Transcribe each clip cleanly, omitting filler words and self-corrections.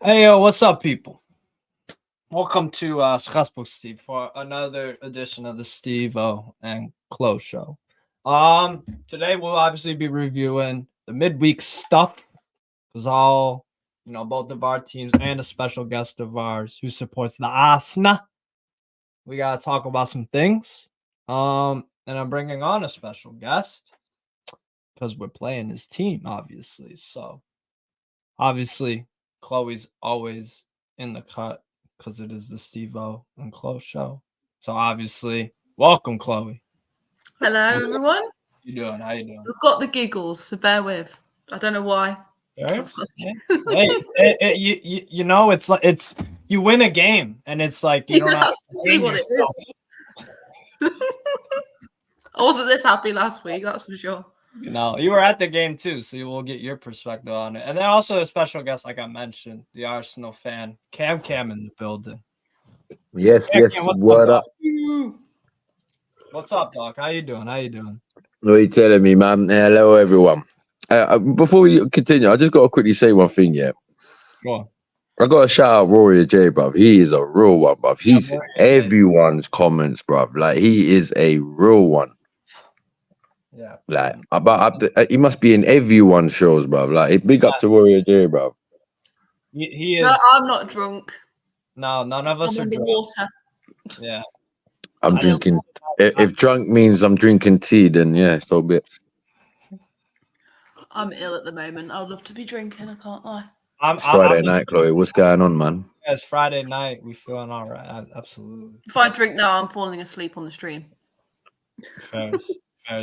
Hey, yo, what's up, people? Welcome to Strasbourg Steve for another edition of the Steve O and Chlo show. Today we'll obviously be reviewing the midweek stuff because both of our teams and a special guest of ours who supports the Arsenal. We gotta talk about some things. And I'm bringing on a special guest because we're playing his team, obviously. So, obviously, Chloe's always in the cut because it is the Steve-O and Chlo show. So obviously, welcome, Chloe. Hello, everyone. How you doing? How you doing? I've got the giggles, so bear with. I don't know why. Hey, you know, it's like you win a game, and it's like you don't have to contain yourself. I wasn't this happy last week, that's for sure. You know, you were at the game too, so you will get your perspective on it. And then also a special guest, like I mentioned, the Arsenal fan, Cam in the building. Yes, Cam, yes. What up? What's up, Doc? How you doing? What are you telling me, man? Hello, everyone. Before we continue, I just got to quickly say one thing, yeah. Go on. I got to shout out Warrior J, bruv. He is a real one, bruv. He's everyone's comments, bruv. Like, he is a real one. Yeah. Like, he must be in everyone's shows, bruv. Like, big up to Warrior J, bruv. He is. No, I'm not drunk. No, none of us I'm are drunk. Water. Yeah. I'm drinking. If drunk means I'm drinking tea, then yeah, so be it. I'm ill at the moment. I would love to be drinking. I can't lie. It's Friday night, Chloe. What's going on, man? Yeah, it's Friday night. We feeling all right. Absolutely. If I drink now, I'm falling asleep on the stream. Fairs.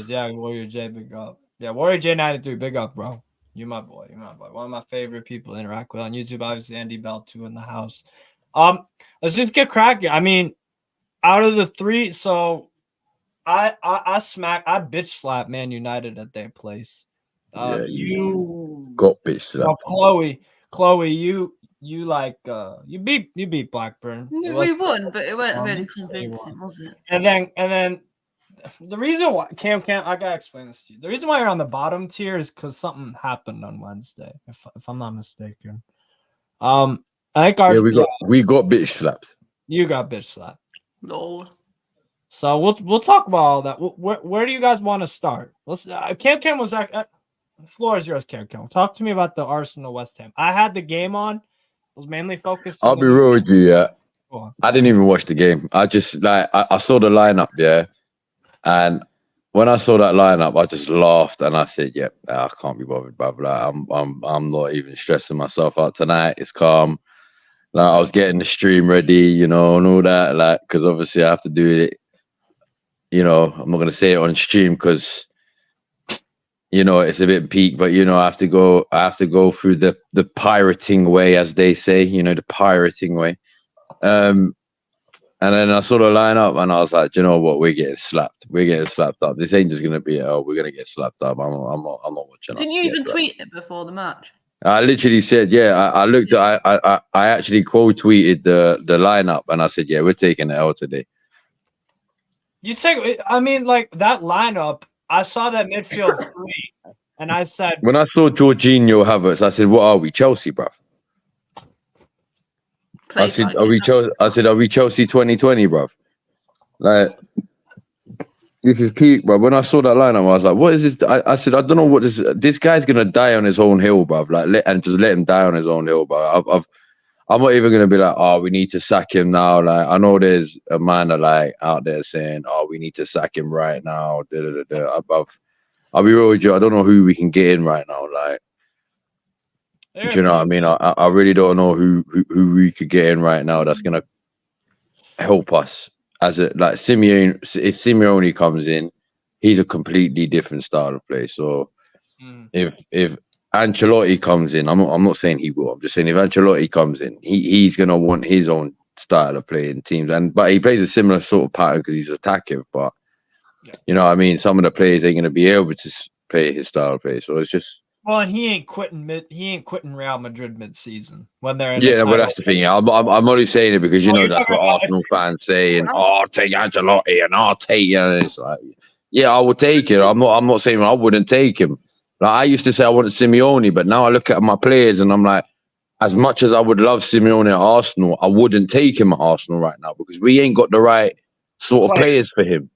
Yeah, Warrior J, big up. Yeah, Warrior J 93, big up, bro. You're my boy. One of my favorite people to interact with on YouTube. Obviously, Andy Bell too in the house. Let's just get cracking. I mean, out of the three, so I bitch slapped Man United at their place. You got bitch slapped. Chloe, you beat Blackburn. We won, but it wasn't really convincing, was it? And then the reason why Cam, I gotta explain this to you. The reason why you're on the bottom tier is because something happened on Wednesday, if I'm not mistaken. I think we got bitch slapped. You got bitch slapped. Lord. So we'll talk about all that. Where do you guys want to start? Let's. Cam was floor is yours, Cam. Talk to me about the Arsenal West Ham. I had the game on. Was mainly focused. I'll be real with you, yeah. I didn't even watch the game. I just I saw the lineup, yeah, and when I saw that lineup, I just laughed and I said, "Yep, I can't be bothered, blah blah. I'm not even stressing myself out tonight. It's calm." Like I was getting the stream ready, you know, and all that, like because obviously I have to do it. You know, I'm not gonna say it on stream because you know it's a bit peak, but you know I have to go through the pirating way, as they say, you know, the pirating way. And then I saw the lineup and I was like, do you know what? We're getting slapped. Up. This ain't just gonna be we're gonna get slapped up. I'm not watching. Didn't you even tweet it before the match? I literally said, yeah. I looked at I actually quote tweeted the lineup and I said, yeah, we're taking the L today. I mean, like that lineup, I saw that midfield three, and I said, when I saw Jorginho Havertz, I said, what are we, Chelsea, bruv? I said, are we Chelsea 2020, bruv? Like, this is peak, bruv. When I saw that lineup, I was like, what is this? I said, I don't know what this guy's gonna die on his own hill, bruv. Like, just let him die on his own hill, bruv. I'm not even gonna be like, oh, we need to sack him now. Like, I know there's a man out there saying, oh, we need to sack him right now. I'll be real with you. I don't know who we can get in right now. Like, do you know what I mean? I really don't know who we could get in right now that's gonna help us. As a like Simeone, if Simeone comes in, he's a completely different style of play. So if Ancelotti comes in, I'm not saying he will. I'm just saying if Ancelotti comes in, he's gonna want his own style of play in teams, but he plays a similar sort of pattern because he's attacking. But you know what I mean, some of the players ain't gonna be able to play his style of play. So it's just. Well, and he ain't quitting Real Madrid mid-season when they're in but that's the thing. I'm only saying it because you know that's what Arsenal fans say, and I'll take Ancelotti and I'll take you. And it's like, yeah, I would take it. I'm not saying I wouldn't take him. Like I used to say I wanted Simeone, but now I look at my players and I'm like, as much as I would love Simeone at Arsenal, I wouldn't take him at Arsenal right now because we ain't got the right sort of players for him.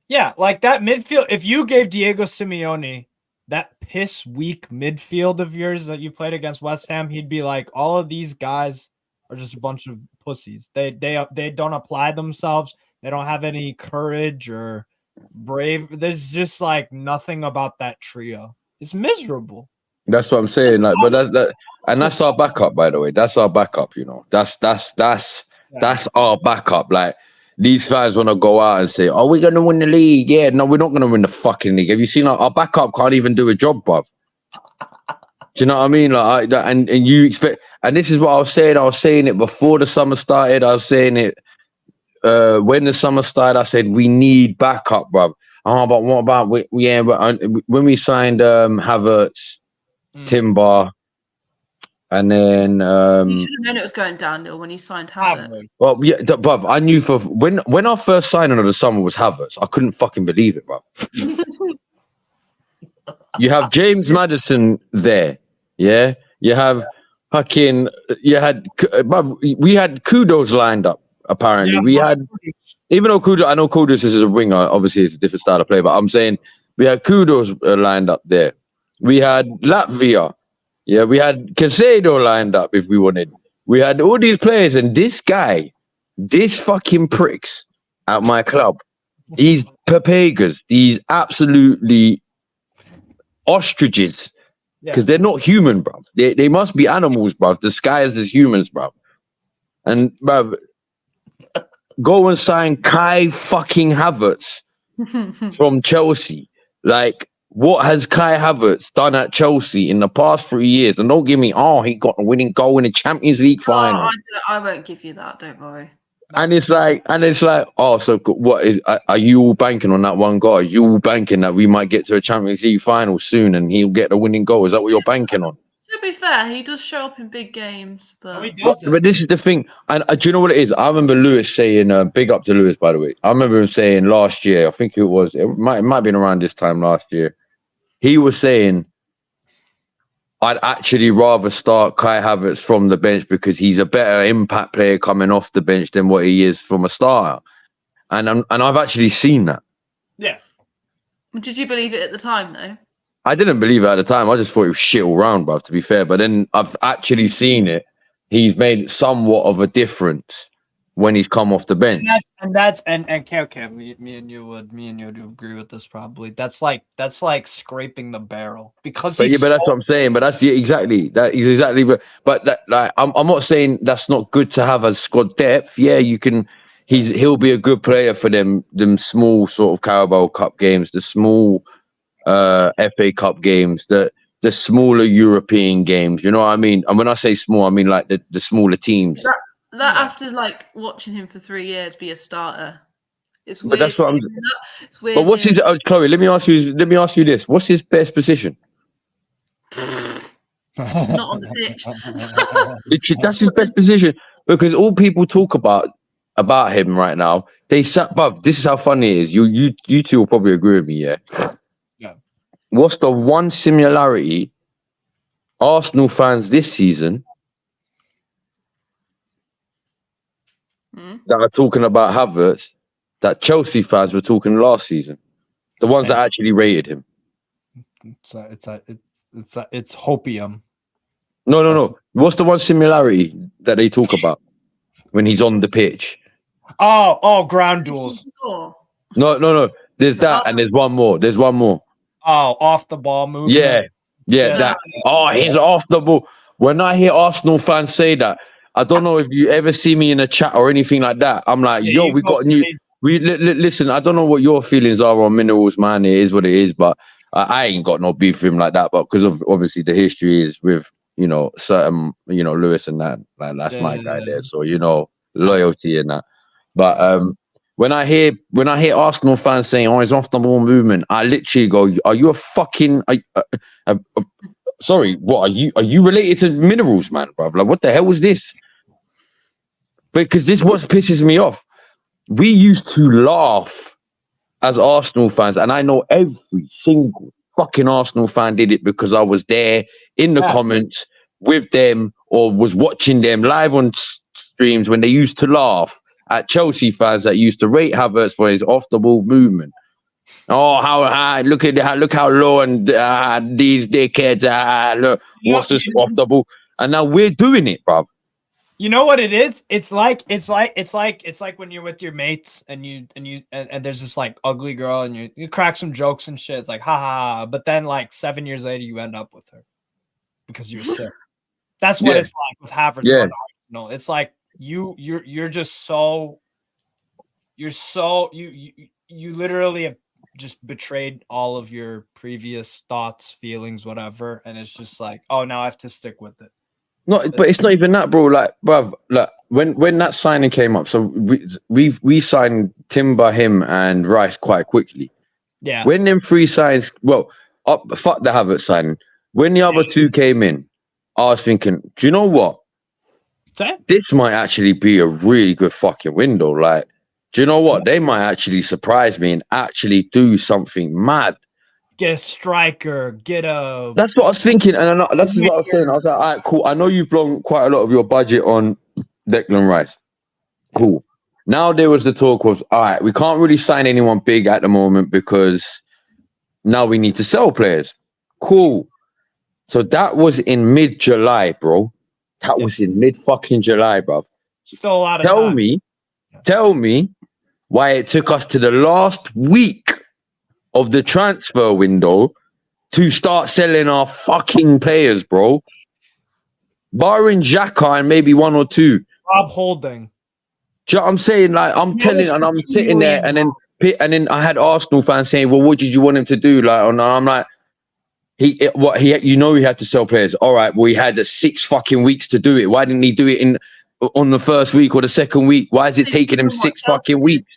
Yeah, like that midfield. If you gave Diego Simeone that piss weak midfield of yours that you played against West Ham, he'd be like, all of these guys are just a bunch of pussies. They don't apply themselves. They don't have any courage or brave. There's just like nothing about that trio. It's miserable. That's what I'm saying. Like, but that's our backup, by the way. That's our backup. You know, that's our backup. Like, these fans want to go out and say, "Oh, we're gonna win the league." Yeah, no, we're not gonna win the fucking league. Have you seen our backup can't even do a job, bruv? Do you know what I mean? Like, and you expect, and this is what I was saying. I was saying it before the summer started. I was saying it when the summer started. I said we need backup, bruv. Oh, but what about when we signed Havertz, Timber, and then you should have known it was going downhill when you signed Havertz. Well, yeah, bruv, I knew for when our first signing of the summer was Havertz, I couldn't fucking believe it, bruv. You have James Maddison there, yeah. You have fucking we had Kudos lined up. Apparently, Yeah, we had, even though I know Kudos is a winger. Obviously, it's a different style of play, but I'm saying we had Kudos lined up there. We had Latvia. Yeah, we had Casado lined up if we wanted. We had all these players, and this fucking pricks at my club, these papagas, these absolutely ostriches, because they're not human, bruv. They must be animals, bruv, disguised as humans, bruv. And, bruv, go and sign Kai fucking Havertz from Chelsea. Like, what has Kai Havertz done at Chelsea in the past 3 years? And don't give me, he got a winning goal in the Champions League final. I won't give you that. Don't worry. And it's like, so what are you all banking on that one guy? Are you all banking that we might get to a Champions League final soon and he'll get the winning goal? Is that what you're banking on? To be fair, he does show up in big games, but But this is the thing. And do you know what it is? I remember Lewis saying, big up to Lewis, by the way. I remember him saying last year, I think it might have been around this time last year. He was saying, I'd actually rather start Kai Havertz from the bench because he's a better impact player coming off the bench than what he is from a starter. And I've actually seen that. Yeah. Did you believe it at the time, though? I didn't believe it at the time. I just thought it was shit all round, bruv, to be fair. But then I've actually seen it. He's made somewhat of a difference when he's come off the bench. Okay. Me and you do agree with this probably. That's like scraping the barrel because. But that's what I'm saying. But that's exactly. But that, like, I'm not saying that's not good to have as squad depth. Yeah, you can. He'll be a good player for them small sort of Carabao Cup games, the small FA Cup games, the smaller European games. You know what I mean? And when I say small, I mean like the smaller teams. That after like watching him for 3 years be a starter, it's weird. But that's what it's weird. But what's his? Chloe, let me ask you this: what's his best position? Not on the pitch. That's his best position because all people talk about him right now. They sat, bruv. This is how funny it is. You two will probably agree with me, yeah. Yeah. What's the one similarity Arsenal fans this season that are talking about Havertz that Chelsea fans were talking last season? The ones that actually rated him. It's hopium. No. What's the one similarity that they talk about when he's on the pitch? Oh, ground duels. No. There's that, and there's one more. Oh, off the ball movement. Yeah. That. Oh, he's off the ball. When I hear Arsenal fans say that, I don't know if you ever see me in a chat or anything like that. I'm like, we got new. Listen, I don't know what your feelings are on Minerals, man. It is what it is, but I ain't got no beef with him like that. But because of obviously the history is with certain Lewis and that. Like that's my guy there. So loyalty and that. But when I hear Arsenal fans saying, "Oh, he's off the ball movement," I literally go, "Are you a fucking? Sorry, what are you related to Minerals, man, bro? Like, what the hell was this?" Because this what pisses me off. We used to laugh as Arsenal fans, and I know every single fucking Arsenal fan did it because I was there in the comments with them or was watching them live on streams when they used to laugh at Chelsea fans that used to rate Havertz for his off-the-ball movement. Oh, how high! Look how low and these dickheads. Look, what's this off-the-ball? And now we're doing it, bruv. You know what it is? It's like when you're with your mates and there's this like ugly girl and you crack some jokes and shit. It's like ha ha, but then like 7 years later you end up with her because you're sick. That's what it's like with Havertz. Yeah. No, it's like you're just you literally have just betrayed all of your previous thoughts, feelings, whatever, and it's just like, oh, now I have to stick with it. No, but it's not even that, bro. Like, bruv, like when that signing came up, so we signed Timber, him, and Rice quite quickly. Yeah. When them three signs, fuck the Havertz signing. When the other two came in, I was thinking, do you know what? Same. This might actually be a really good fucking window. Like, do you know what? They might actually surprise me and actually do something mad. Get a striker, get a... That's what I was thinking, and that's what I was saying. I was like, all right, cool. I know you've blown quite a lot of your budget on Declan Rice. Cool. Now there was the talk of, all right, we can't really sign anyone big at the moment because now we need to sell players. Cool. So that was in mid-July, bro. That was in mid-fucking July, bro. Still a lot of time. Tell me why it took us to the last week of the transfer window to start selling our fucking players, bro. Barring Xhaka and maybe one or two. Rob Holding. Do you know what I'm saying? Like, I'm telling, and I'm sitting there, and then I had Arsenal fans saying, "Well, what did you want him to do?" Like, and I'm like, he had to sell players. All right, well, he had 6 fucking weeks to do it. Why didn't he do it on the first week or the second week? Why is it taking him 6 fucking weeks?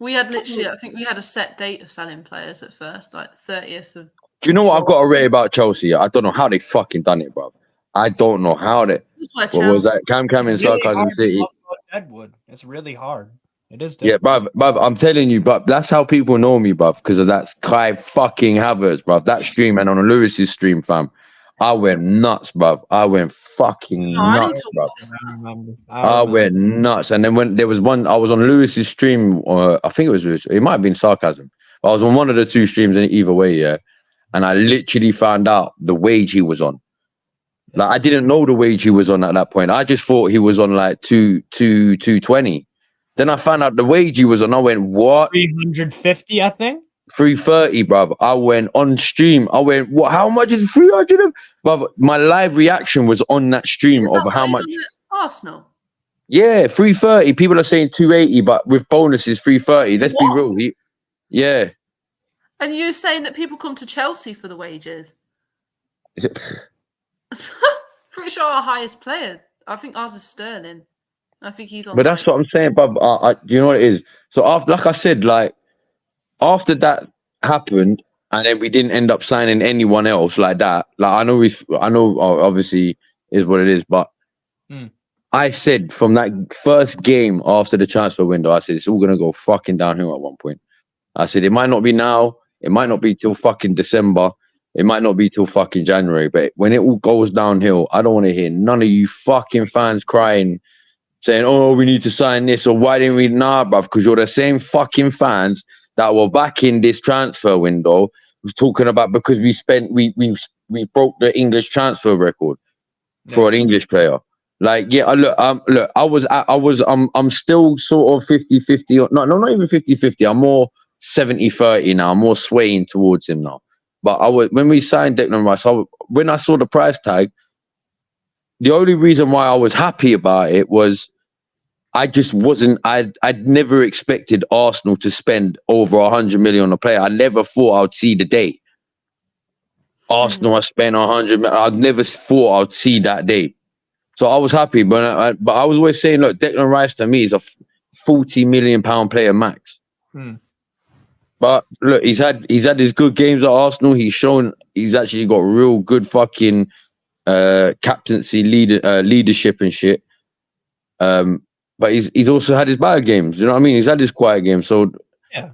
We had literally, I think we had a set date of selling players at first, like 30th of... Do you know what I've got to rate about Chelsea? I don't know how they fucking done it, bro. I don't know how they... What was that? Cam in Sarcasm City. Deadwood. It's really hard. It is difficult. Yeah, bruv, I'm telling you, bruv, that's how people know me, bruv, because of that Kai fucking Havertz, bruv. That stream, and on Lewis's stream, fam. I went nuts, bruv. I went fucking nuts, bruv. I went nuts. And then when there was one, I was on Lewis's stream, I think it was Lewis. It might have been Sarcasm. I was on one of the 2 streams either way, yeah. And I literally found out the wage he was on. Like, I didn't know the wage he was on at that point. I just thought he was on like 220. Then I found out the wage he was on. I went, what? 350, I think. 330, bruv. I went on stream. I went, what? How much is 300? Bruv, my live reaction was on that stream of how much. Arsenal. Yeah, 330. People are saying 280, but with bonuses, 330. Let's be real. Yeah. And you're saying that people come to Chelsea for the wages? Is it? Pretty sure our highest player. I think ours is Sterling. I think he's on. But that's what I'm saying, bruv. You know what it is? So after, like I said, like after that happened, and then we didn't end up signing anyone else like that. Like I know obviously is what it is, but I said from that first game after the transfer window, I said it's all gonna go fucking downhill at one point. I said it might not be now, it might not be till fucking December, it might not be till fucking January, but when it all goes downhill, I don't want to hear none of you fucking fans crying, saying, "Oh, we need to sign this," or "Why didn't we?" Nah, bruv, because you're the same fucking fans that were back in this transfer window was talking about because we broke the English transfer record for an English player. Like, yeah, look, I'm still sort of 50-50. No, not even 50-50. I'm more 70-30 now. I'm more swaying towards him now. But when we signed Declan Rice, when I saw the price tag, the only reason why I was happy about it was I just wasn't. I'd never expected Arsenal to spend over 100 million on a player. I never thought I'd see the day. Arsenal, I spent 100 million. I never thought I'd see that day. So I was happy, but I was always saying, look, Declan Rice to me is a 40 million pound player max. But look, he's had his good games at Arsenal. He's shown he's actually got real good fucking captaincy, leadership and shit. But he's also had his bad games. You know what I mean? He's had his quiet games. So yeah.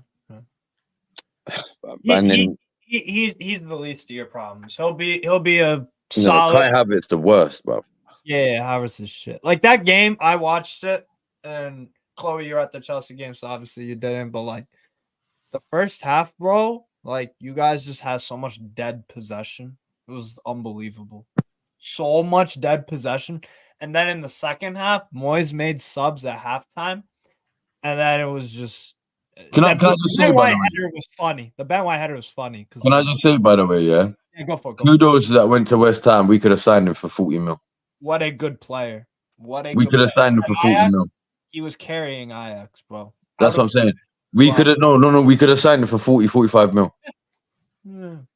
And then he's the least of your problems. He'll be a solid. Kai Havertz the worst, bro. Yeah, Havertz is shit. Like that game, I watched it, and Chloe, you're at the Chelsea game, so obviously you didn't. But like the first half, bro, like you guys just had so much dead possession. It was unbelievable. So much dead possession. And then in the second half, Moyes made subs at halftime. And then it was just Can I just the say, Ben by White the way? header was funny. The Ben White header was funny. Can I just say, by the way, yeah? Yeah, go for it. Go for it. Kudos that went to West Ham. We could have signed him for 40 mil. What a good player. What a We good could have player. signed him for 40 Ajax, mil. he was carrying Ajax, bro. That's Out what I'm of- saying. We Wow. could have no. We could have signed him for 40, 45 mil. Yeah. You know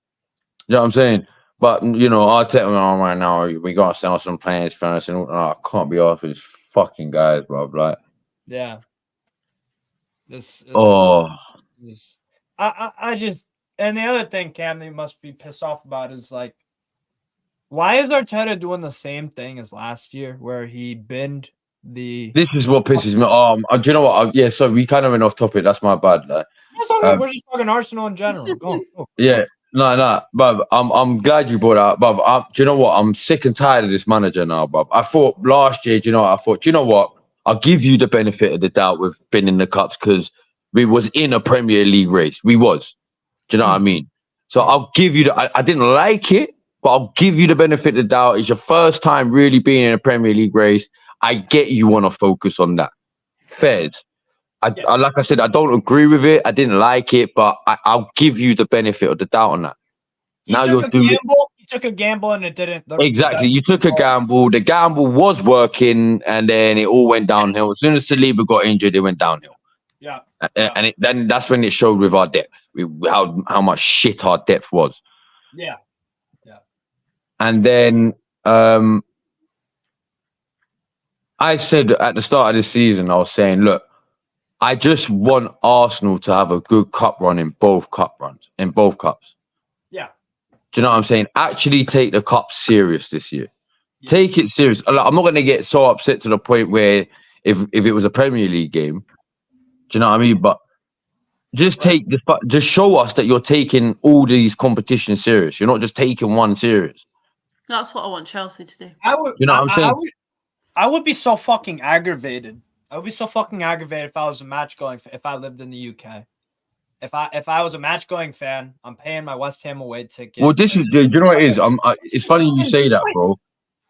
what I'm saying? But you know, Arteta on right now. We gotta sell some players first, and I can't be off these fucking guys, bro. Like, Yeah. This is oh, I just, and the other thing Cam you must be pissed off about is like, why is Arteta doing the same thing as last year where he binned the this is what pisses me. Do you know what? Yeah, so we kind of went off topic. That's my bad. Like, That's okay. We're just talking Arsenal in general. Go. yeah, no, but I'm glad you brought it up, but do you know what? I'm sick and tired of this manager now, Bob. I thought last year, do you know what? I thought, do you know what? I'll give you the benefit of the doubt with being in the cups because we was in a Premier League race. We was. Do you know what I mean? So I'll give you I didn't like it, but I'll give you the benefit of the doubt. It's your first time really being in a Premier League race. I get you want to focus on that. Fairs. I like I said, I don't agree with it. I didn't like it, but I'll give you the benefit of the doubt on that. Now you're doing gamble. You took a gamble and it didn't. Exactly. You took a gamble. The gamble was working, and then it all went downhill. As soon as Saliba got injured, it went downhill. Yeah. And then that's when it showed with our depth, how much shit our depth was. Yeah. And then I said at the start of the season, I was saying, look, I just want Arsenal to have a good cup run in both cups. Yeah. Do you know what I'm saying? Actually take the cup serious this year. Yeah. Take it serious. I'm not going to get so upset to the point where if it was a Premier League game, do you know what I mean? But just just show us that you're taking all these competitions serious. You're not just taking one serious. That's what I want Chelsea to do. You know what I'm saying? I would be so fucking aggravated. I would be so fucking aggravated if I was a match going. If I lived in the UK, if I was a match going fan, I'm paying my West Ham away ticket. Well, this is. Do you know what it is? It's funny you say that, bro.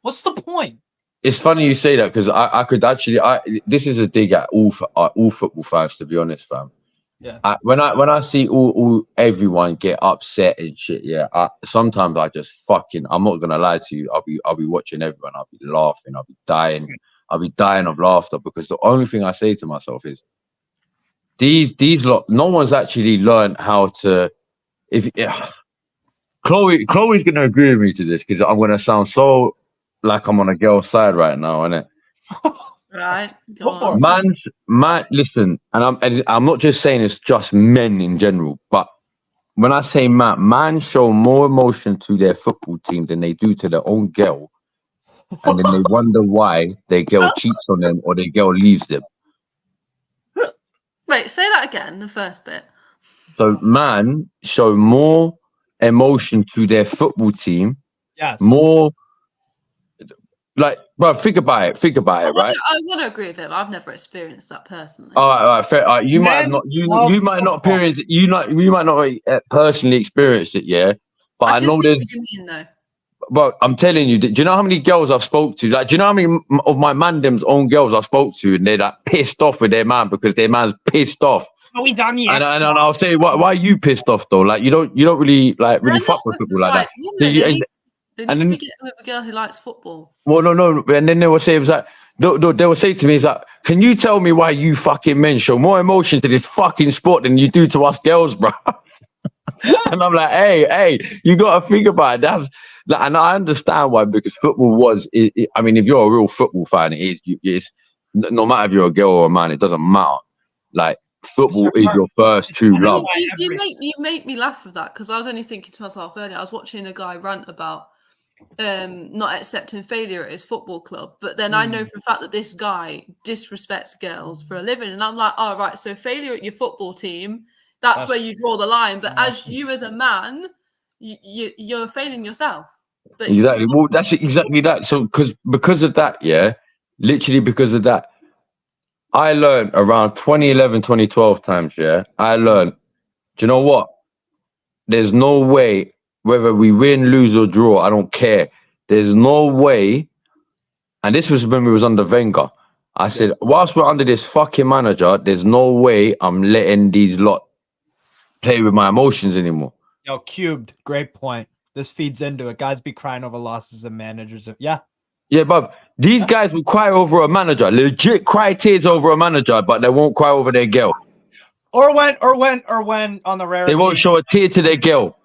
What's the point? It's funny you say that because I could actually. This is a dig at all football fans, to be honest, fam. Yeah. When I see everyone get upset and shit, yeah. Sometimes I just fucking. I'm not gonna lie to you. I'll be watching everyone. I'll be laughing. I'll be dying. I'll be dying of laughter because the only thing I say to myself is, these lot. No one's actually learned how to. Chloe's gonna agree with me to this because I'm gonna sound so like I'm on a girl's side right now, innit? Right. Go on. Man, listen, and I'm not just saying it's just men in general, but when I say man show more emotion to their football team than they do to their own girl, and then they wonder why their girl cheats on them or their girl leaves them. Wait, say that again, the first bit. So man show more emotion to their football team. Yes. More like, bro, think about it, right? I want to agree with him. I've never experienced that personally. All right, fair. All right, you might not personally experienced it, yeah. But I know there's. What you mean, though. But I'm telling you, do you know how many girls I've spoke to? Like, do you know how many of my mandem's own girls I spoke to, and they're like pissed off with their man because their man's pissed off. Are we done yet? And I'll say, why are you pissed off though? Like, you don't really fuck with people like that. They need to be getting with a girl who likes football. Well, no, and then they will say, it was like, they will say to me, it's like, can you tell me why you fucking men show more emotion to this fucking sport than you do to us girls, bro? And I'm like, hey, you got to think about it. That's like, and I understand why, because football was. I mean, if you're a real football fan, it's no matter if you're a girl or a man, it doesn't matter. Like, football is your first true love. You make me laugh with that because I was only thinking to myself earlier. I was watching a guy rant about not accepting failure at his football club, but then I know for a fact that this guy disrespects girls for a living, and I'm like, oh right, so failure at your football team, that's where you draw the line. But as a man, you're failing yourself. But Exactly. Well, that's exactly that. So because of that, yeah, literally because of that, I learned around 2011, 2012 times, yeah. I learned, do you know what? There's no way, whether we win, lose, or draw, I don't care. There's no way, and this was when we was under Wenger. I said, whilst we're under this fucking manager, there's no way I'm letting these lot play with my emotions anymore. Yo, Cubed, great point. This feeds into it. Guys be crying over losses and managers. Yeah. Yeah, but these guys will cry over a manager, legit cry tears over a manager, but they won't cry over their girl. Or when on the rare They won't show a tear to their girl.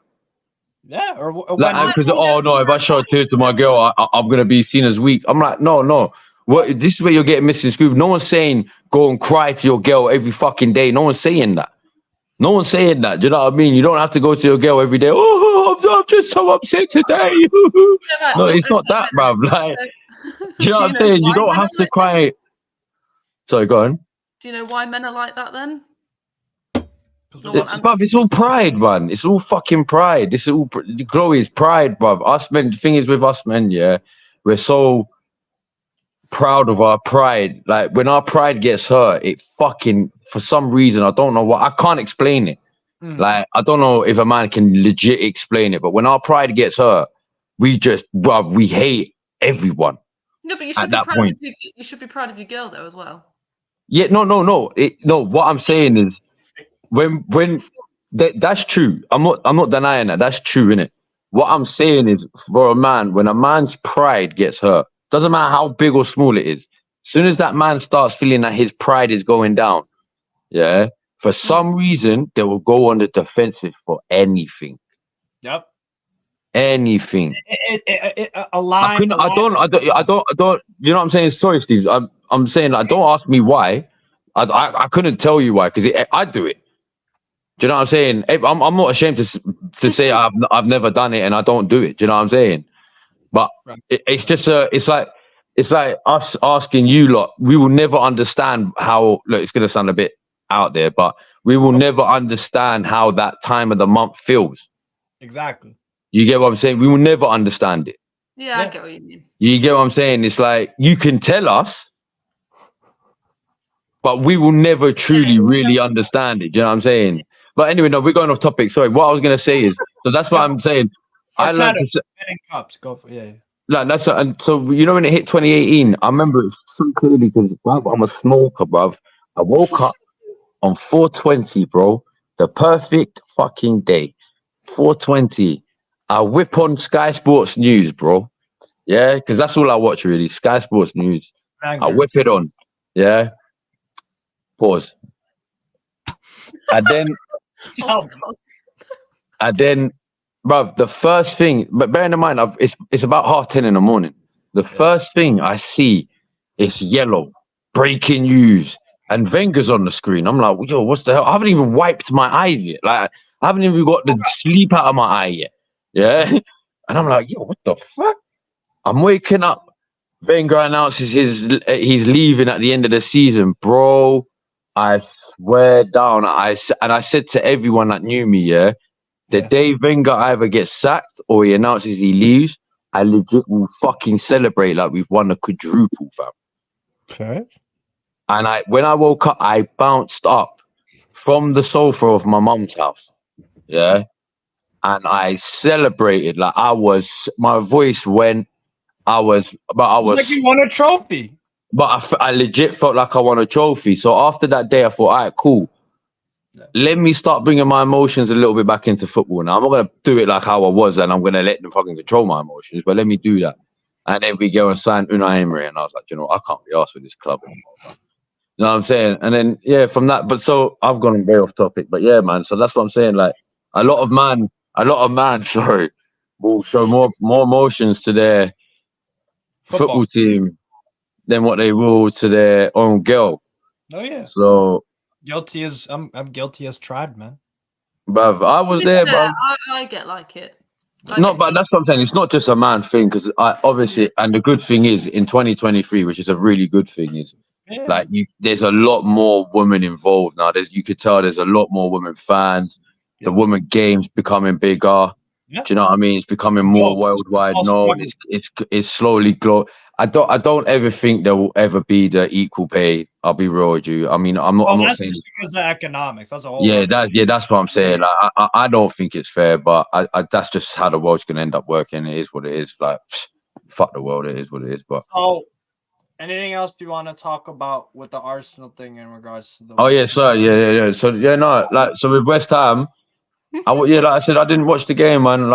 Yeah, or when Because oh no, if I show a tear to my girl, I'm gonna be seen as weak. I'm like, no. What? This is where you're getting misconstrued. No one's saying go and cry to your girl every fucking day. No one's saying that. No one's saying that. Do you know what I mean? You don't have to go to your girl every day. Oh, I'm just so upset today. No, it's not that, bruv. Like, you know what I'm saying? You don't have to cry. Sorry, go on. Do you know why men are like that then? It's all pride, man. It's all fucking pride. It's all Chloe is pride, bruv. Us men. The thing is with us men, yeah, we're so proud of our pride. Like when our pride gets hurt, it fucking for some reason I don't know what. I can't explain it. Like I don't know if a man can legit explain it, but when our pride gets hurt, we just, bruv, we hate everyone. No, but you should be proud of you should be proud of your girl though as well. Yeah, no. No, what I'm saying is when that's true. I'm not denying that. That's true, innit? What I'm saying is for a man, when a man's pride gets hurt, doesn't matter how big or small it is, as soon as that man starts feeling that his pride is going down, yeah, for some reason they will go on the defensive for anything. Yep. Anything. A line. I don't. You know what I'm saying? Sorry, Steve. I'm saying like, don't ask me why. I couldn't tell you why because I do it. Do you know what I'm saying? I'm not ashamed to say I've never done it and I don't do it. Do you know what I'm saying? But it's just it's like us asking you lot. We will never understand how. Look, it's gonna sound a bit out there, but we will never understand how that time of the month feels. Exactly. You get what I'm saying? We will never understand it. Yeah, I get what you mean. You get what I'm saying? It's like you can tell us, but we will never truly really understand it. Do you know what I'm saying? But anyway, no, we're going off topic. Sorry. What I was gonna say is, so that's what I'm saying. I learned cups. Go for yeah. Like and so you know when it hit 2018, I remember it so clearly because bruv, I'm a smoker, bruv. I woke up on 4:20, bro. The perfect fucking day. 4:20. I whip on Sky Sports News, bro. Yeah, because that's all I watch really. Sky Sports News. I whip it on. Yeah. Pause. And then, bruv, the first thing, but bearing in mind, it's about 10:30 in the morning. The first thing I see is yellow, breaking news, and Wenger's on the screen. I'm like, yo, what's the hell? I haven't even wiped my eyes yet. Like, I haven't even got the sleep out of my eye yet. Yeah. And I'm like, yo, what the fuck? I'm waking up. Wenger announces he's leaving at the end of the season, bro. I swear down. I said to everyone that knew me, yeah, the day Wenger either gets sacked or he announces he leaves, I legit will fucking celebrate like we've won a quadruple, fam. Okay. And when I woke up, I bounced up from the sofa of my mum's house, yeah, and I celebrated like my voice went. I was like you won a trophy. But I legit felt like I won a trophy. So after that day, I thought, all right, cool. Yeah. Let me start bringing my emotions a little bit back into football. Now, I'm not going to do it like how I was and I'm going to let them fucking control my emotions, but let me do that. And then we go and sign Unai Emery. And I was like, you know, I can't be asked for this club anymore. You know what I'm saying? And then, yeah, from that. But so I've gone very off topic. But yeah, man. So that's what I'm saying. Like a lot of man, sorry, will show more emotions to their football team than what they will to their own girl. Oh yeah. So guilty as I'm guilty as tried, man. Bruv, I was there, bruv. I get like it. But that's what I'm saying. It's not just a man thing, because obviously, and the good thing is in 2023, which is a really good thing, is like there's a lot more women involved now. You could tell there's a lot more women fans. The women games becoming bigger. Yeah. Do you know what I mean? It's becoming more worldwide known. It's slowly I don't ever think there will ever be the equal pay. I'll be real with you. I mean, I'm not that's saying just because of economics. That's a whole. That's what I'm saying. Like, I don't think it's fair, but I that's just how the world's gonna end up working. It is what it is. Like, fuck the world. It is what it is. But anything else you want to talk about with the Arsenal thing in regards to the? So no, like, so with West Ham, like I said, I didn't watch the game, man.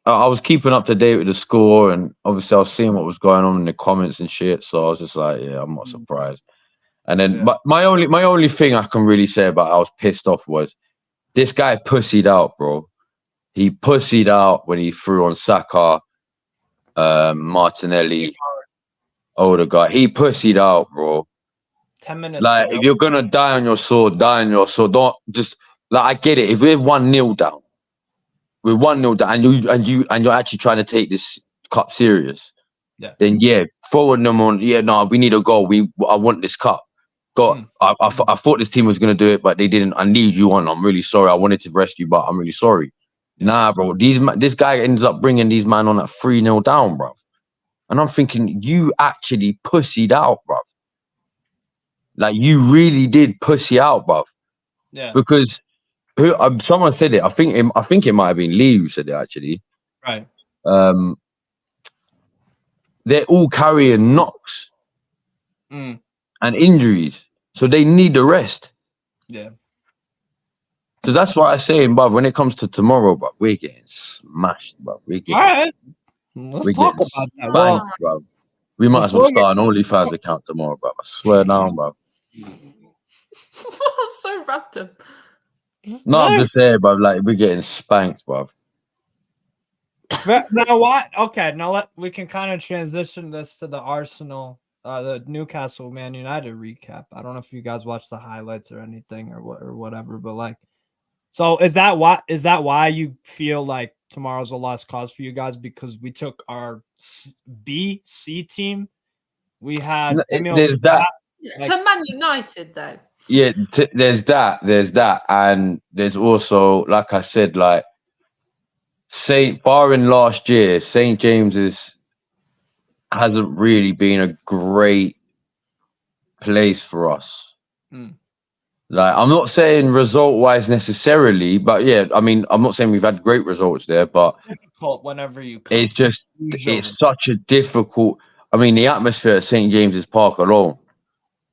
I was keeping up to date with the score, and obviously I was seeing what was going on in the comments and shit. So I was just like, yeah, I'm not surprised. And then, but my only thing I can really say about I was pissed off was this guy pussied out, bro. He pussied out when he threw on Saka, Martinelli, Odegaard. He pussied out, bro. 10 minutes. Like, if you're gonna die on your sword, die on your sword. Don't just like, I get it. If we're 1-0 down, and you're actually trying to take this cup serious, then forward them on. Yeah, no, we need a goal. I want this cup. I thought this team was gonna do it, but they didn't. I need you on. I'm really sorry. I wanted to rest you, but I'm really sorry. Nah, bro. This guy ends up bringing these man on at 3-0 down, bro. And I'm thinking, you actually pussied out, bro. Like, you really did pussy out, bruv. Yeah. Because someone said it. I think it might have been Lee who said it, actually. Right. They're all carrying knocks and injuries, so they need the rest. Yeah. So that's why I say, bruv, when it comes to tomorrow, bruv, we're getting smashed, bruv. All right. Let's talk about that. Well, bruv. We might as well start an OnlyFans account tomorrow, bruv. I swear down, bruv. So random. No, I'm just saying, bruv. Like, we're getting spanked, bruv. Now what? Okay, now we can kind of transition this to the Arsenal, the Newcastle Man United recap. I don't know if you guys watched the highlights or anything or whatever, but like, so is that why you feel like tomorrow's a lost cause for you guys? Because we took our C team. We had there's that. To Man United, though. Yeah, there's that, and there's also, like I said, like, barring last year, St. James's hasn't really been a great place for us. Like, I'm not saying result-wise necessarily, but yeah, I mean, I'm not saying we've had great results there, but it's difficult whenever you come. It's such a difficult. I mean, the atmosphere at St. James's Park alone.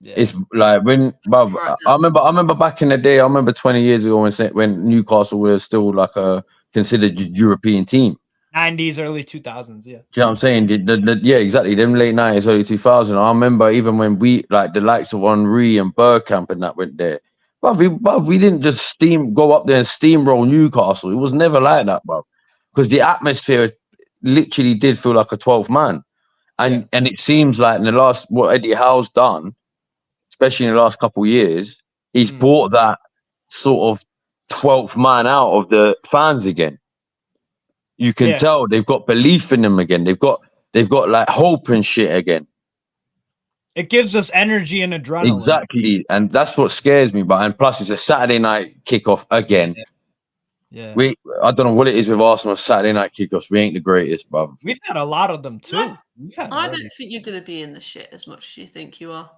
Yeah. It's like I remember back in the day. I remember 20 years ago when Newcastle was still like a considered European team. 90s, early 2000s. Yeah. You know what I'm saying? Yeah, exactly. Them late 90s, early 2000s. I remember even when we, like, the likes of Henry and Bergkamp and that went there. But we didn't just go up there and steamroll Newcastle. It was never like that, bro. Because the atmosphere literally did feel like a 12th man. And it seems like in the last, what Eddie Howe's done, especially in the last couple of years, he's brought that sort of 12th man out of the fans again. You can tell they've got belief in them again. They've got like hope and shit again. It gives us energy and adrenaline. Exactly, and that's what scares me. And plus, it's a Saturday night kickoff again. Yeah. I don't know what it is with Arsenal Saturday night kickoffs. We ain't the greatest, bruv. We've had a lot of them too. I don't think you're going to be in the shit as much as you think you are.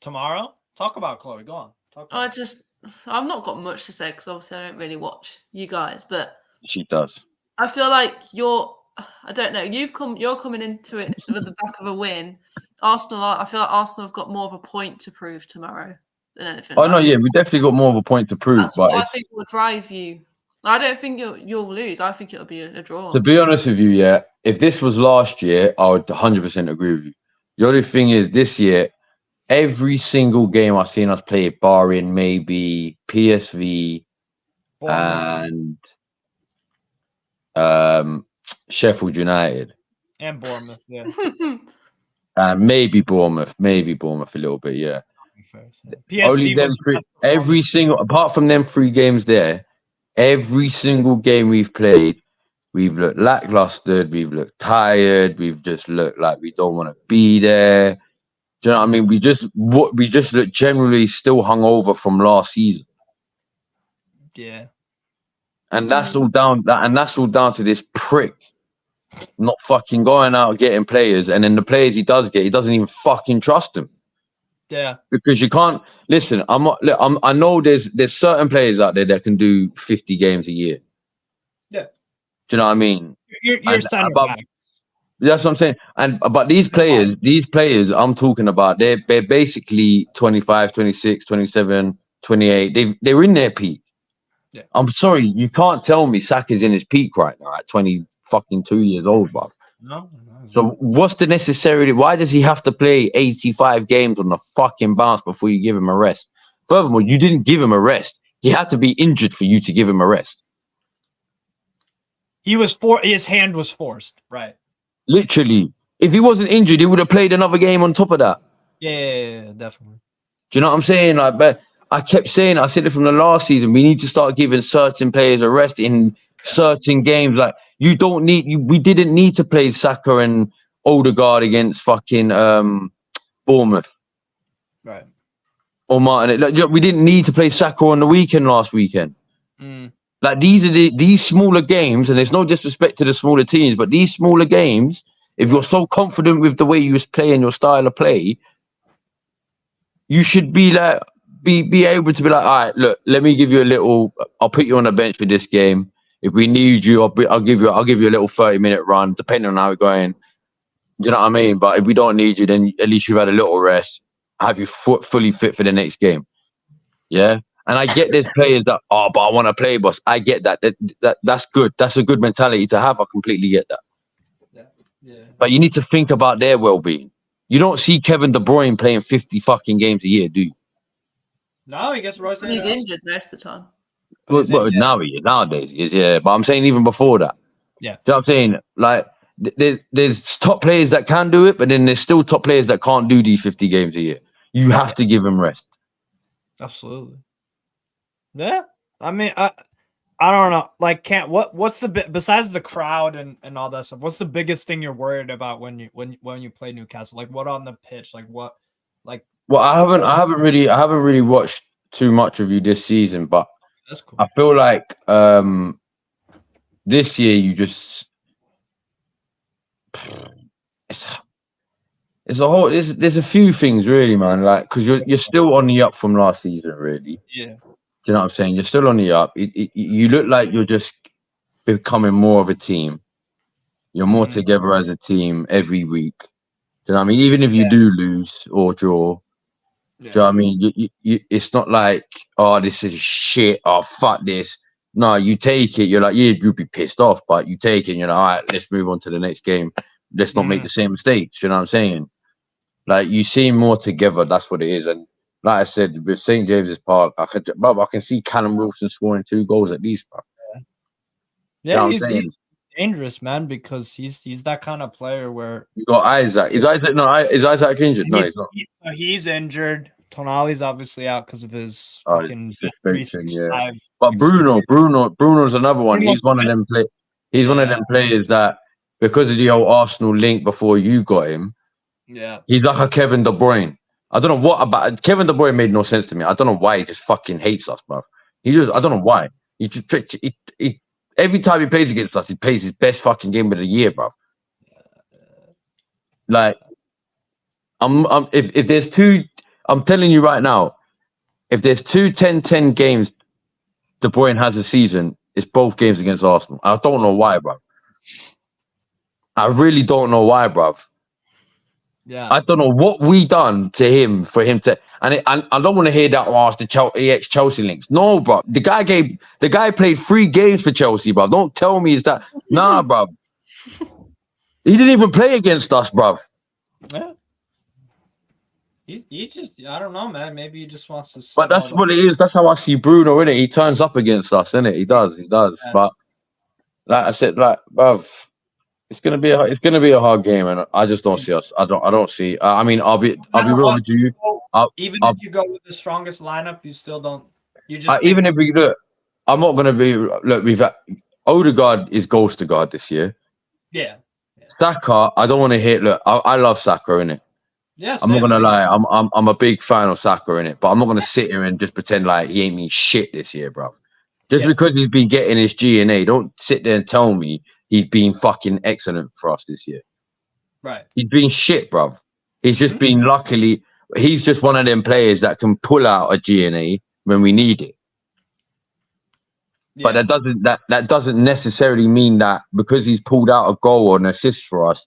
Tomorrow? Talk about Chloe. Go on. I've not got much to say because obviously I don't really watch you guys, but she does. I feel like I don't know. You're coming into it with the back of a win. Arsenal, I feel like Arsenal have got more of a point to prove tomorrow than anything. Oh, no, yeah, we definitely got more of a point to prove. That's what I think will drive you. I don't think you'll lose. I think it'll be a draw. To be honest with you, yeah, if this was last year, I would 100% agree with you. The only thing is, this year, every single game I've seen us play, barring maybe PSV and Sheffield United. And Bournemouth, yeah. And maybe Bournemouth a little bit, yeah. PSV only them three, apart from them 3 games there, every single game we've played, we've looked lackluster, we've looked tired, we've just looked like we don't want to be there. Do you know what I mean? We just look generally still hungover from last season. Yeah. And that's all down to this prick not fucking going out getting players, and then the players he does get, he doesn't even fucking trust them. Yeah. Because you can't listen. I know there's certain players out there that can do 50 games a year. Yeah. Do you know what I mean? You're center back. That's what I'm saying. But these players I'm talking about, they're basically 25, 26, 27, 28. They're in their peak. Yeah. I'm sorry, you can't tell me Saka's in his peak right now at 20 fucking 2 years old, bro. No. So what's the necessity? Why does he have to play 85 games on the fucking bounce before you give him a rest? Furthermore, you didn't give him a rest. He had to be injured for you to give him a rest. His hand was forced, right? Literally. If he wasn't injured, he would have played another game on top of that. Yeah, definitely. Do you know what I'm saying? Like, but I kept saying, I said it from the last season, we need to start giving certain players a rest in certain games. Like, we didn't need to play Saka and Odegaard against fucking Bournemouth. Right. Or Martin. Like, we didn't need to play Saka on the weekend last weekend. Like, these smaller games, and there's no disrespect to the smaller teams, but these smaller games, if you're so confident with the way you play and your style of play, you should be like be able to be like, all right, look, let me give you a little. I'll put you on the bench for this game. If we need you, I'll give you a little 30-minute run, depending on how it's going. Do you know what I mean? But if we don't need you, then at least you've had a little rest. Have you fully fit for the next game? Yeah. And I get there's players that, but I want to play, boss. I get that. That's good. That's a good mentality to have. I completely get that. Yeah. But you need to think about their well-being. You don't see Kevin De Bruyne playing 50 fucking games a year, do you? No, he gets Royce. He's injured most of the time. Well, nowadays he is, yeah. But I'm saying even before that. Yeah. Do you know what I'm saying? Like, there's top players that can do it, but then there's still top players that can't do these 50 games a year. You have to give them rest. Absolutely. Yeah. I mean, I don't know. Like, what's the besides the crowd and all that stuff? What's the biggest thing you're worried about when you play Newcastle? Like, what on the pitch? Like, what? Like, well, I haven't really watched too much of you this season, but that's cool. I feel like this year you just it's a whole. There's a few things really, man. Like, because you're still on the up from last season, really. Yeah. Do you know what I'm saying? You're still on the up. You look like you're just becoming more of a team. You're more together as a team every week. Do you know what I mean? Even if you do lose or draw, do you know what I mean? It's not like, oh, this is shit. Oh, fuck this. No, you take it. You're like, yeah, you'd be pissed off, but you take it. And you're like, all right, let's move on to the next game. Let's not make the same mistakes. You know what I'm saying? Like, you seem more together. That's what it is. And like I said, with St. James's Park, I can see Callum Wilson scoring 2 goals at least, bro. Yeah, you know he's dangerous, man, because he's that kind of player where you got Isaac. Is Isaac injured? No, he's not. He's injured. Tonali's obviously out because of his fucking 365. Yeah. But Bruno's another one. He's one of them players that, because of the old Arsenal link before you got him, he's like a Kevin De Bruyne. I don't know what about Kevin De Bruyne made no sense to me. I don't know why he just fucking hates us, bro. I don't know why. He every time he plays against us, he plays his best fucking game of the year, bro. Like, if there's two, I'm telling you right now, if there's 2 10-10 games De Bruyne has a season, it's both games against Arsenal. I don't know why, bro. I really don't know why, bro. Yeah, I don't know what we done to him for him to, and I don't want to hear that the Chelsea links. No, bro. The guy played 3 games for Chelsea, bro. Don't tell me it's that. Nah, bro. He didn't even play against us, bro. Yeah. He just, I don't know, man. Maybe he just wants to. But that's what it is. That's how I see Bruno, innit? He turns up against us, innit? He does. Yeah. But like I said, like, bruv, it's gonna be a hard game, and I just don't see us. I don't see. I mean, I'll be real with you. If you go with the strongest lineup, you still don't. You just even if we look, I'm not gonna be. Look, we've had Odegaard is goals to guard this year. Yeah. Saka, I don't want to hit. Look, I love Saka, innit? Yes, I'm not gonna lie. I'm a big fan of Saka, innit? But I'm not gonna sit here and just pretend like he ain't mean shit this year, bro. Just because he's been getting his G&A, don't sit there and tell me he's been fucking excellent for us this year. Right. He's been shit, bruv. He's just been luckily. He's just one of them players that can pull out a G&A when we need it. But that doesn't necessarily mean that because he's pulled out a goal or an assist for us,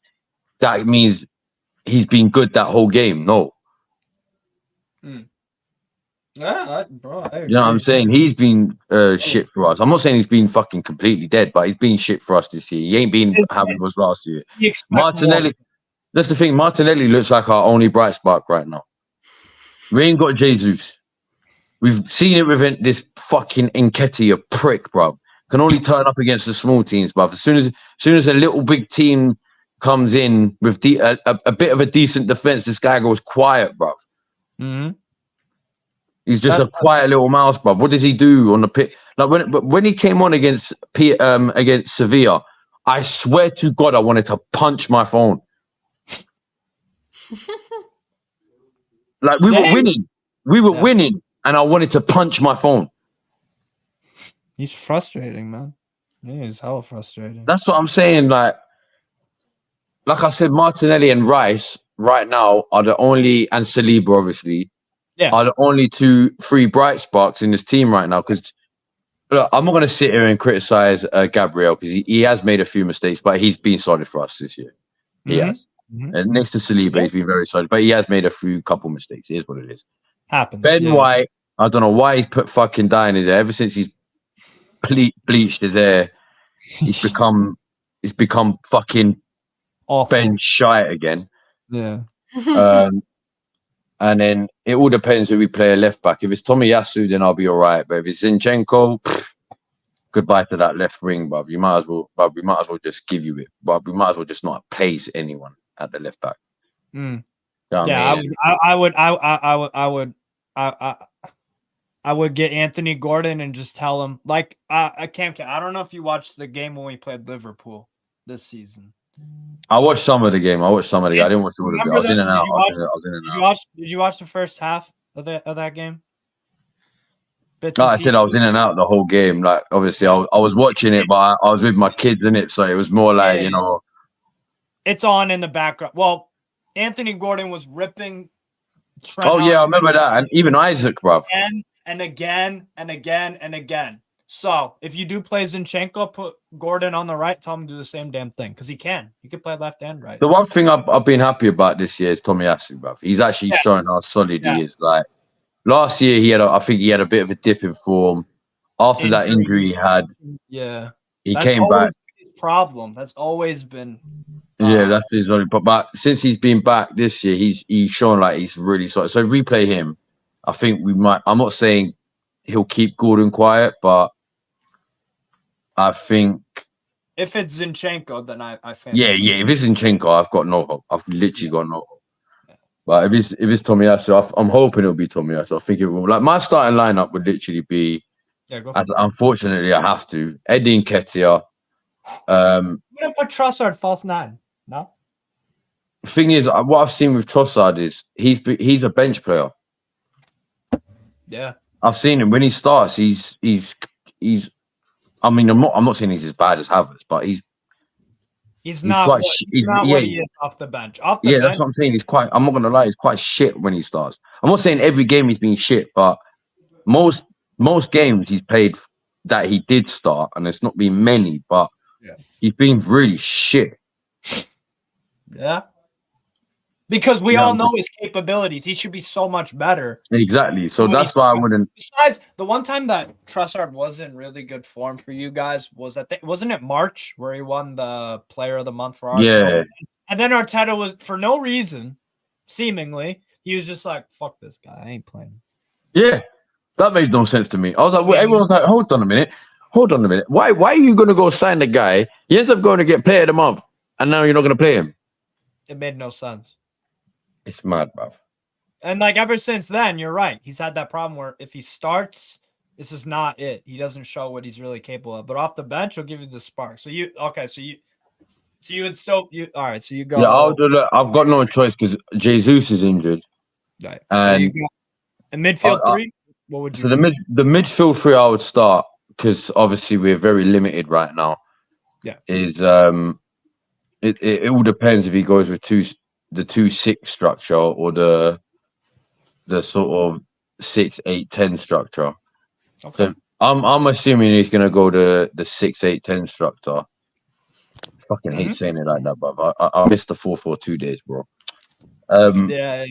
that means he's been good that whole game. No. Yeah, bro, I agree. You know what I'm saying? He's been shit for us. I'm not saying he's been fucking completely dead, but he's been shit for us this year. He ain't been how he was last year. Martinelli, that's the thing. Martinelli looks like our only bright spark right now. We ain't got Jesus. We've seen it with this fucking Nketiah prick, bro. Can only turn up against the small teams, bruv. As soon as a little big team comes in with a bit of a decent defense, this guy goes quiet, bruv. He's just a quiet little mouse, bruv. What does he do on the pitch? Like when he came on against Sevilla, I swear to God, I wanted to punch my phone. Like we were winning, and I wanted to punch my phone. He's frustrating, man. Yeah, he's hella frustrating. That's what I'm saying. Like I said, Martinelli and Rice right now are the only, and Saliba obviously, are the only 2-3 bright sparks in this team right now. Because I'm not going to sit here and criticize Gabriel because he has made a few mistakes, but he's been solid for us this year. He has. And next to Saliba, he's been very solid, but he has made a couple mistakes. It is what it is. Happens. Ben White, I don't know why he's put fucking dye in his hair. Ever since he's bleached his hair, he's become fucking awful. Ben shite again. Yeah. And then it all depends who we play a left back. If it's Tomiyasu, then I'll be all right. But if it's Zinchenko, goodbye to that left wing, bruv. We might as well just give you it. But we might as well just not place anyone at the left back. Mm. You know Yeah, I mean? I would get Anthony Gordon and just tell him, like, I don't know if you watched the game when we played Liverpool this season. I watched some of the game. I didn't watch all of it. I was in and out. Did you watch the first half of that game? No, I said I was in and out the whole game. Like, obviously, I was watching it, but I was with my kids in it, so it was more like, you know. It's on in the background. Well, Anthony Gordon was ripping Trent. Oh, yeah, I remember that. And even Isaac, bruv. And again. So, if you do play Zinchenko, put Gordon on the right, tell him to do the same damn thing. Because he can. He can play left and right. The one thing I've been happy about this year is Tomiyasu, bruv. He's actually showing how solid he is. Like, last year, I think he had a bit of a dip in form. After that injury he had, he came back. His problem. That's always been. That's his only. But since he's been back this year, he's shown like he's really solid. So if we play him, I think we might. I'm not saying he'll keep Gordon quiet, but I think if it's Zinchenko, then I think. Yeah. If it's Zinchenko, I've got no hope. I've literally got no hope. But if it's Tomiyasu, I'm hoping it'll be Tomiyasu. I think it will. Like my starting lineup would literally be. Unfortunately, I have to Eddie Nketiah. You don't put Trossard false 9. No. The thing is, what I've seen with Trossard is he's a bench player. Yeah. I've seen him when he starts. He's. I mean, I'm not saying he's as bad as Havertz, but he's not what he is off the bench. Off the bench, that's what I'm saying. I'm not gonna lie, he's quite shit when he starts. I'm not saying every game he's been shit, but most games he's played that he did start, and it's not been many, but he's been really shit. Yeah. Because we all know his capabilities. He should be so much better. Exactly. So that's why I wouldn't. Besides, the one time that Trossard was in really good form for you guys was wasn't it March where he won the Player of the Month for ARS? Yeah. And then Arteta was, for no reason, seemingly, he was just like, "Fuck this guy, I ain't playing." Yeah, that made no sense to me. I was like, everyone's like, "Hold on a minute. Why are you going to go sign the guy? He ends up going to get Player of the Month, and now you're not going to play him." It made no sense. It's mad, bruv. And like ever since then, you're right. He's had that problem where if he starts, this is not it. He doesn't show what he's really capable of. But off the bench, he'll give you the spark. So you would still all right. So you go. Yeah, I've got no choice because Jesus is injured. Right. And so you go in midfield 3. What would you? So the midfield 3, I would start because obviously we're very limited right now. Yeah. Is it all depends if he goes with the 2-6 structure or the sort of 6-8-10 structure. Okay. So I'm assuming he's gonna go the 6-8-10 structure. Fucking hate saying it like that, but I missed the 4-4-2 days, bro. Yeah.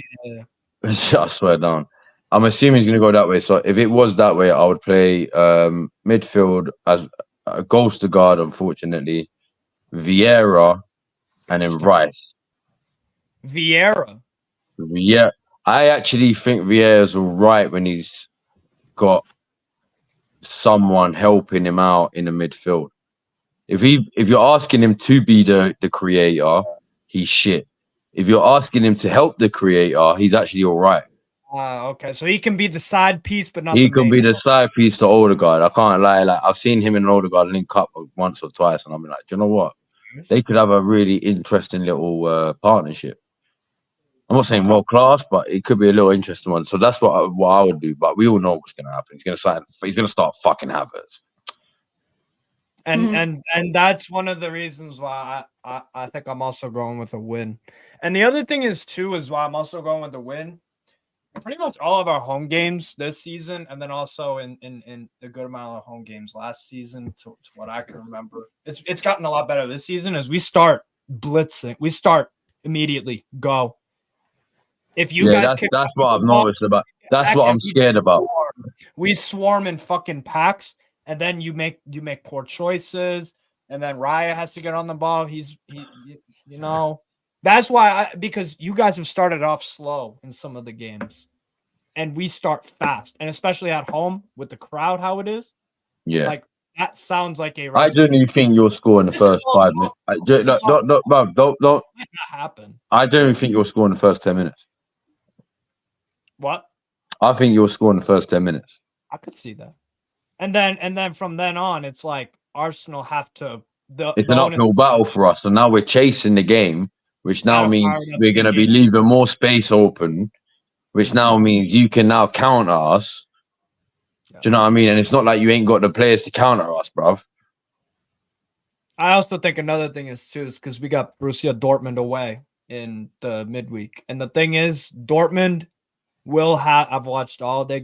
I swear down. I'm assuming he's gonna go that way. So if it was that way, I would play midfield as a goals to guard, unfortunately, Vieira, and then Rice. Vieira. Yeah, I actually think Vieira's all right when he's got someone helping him out in the midfield. If you're asking him to be the creator, he's shit. If you're asking him to help the creator, he's actually all right. Okay, so he can be the side piece, but not He the can main be the one. side piece to Odegaard. I can't lie. Like I've seen him and Odegaard link up once or twice, and I'm like, do you know what? They could have a really interesting little partnership. I'm not saying world class, but it could be a little interesting one. So that's what I would do. But we all know what's going to happen. He's going to start fucking Havertz. And that's one of the reasons why I think I'm also going with a win. And the other thing is too is why I'm also going with a win. Pretty much all of our home games this season, and then also in a good amount of home games last season, to what I can remember, it's gotten a lot better this season as we start blitzing. We start immediately go. If you guys, that's what I've noticed about. That's what I'm scared about. We swarm in fucking packs, and then you make poor choices, and then Raya has to get on the ball. That's why because you guys have started off slow in some of the games, and we start fast, and especially at home with the crowd, how it is. Yeah, like that sounds like a. I genuinely think you'll score in the first 5 minutes. Don't not happen. I genuinely think you'll score in the first 10 minutes. What? I think you'll score in the first 10 minutes. I could see that, and then from then on, it's like Arsenal have to. It's an uphill battle for us, and now we're chasing the game, which now means we're going to be leaving more space open, which now means you can now counter us. Yeah. Do you know what I mean? And it's not like you ain't got the players to counter us, bruv. I also think another thing is because we got Borussia Dortmund away in the midweek, and the thing is, Dortmund will have. I've watched all their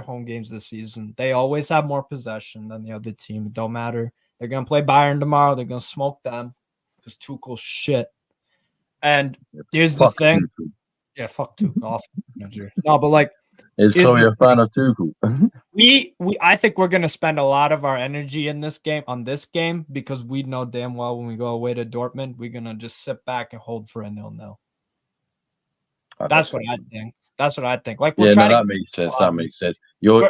home games this season. They always have more possession than the other team. It don't matter. They're gonna play Bayern tomorrow. They're gonna smoke them because Tuchel's shit. And here's the thing. Yeah, fuck Tuchel. No, but like, is Chloe a fan of Tuchel? I think we're gonna spend a lot of our energy in this game because we know damn well when we go away to Dortmund, we're gonna just sit back and hold for a 0-0. That's what I think. That's what I think. Like, that makes sense. That makes sense. I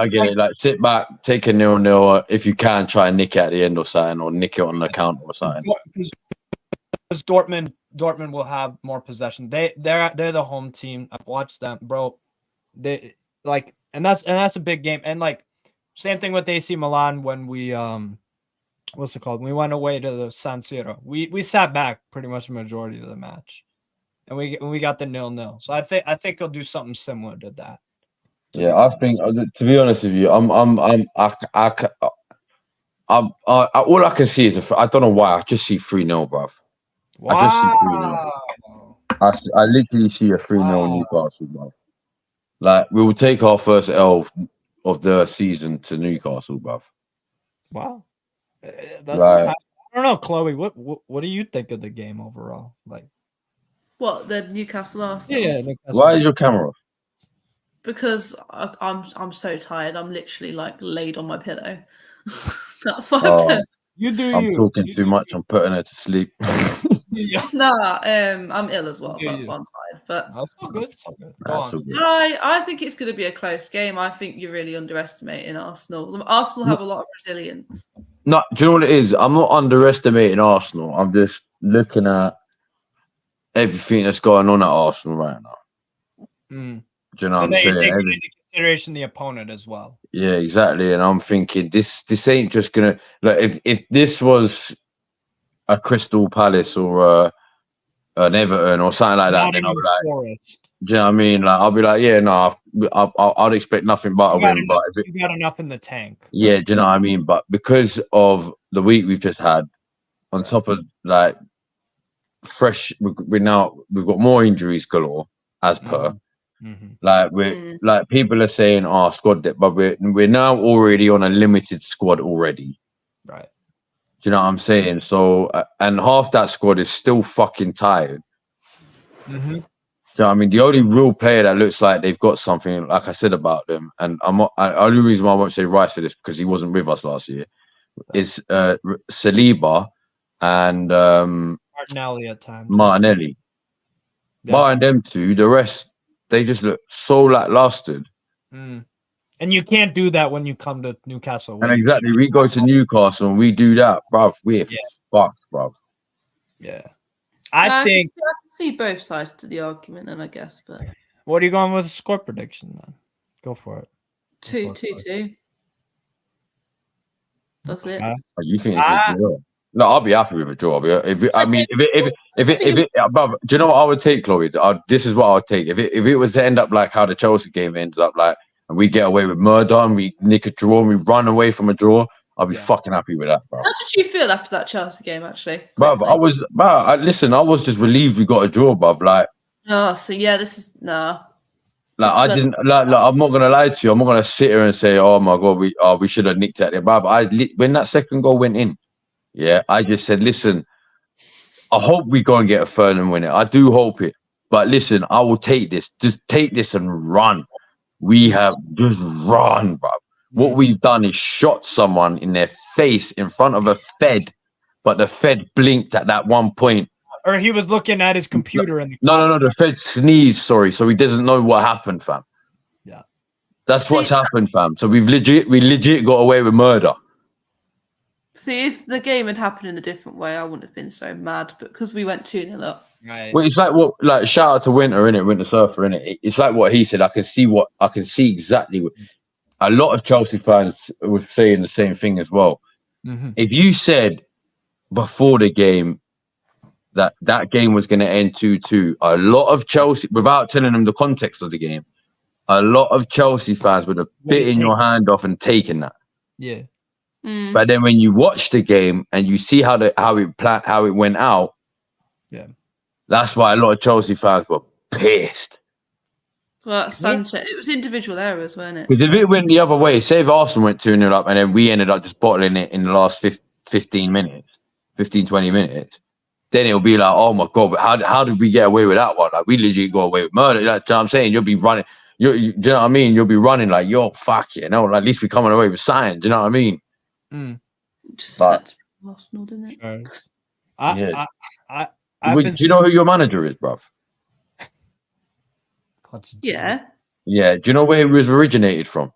get it. Like, sit back, take a 0-0. If you can, try and nick it at the end or something, or nick it on the counter or something. Because Dortmund will have more possession. They're the home team. I've watched them, bro. They like, and that's a big game. And like, same thing with AC Milan when we what's it called? When we went away to the San Siro. We sat back pretty much the majority of the match. And we got the 0-0. So I think he'll do something similar to that. I think, to be honest with you, all I can see is I don't know why I just see 3-0, bruv. Wow. I just see 3-0. I literally see a 3-0 Newcastle, bruv. Like, we will take our first L of the season to Newcastle, bruv. Wow. I don't know, Chloe. What do you think of the game overall? Like, what, the Newcastle Arsenal? Yeah. Newcastle. Why is your camera off? Because I'm so tired. I'm literally like laid on my pillow. That's what I've done. I'm talking too much. I'm putting her to sleep. Nah, I'm ill as well, so that's why I'm tired. But that's all good. Go on. I think it's going to be a close game. I think you're really underestimating Arsenal. Arsenal have a lot of resilience. No, do you know what it is? I'm not underestimating Arsenal. I'm just looking at everything that's going on at Arsenal right now. Mm. Do you know what I'm saying? Taking into consideration the opponent as well. Yeah, exactly. And I'm thinking this ain't just gonna like if this was a Crystal Palace or an Everton or something like that, then I'd be like, Do you know what I mean? Like, I'll be like, yeah, no, I'd expect nothing but a win. But you got enough in the tank. yeah, do you know what I mean? But because of the week we've just had, on top of like fresh, we've got more injuries galore as per. Like like people are saying, "Oh, squad depth," but we're now already on a limited squad already. Right. Do you know what I'm saying? So, and half that squad is still fucking tired. So I mean, the only real player that looks like they've got something, like I said about them, and only reason why I won't say Rice for this because he wasn't with us last year, is Saliba and Martinelli at times. Martinelli. Yeah. Barring them two, the rest they just look so lackluster. And you can't do that when you come to Newcastle. And exactly, we go to Newcastle and we do that, bruv. We're fucked, bruv. Yeah. I think I can see both sides to the argument, and I guess, but what are you going with score prediction then? Go for it. 2-2-2. That's it. You think it's a draw? No, I'll be happy with a draw. If it, bruv, do you know what I would take, Chloe? This is what I would take. If it was to end up like how the Chelsea game ends up, like, and we get away with murder and we nick a draw and we run away from a draw, I'll be fucking happy with that, bro. How did you feel after that Chelsea game, actually? Bruv, I was just relieved we got a draw, bruv. Like, oh, so yeah, this is Like, I didn't like. I'm not gonna lie to you. I'm not gonna sit here and say, "Oh my god, we should have nicked at it." But when that second goal went in, I just said, "Listen, I hope we go and get a third and win it. I do hope it. But listen, I will take this. Just take this and run. We have just run, bro. What we've done is shot someone in their face in front of a Fed, but the Fed blinked at that one point. Or he was looking at his computer and no, the Fed sneezed, so he doesn't know what happened, fam. Yeah. That's what's happened, fam. So we legit got away with murder. See, if the game had happened in a different way, I wouldn't have been so mad, but because we went 2-0 up. Right. Well, it's like shout out to Winter, innit? Winter Surfer, innit? It's like what he said. I can see exactly what a lot of Chelsea fans were saying the same thing as well. If you said before the game that game was going to end 2-2, a lot of Chelsea, without telling them the context of the game, a lot of Chelsea fans would have bitten your hand off and taken that. Yeah. But then when you watch the game and you see how it went out, that's why a lot of Chelsea fans were pissed. Well, Sanchez, it was individual errors, weren't it? Because if it went the other way, say if Arsenal went 2-0 up and then we ended up just bottling it in the last 15 minutes, 20 minutes, then it'll be like, oh my God, but how did we get away with that one? Like, we legit got away with murder. That's what I'm saying. You'll be running. Do you know what I mean? You'll be running like, yo, fuck it. No, at least we're coming away with signs. Do you know what I mean? Just but, Arsenal, didn't it? Sure. Do you know who your manager is, bruv? Yeah. Yeah. Do you know where he was originated from?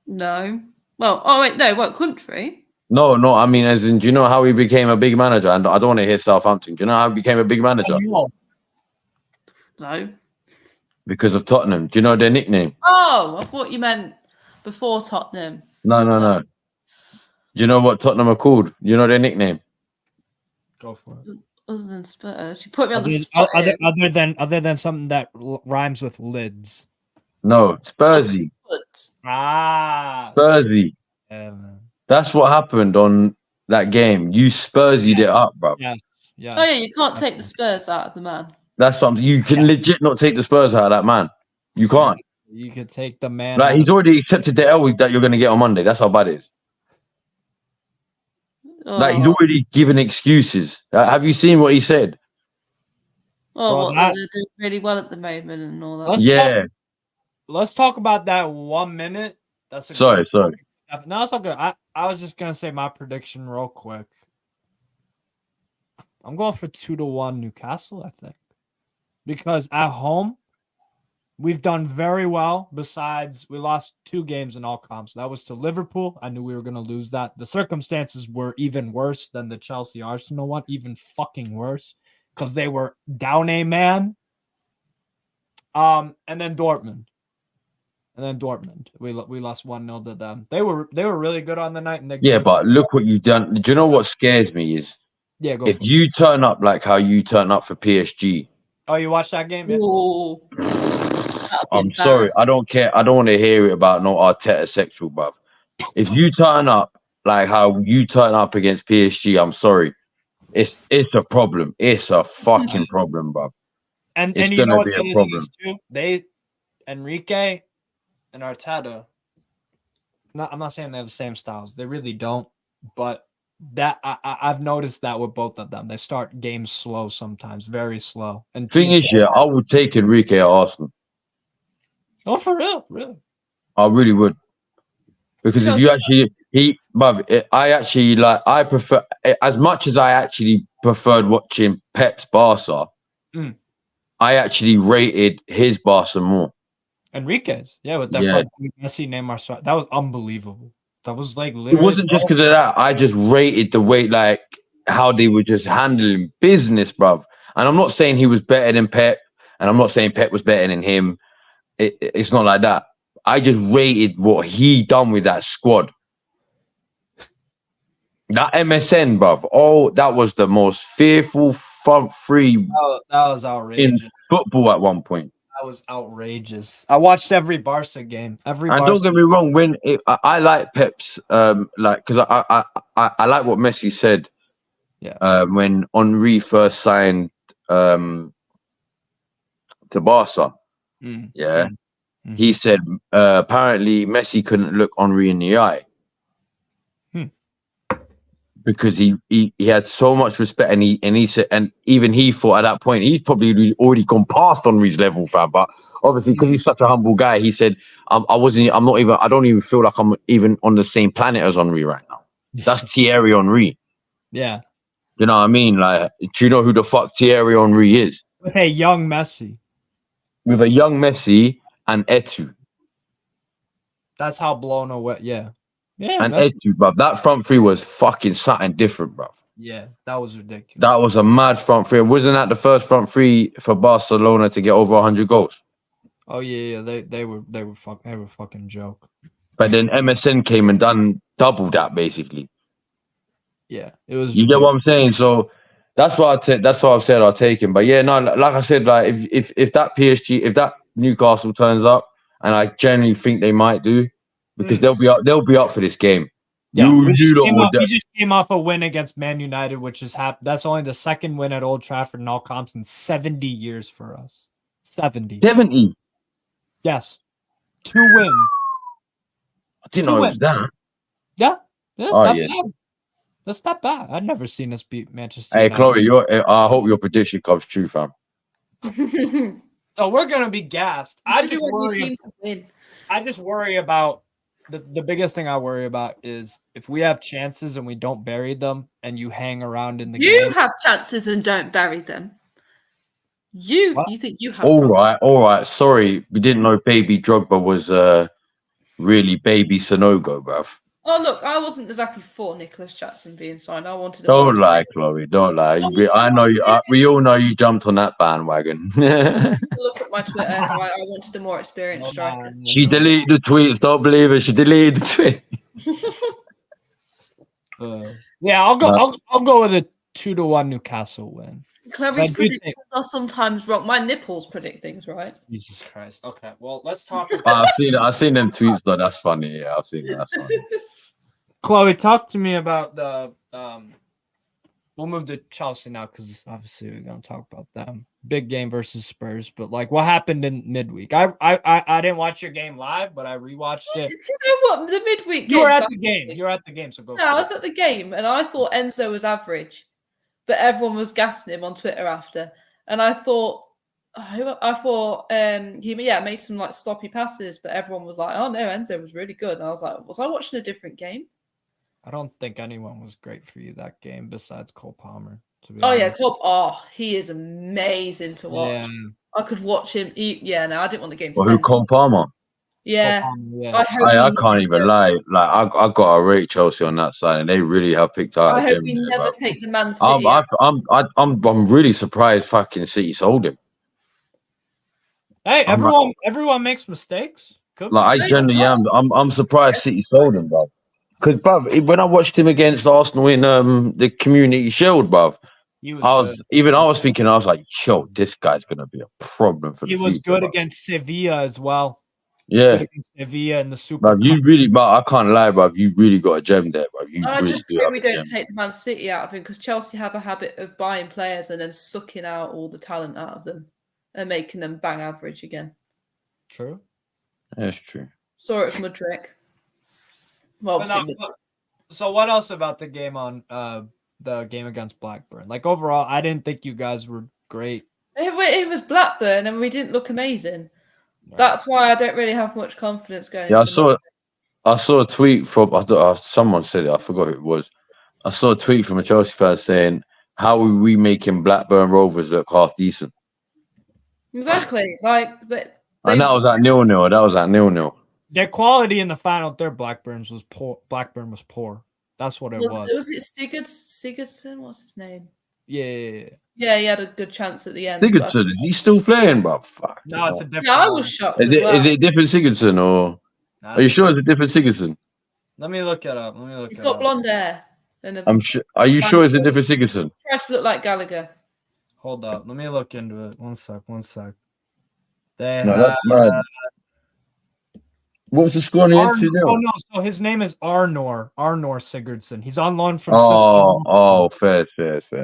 No. Well, oh wait, no. What country? No. I mean, as in, do you know how he became a big manager? And I don't want to hear Southampton. Do you know how he became a big manager? No. Because of Tottenham. Do you know their nickname? Oh, I thought you meant before Tottenham. No. Do you know what Tottenham are called? Do you know their nickname? Go for it. Other than Spurs, you put me on the spot. Other than something that rhymes with lids. No, Spursy. Spursy. Yeah, man. That's what happened on that game. You Spursied it up, bro. Yeah. Oh yeah, you can't take the Spurs out of the man. That's something you can legit not take the Spurs out of that man. You can't. You could take the man. Like, he's already accepted the L that you're going to get on Monday. That's how bad it is. Like, he's already given excuses. Have you seen what he said? Oh, they're doing really well at the moment and all that. Let's talk about that 1 minute. That's sorry. No, it's okay. I was just gonna say my prediction real quick. I'm going for 2-1 Newcastle, I think, because at home we've done very well. Besides, we lost 2 games in all comps. That was to Liverpool. I knew we were going to lose that. The circumstances were even worse than the Chelsea-Arsenal one. Even fucking worse. Because they were down a man. And then Dortmund. We lost 1-0 to them. They were really good on the night. And but look what you've done. Do you know what scares me is if you turn up like how you turn up for PSG Oh, you watched that game? Yeah. Ooh, I'm sorry. I don't care. I don't want to hear it about no Arteta sexual, bruv. If you turn up like how you turn up against PSG, I'm sorry. It's a problem. It's a fucking problem, bruv. And It's you know gonna what be the a other thing problem. is too? They Enrique and Arteta. I'm not saying they have the same styles. They really don't. But that I've noticed that with both of them. They start games slow sometimes, very slow. And Thing teams is, yeah, I would take Enrique at Arsenal. oh, for real, really. I really would. Because if you actually, I prefer, as much as I actually preferred watching Pep's Barca, Mm. I actually rated his Barca more. Enriquez, yeah, with that Yeah. front three, Messi, Neymar, that was unbelievable. That was like It literally. wasn't just because of that. I just rated the way, like, how they were just handling business, bruv. And I'm not saying he was better than Pep, and I'm not saying Pep was better than him. It's not like that. I just rated what he done with that squad. That MSN, bruv. Oh, that was the most fearful front three That was outrageous. in football at one point. That was outrageous. I watched every Barca game. And don't get me wrong, when I like Pep's, because I like what Messi said. Yeah. When Henri first signed to Barca, yeah, he said apparently Messi couldn't look Henri in the eye because he had so much respect, and he said, and even he thought at that point he's probably already gone past Henri's level, fam. But obviously, because he's such a humble guy, he said, I don't even feel like I'm even on the same planet as Henri right now. That's Thierry Henry. Yeah. You know what I mean? Like, do you know who the fuck Thierry Henry is? With a young Messi. With a young Messi and Etu. That's how blown away. Yeah. Yeah. And Etu, bruv. That front three was fucking something different, bruv. Yeah, that was ridiculous. That was a mad front three. Wasn't that the first front three for Barcelona to get over 100 goals? Oh yeah. They were fucking joke. But then MSN came and done double that basically. Yeah, it was. You get what I'm saying? So that's what I've said I'll take him. But yeah, no, like I said, like if that PSG, if that Newcastle turns up, and I genuinely think they might do, because they'll be up for this game. Yeah, we just came off a win against Man United, which is that's only the second win at Old Trafford in all comps in 70 years for us. 70. Yes. 2 wins. I didn't know it was that. Yeah. That's not bad. I've never seen us beat Manchester Hey, United. Chloe, I hope your prediction comes true, fam. So we're gonna be gassed. I just worry about the biggest thing I worry about is if we have chances and we don't bury them, and you hang around in the game. You have chances and don't bury them. You think you have? All right. Sorry, we didn't know Baby Drogba was really Baby Sonogo, bruv. Oh look, I wasn't exactly for Nicholas Jackson being signed. I wanted. Don't lie, Chloe. Don't lie. I know you. We all know you jumped on that bandwagon. Look at my Twitter. I wanted a more experienced striker. She deleted the tweets. Don't believe it. She deleted the tweet. Yeah, I'll go. I'll go with a 2-1 Newcastle win. Chloe's predictions are sometimes wrong. My nipples predict things, right? Jesus Christ. Okay, well, let's talk about I've seen them tweets, though. That's funny. Yeah, I've seen that. That's funny. Chloe, talk to me about the we'll move to Chelsea now because obviously we're gonna talk about them. Big game versus Spurs, but like what happened in midweek? I didn't watch your game live, but I rewatched it. You know what? The midweek game. You were at the game. You were at the game, so go. No, I was at the game and I thought Enzo was average. But everyone was gassing him on Twitter after, and I thought he made some like sloppy passes, but everyone was like, "Oh no, Enzo was really good." And I was like, "Was I watching a different game?" I don't think anyone was great for you that game besides Cole Palmer. To be honest. Yeah, Cole. Oh, he is amazing to watch. Yeah. I could watch him. No, I didn't want the game to end. Who, Cole Palmer? Yeah. I can't even lie. Like I got to rate Chelsea on that side, and they really have picked out. I hope he never takes the Man City. I'm really surprised. Fucking City sold him. Hey, everyone makes mistakes. Like I genuinely am. I'm surprised City sold him, bro. Because, bruv, when I watched him against Arsenal in the Community Shield, bruv, He was good. I was thinking, I was like, yo, this guy's gonna be a problem for the He was future. good against Sevilla as well. Yeah, Good against Sevilla in the Super but Cup. I can't lie, bro. You really got a gem there, bro. You I really just do pray have we a don't gem. take the Man City out of him because Chelsea have a habit of buying players and then sucking out all the talent out of them and making them bang average again. True. That's true. Saw it with Mudryk. Well, obviously, So what else about the game against Blackburn? Like overall, I didn't think you guys were great. it was Blackburn and we didn't look amazing. Right. That's why I don't really have much confidence going Yeah, into I saw a tweet from someone said it. I forgot who it was. I saw a tweet from a Chelsea fan saying, "How are we making Blackburn Rovers look half decent?" Exactly. Like And that was at 0-0. That was at 0-0. Their quality in the final third, Blackburn was poor. That's what it was. Was it Sigurdsson? What's his name? Yeah. Yeah, he had a good chance at the end. Sigurdsson, is he still playing, bro? Fuck. No, it's a different. Yeah, I one. was shocked Is as well. it a different Sigurdsson or? Are you sure it's a different Sigurdsson? Let me look it up. He's got blonde hair. And I'm sure. Are you sure it's a different Sigurdsson? Tried to look like Gallagher. Hold up. Let me look into it. One sec. That's mad. What was the score on the end? 2-0? Oh no! So his name is Arnor Sigurdsson. He's on loan from. Fair.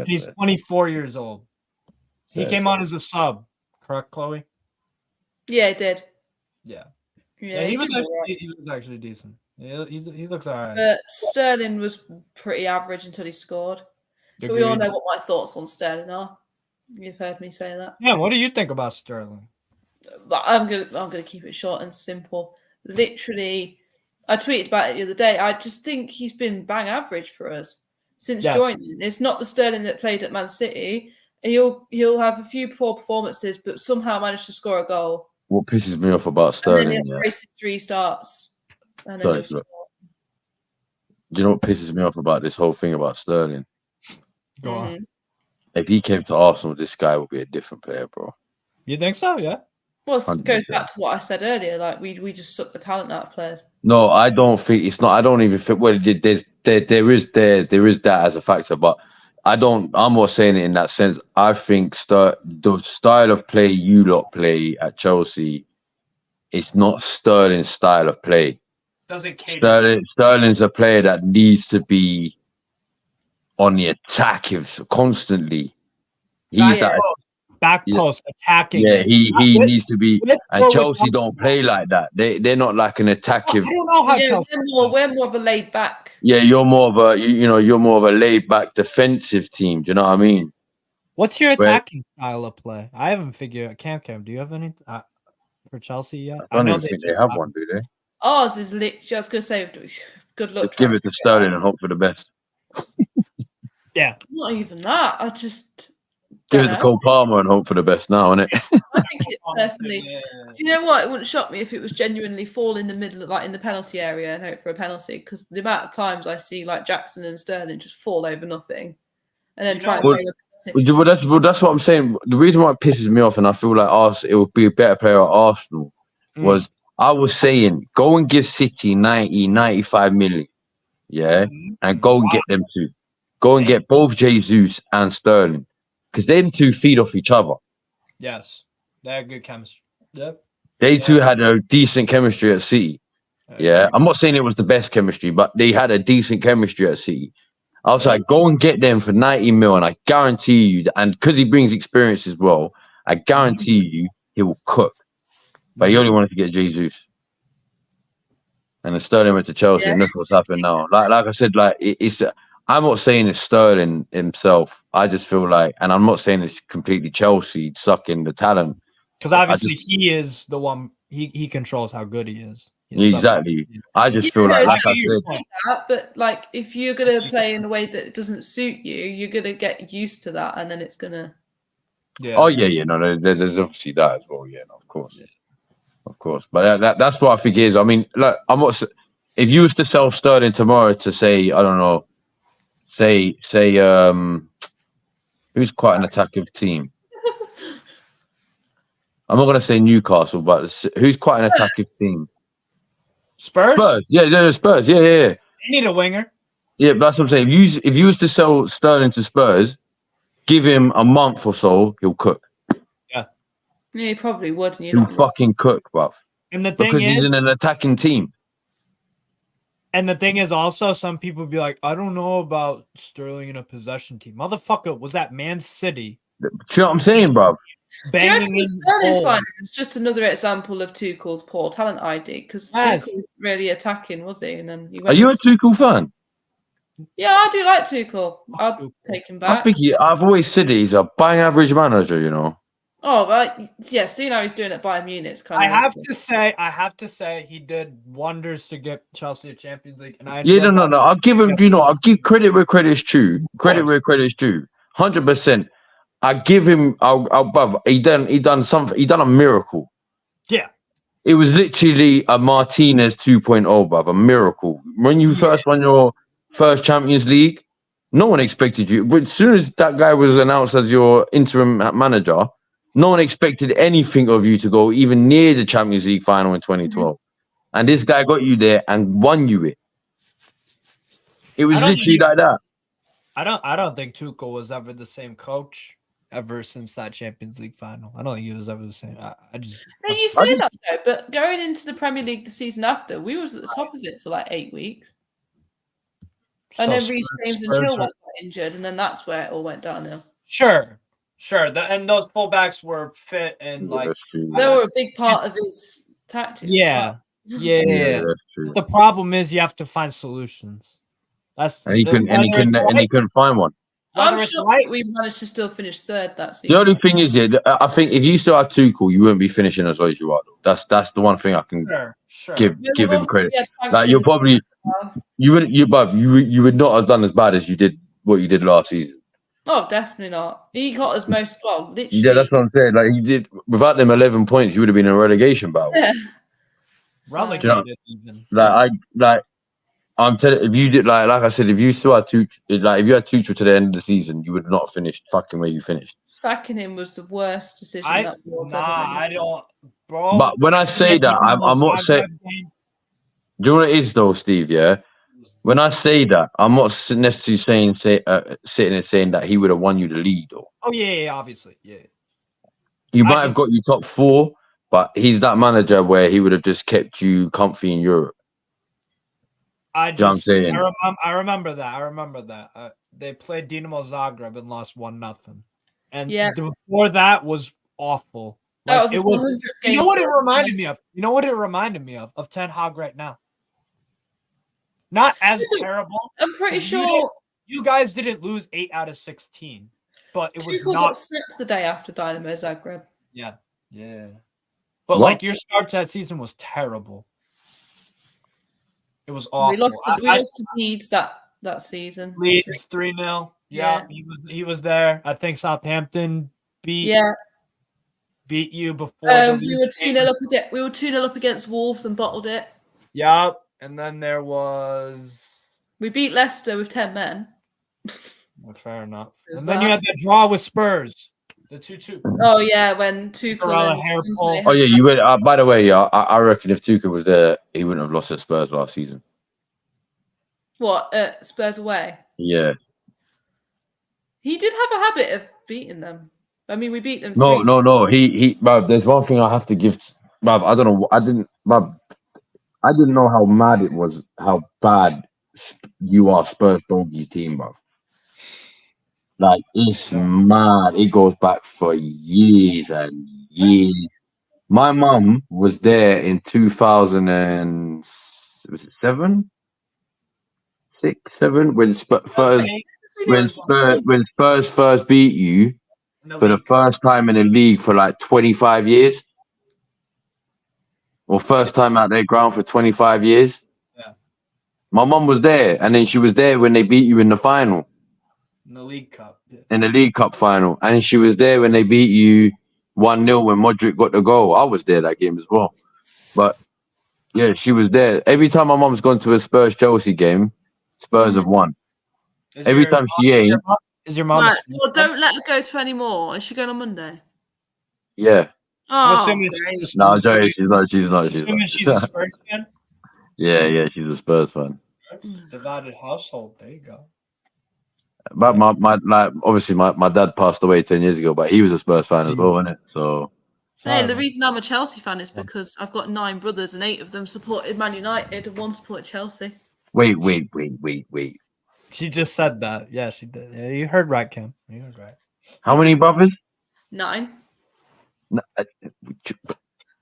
He's 24 years old. He came on as a sub, correct, Chloe? Yeah, he did. Yeah. Yeah, he was actually decent. He looks all right. But Sterling was pretty average until he scored. But we all know what my thoughts on Sterling are. You've heard me say that. Yeah, what do you think about Sterling? But I'm gonna keep it short and simple. Literally, I tweeted about it the other day. I just think he's been bang average for us since joining. It's not the Sterling that played at Man City. He'll have a few poor performances, but somehow managed to score a goal. What pisses me off about Sterling? And then he'll 3 starts. And Do you know what pisses me off about this whole thing about Sterling? Go on. If he came to Arsenal, this guy would be a different player, bro. You think so? Yeah. Well, it goes back to what I said earlier. Like we just suck the talent out of players. No, I don't think it's not. I don't even think. Well, there is that as a factor, but I'm not saying it in that sense. I think the style of play you lot play at Chelsea, it's not Sterling's style of play. Doesn't cater. Sterling's a player that needs to be on the attack constantly. He's back post attacking. Yeah, he needs to be. And Chelsea don't play like that. They're not like an attacking. I don't know how Chelsea. We're more of a laid back. Yeah, you're more of a you're more of a laid back defensive team. Do you know what I mean? What's your attacking style of play? I haven't figured out. Cam, do you have any for Chelsea yet? I don't even think they have one, do they? Ours is literally. I was gonna say, good luck. Just give it to Sterling and hope for the best. Yeah. Not even that. I just give it to Cole Palmer and hope for the best now, innit? I think it's personally. Do you know what? It wouldn't shock me if it was genuinely fall in the middle, like in the penalty area, and hope for a penalty. Because the amount of times I see like Jackson and Sterling just fall over nothing, and then try. Well, that's what I'm saying. The reason why it pisses me off, and I feel like it would be a better player at Arsenal, was I was saying go and give City 90, 95 million, and go and get them two. Go and get both Jesus and Sterling. Because them two feed off each other. Yes. They had good chemistry. Yep. They two had a decent chemistry at City. Yeah. I'm not saying it was the best chemistry, but they had a decent chemistry at City. I was like, go and get them for 90 mil, and I guarantee you, and because he brings experience as well, I guarantee you he will cook. But he only wanted to get Jesus. And then Sterling went to Chelsea, and look what's happened now. Like I said, like it's I'm not saying it's Sterling himself. I just feel like, and I'm not saying it's completely Chelsea sucking the talent. Because obviously he is the one, he controls how good he is. Exactly. I just feel like I said. That, but like, if you're going to play in a way that doesn't suit you, you're going to get used to that, and then it's going to. Yeah. Oh, yeah. No, there's obviously that as well. Yeah, no, of course. Yeah. Of course. But that's what I think is. I mean, look, if you was to sell Sterling tomorrow to say, I don't know, say who's quite an attacking team? I'm not gonna say Newcastle, but who's quite an attacking team? Spurs? Yeah, Spurs. Yeah. They need a winger. Yeah, but that's what I'm saying. If you was to sell Sterling to Spurs, Give him a month or so, he'll cook. Yeah, he probably would. And you're He'll not wrong. fucking cook, bruv. And the Because thing he's is, in an attacking team. also, some people be like, I don't know about Sterling in a possession team. Motherfucker was at Man City. Do you know what I'm saying, bruv? Do you reckon Banging the in Sterling goal. signing is just another example of Tuchel's poor talent ID? Because Yes. Tuchel was really attacking, was he? And then he Are went. you a Tuchel fan? Yeah, I do like Tuchel. I'll Tuchel. take him I back. think I've always said that he's a bang average manager, you know. Oh, right. Yeah, seeing how he's doing at Bayern Munich, it's kind I of. have to say, he did wonders to get Chelsea a Champions League, and I Yeah, enjoyed no. I'll give him, I'll give credit where credit's due. Credit where credit's due. 100%. I give him, bruv, he done something. He done a miracle. Yeah. It was literally a Martinez 2.0, bruv, a miracle. When you first won your first Champions League, no one expected you. But as soon as that guy was announced as your interim manager, no one expected anything of you to go even near the Champions League final in 2012. And this guy got you there and won you it. It was literally like that. I don't think Tuchel was ever the same coach ever since that Champions League final. I don't think he was ever the same. I just. And you say that though, but going into the Premier League the season after, we was at the top of it for like 8 weeks. And then Reece James and Chilwell got injured, and then that's where it all went downhill. Sure. And those fullbacks were fit and like they were a big part of his tactics. Yeah. That's true. The problem is you have to find solutions. And he couldn't find one. I'm sure we managed to still finish third that season. The only thing is, I think if you still had Tuchel, you wouldn't be finishing as low as you are. That's the one thing I can give him credit. Like you're probably you would not have done as bad as you did what you did last season. Oh, definitely not. He got us most literally. Yeah, that's what I'm saying. Like he did without them 11 points, you would have been in a relegation battle. Yeah. Relegated even. I'm telling if you did like I said, if you still had if you had Tuchel to the end of the season, you would not have finished fucking where you finished. Sacking him was the worst decision. I don't, bro. But when I say that, I'm not saying. Do you know what it is though, Steve? Yeah. When I say that, I'm not necessarily sitting and saying that he would have won you the league, though. Oh yeah, obviously, yeah. You might have got you top 4, but he's that manager where he would have just kept you comfy in Europe. I remember that. They played Dinamo Zagreb and lost 1-0, and before that was awful. Like, it was. You know what it reminded me of? Of Ten Hag right now. Not as terrible. I'm pretty sure you guys didn't lose 8 out of 16, but it was Tuchel not. got 6 the day after Dinamo Zagreb. Yeah. But like your start to that season was terrible. It was awful. We lost to Leeds that season. Leeds 3-0. Yeah, he was there. I think Southampton beat you before. We were 2-0 up against. We were 2-0 up against Wolves and bottled it. Yeah, and then there was. We beat Leicester with 10 men. Well, fair enough. And then you had that draw with Spurs, the 2-2. Oh yeah, when Tuchel. Oh yeah, you would. By the way, I reckon if Tuchel was there, he wouldn't have lost at Spurs last season. What? Spurs away? Yeah. He did have a habit of beating them. I mean, we beat them. No. He. Bruv, there's one thing I have to give. Bruv, I don't know. I didn't know how mad it was. How bad you are, Spurs doggy team, bruv. Like it's mad. It goes back for years and years. My mum was there in 2007, 6, 7 when Spurs first beat you for the first time in the league for like 25 years. Or first time out their ground for 25 years. Yeah. My mum was there, and then she was there when they beat you in the final. In the League Cup. Yeah. In the League Cup final. And she was there when they beat you 1-0 when Mudryk got the goal. I was there that game as well. But yeah, she was there. Every time my mum's gone to a Spurs-Chelsea game, Spurs have won. Every time she ain't. Is your mum? Right, well, don't let her go to any more. Is she going on Monday? Yeah. Oh, no, Joey, she's not. She's a Spurs fan? Yeah, she's a Spurs fan. Divided household. There you go. But my like obviously my dad passed away 10 years ago, but he was a Spurs fan as well, wasn't it? So Hey, the Sorry, reason I'm a Chelsea fan is because I've got 9 brothers and 8 of them supported Man United and 1 supported Chelsea. wait. she just said that. Yeah, she did. Yeah, you heard right, Kim. You heard right. How many brothers? 9.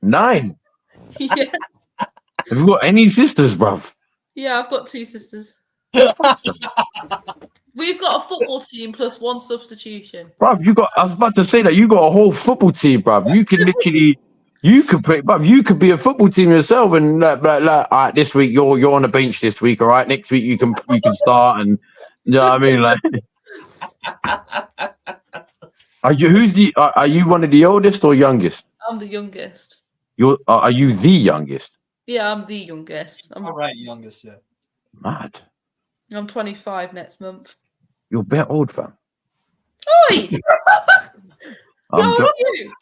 9. Yeah. Have you got any sisters, bruv? Yeah, I've got 2 sisters. We've got a football team plus 1 substitution. Bruv, I was about to say that you got a whole football team, bruv. You can literally, bruv, you could be a football team yourself and all right, this week you're on the bench this week, all right? Next week you can start and you know what I mean? Like, are you one of the oldest or youngest? I'm the youngest. Are you the youngest? Yeah, I'm the youngest. I'm All right, youngest. Yeah. Mad. I'm 25 next month. You're a bit old, fam. Oi! I'm How jo- old are you?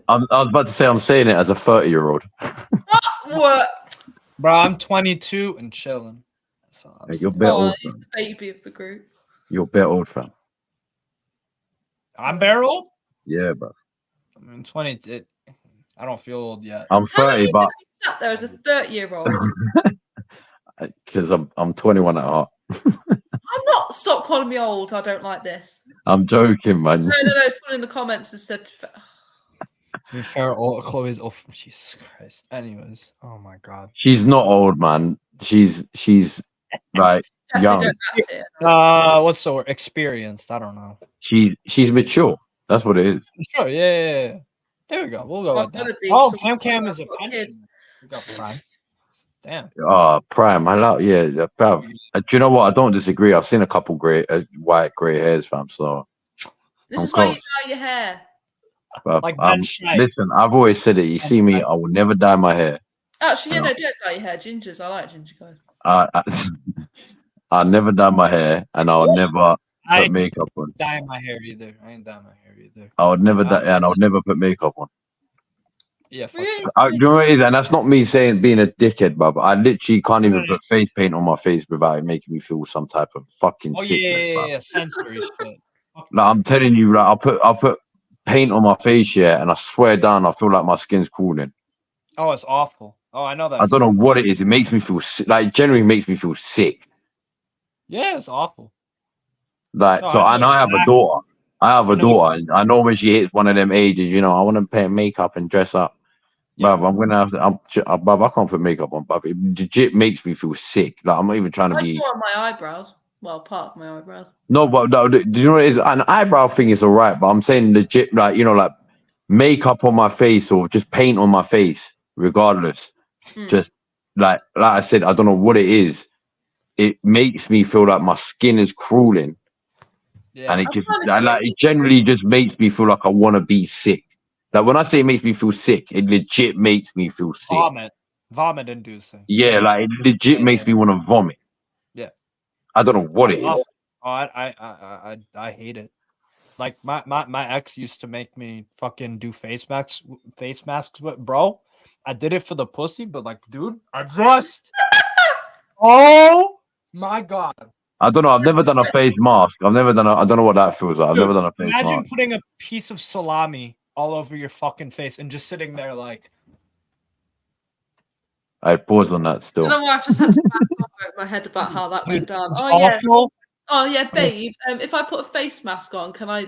I was about to say I'm saying it as a 30-year-old. What? Bro, I'm 22 and chilling. That's all I'm You're a saying. bit old, He's fam. the baby of the group. You're a bit old, fam. I'm bare old. Yeah, bro. I mean, 20. I don't feel old yet. I'm How 30, many but you sat there as a 30-year-old? because I'm 21 at heart. I'm not. Stop calling me old. I don't like this. I'm joking, man. No. Someone in the comments has said. To be fair, Chloe's old. Jesus Christ. Anyways, oh my God. She's not old, man. She's like young. Definitely don't act it. What's the word? Experienced. I don't know. She's mature. That's what it is. Sure. Yeah. There we go. We'll go I'm with gonna that. be Oh, someone Cam who is a I've got pension. kids. We got Prime. Damn. Prime. I love. Yeah, bruv. Do you know what? I don't disagree. I've seen a couple white grey hairs, fam. So This I'm is why you close. dye your hair. Bruv, Like Ben Schneid. listen, I've always said it. You see me, I will never dye my hair. Actually, I know. don't dye your hair. Gingers. I like ginger guys. I'll never dye my hair, and I'll never I put makeup on. ain't dyeing my hair either. I ain't dyeing my hair either. I would never dye, and I would never put makeup on. Yeah. Fuck Really? Do you know what it is? And that's not me saying being a dickhead, bruv. I literally can't even put face paint on my face without it making me feel some type of fucking Oh sickness, bruv. yeah. Sensory shit. Like, I'm telling you, like, I'll put paint on my face, yeah, and I swear down, I feel like my skin's cooling. Oh, it's awful. Oh, I know that. I don't know what it is. It makes me feel sick. Like, generally makes me feel sick. Yeah, it's awful. Like, No, so I I know know I have a exactly. daughter. I have a I know daughter. And I know when she hits one of them ages, you know, I want to paint makeup and dress up. Yeah. Bruv, I'm gonna have to. Bruv, I can't put makeup on, bruv. It legit makes me feel sick. Like, I'm not even trying to I be. draw on my eyebrows. Well, part of my eyebrows. No, but no, do you know what it is? An eyebrow thing is alright, but I'm saying legit, like, you know, like makeup on my face or just paint on my face, regardless. Just like I said, I don't know what it is. It makes me feel like my skin is crawling, Yeah. and it generally just makes me feel like I want to be sick. Like when I say it makes me feel sick, it legit makes me feel sick. Vomit inducing. Yeah, like it legit makes me want to vomit. Yeah. I don't know what it is. Oh, I hate it. Like my ex used to make me fucking do face masks with, bro. I did it for the pussy, but like, dude, I just oh my God. I don't know. I've never done a face mask. I don't know what that feels like. I've never done a face Imagine mask. putting a piece of salami all over your fucking face and just sitting there like. I pause on that still. I don't know why I've just had to back my head about how that went down. It's Oh yeah. awful. Oh yeah, babe. If I put a face mask on, can I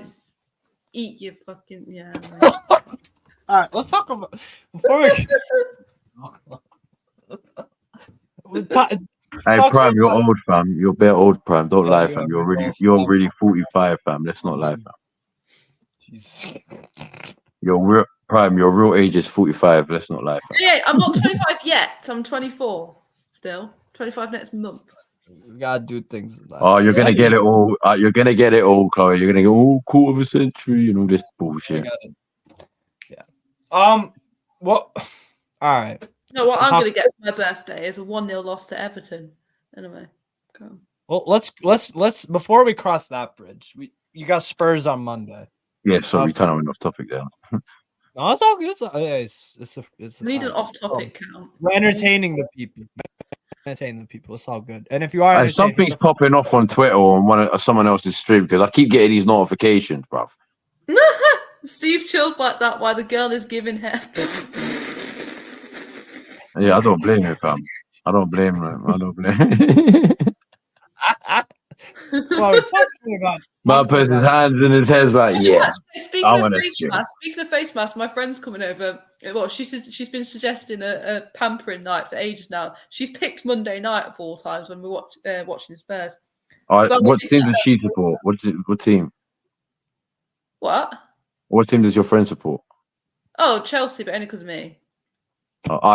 eat your fucking yeah? All right, let's talk about before we. Hey, Prime, you're old, fam. You're bare old, Prime. Don't lie, fam. You're really 45, fam. Let's not lie, fam. Jesus. Prime, your real age is 45. Let's not lie, fam. Yeah, I'm not 25 yet. I'm 24 still. 25 next month. We gotta do things. Oh, you're gonna get it all. You're gonna get it all, Chloe. You're gonna go quarter of a century and all this bullshit. Yeah. What? All right. No, what I'm gonna get for my birthday is a 1-0 loss to Everton. Anyway, go on. Well, let's before we cross that bridge, you got Spurs on Monday. Yeah, so we kind of went off topic there. No, it's all good. It's We need an off-topic count. We're entertaining the people. entertain the people. It's all good. And if you are Hey, entertained, hit something's the popping off on Twitter or on someone else's stream because I keep getting these notifications, bruv. Steve chills like that while the girl is giving head. Yeah, I don't blame you, fam. I don't blame them. I don't blame. Chloe, talk to me about. Man puts his hands in his head like, yeah, Speaking I of want to face chill. mask, my friend's coming over. Well, she's been suggesting a pampering night for ages now. She's picked Monday night of all times when we're watching Spurs. So What team does she support? What team? What? What team does your friend support? Oh, Chelsea, but only because of me.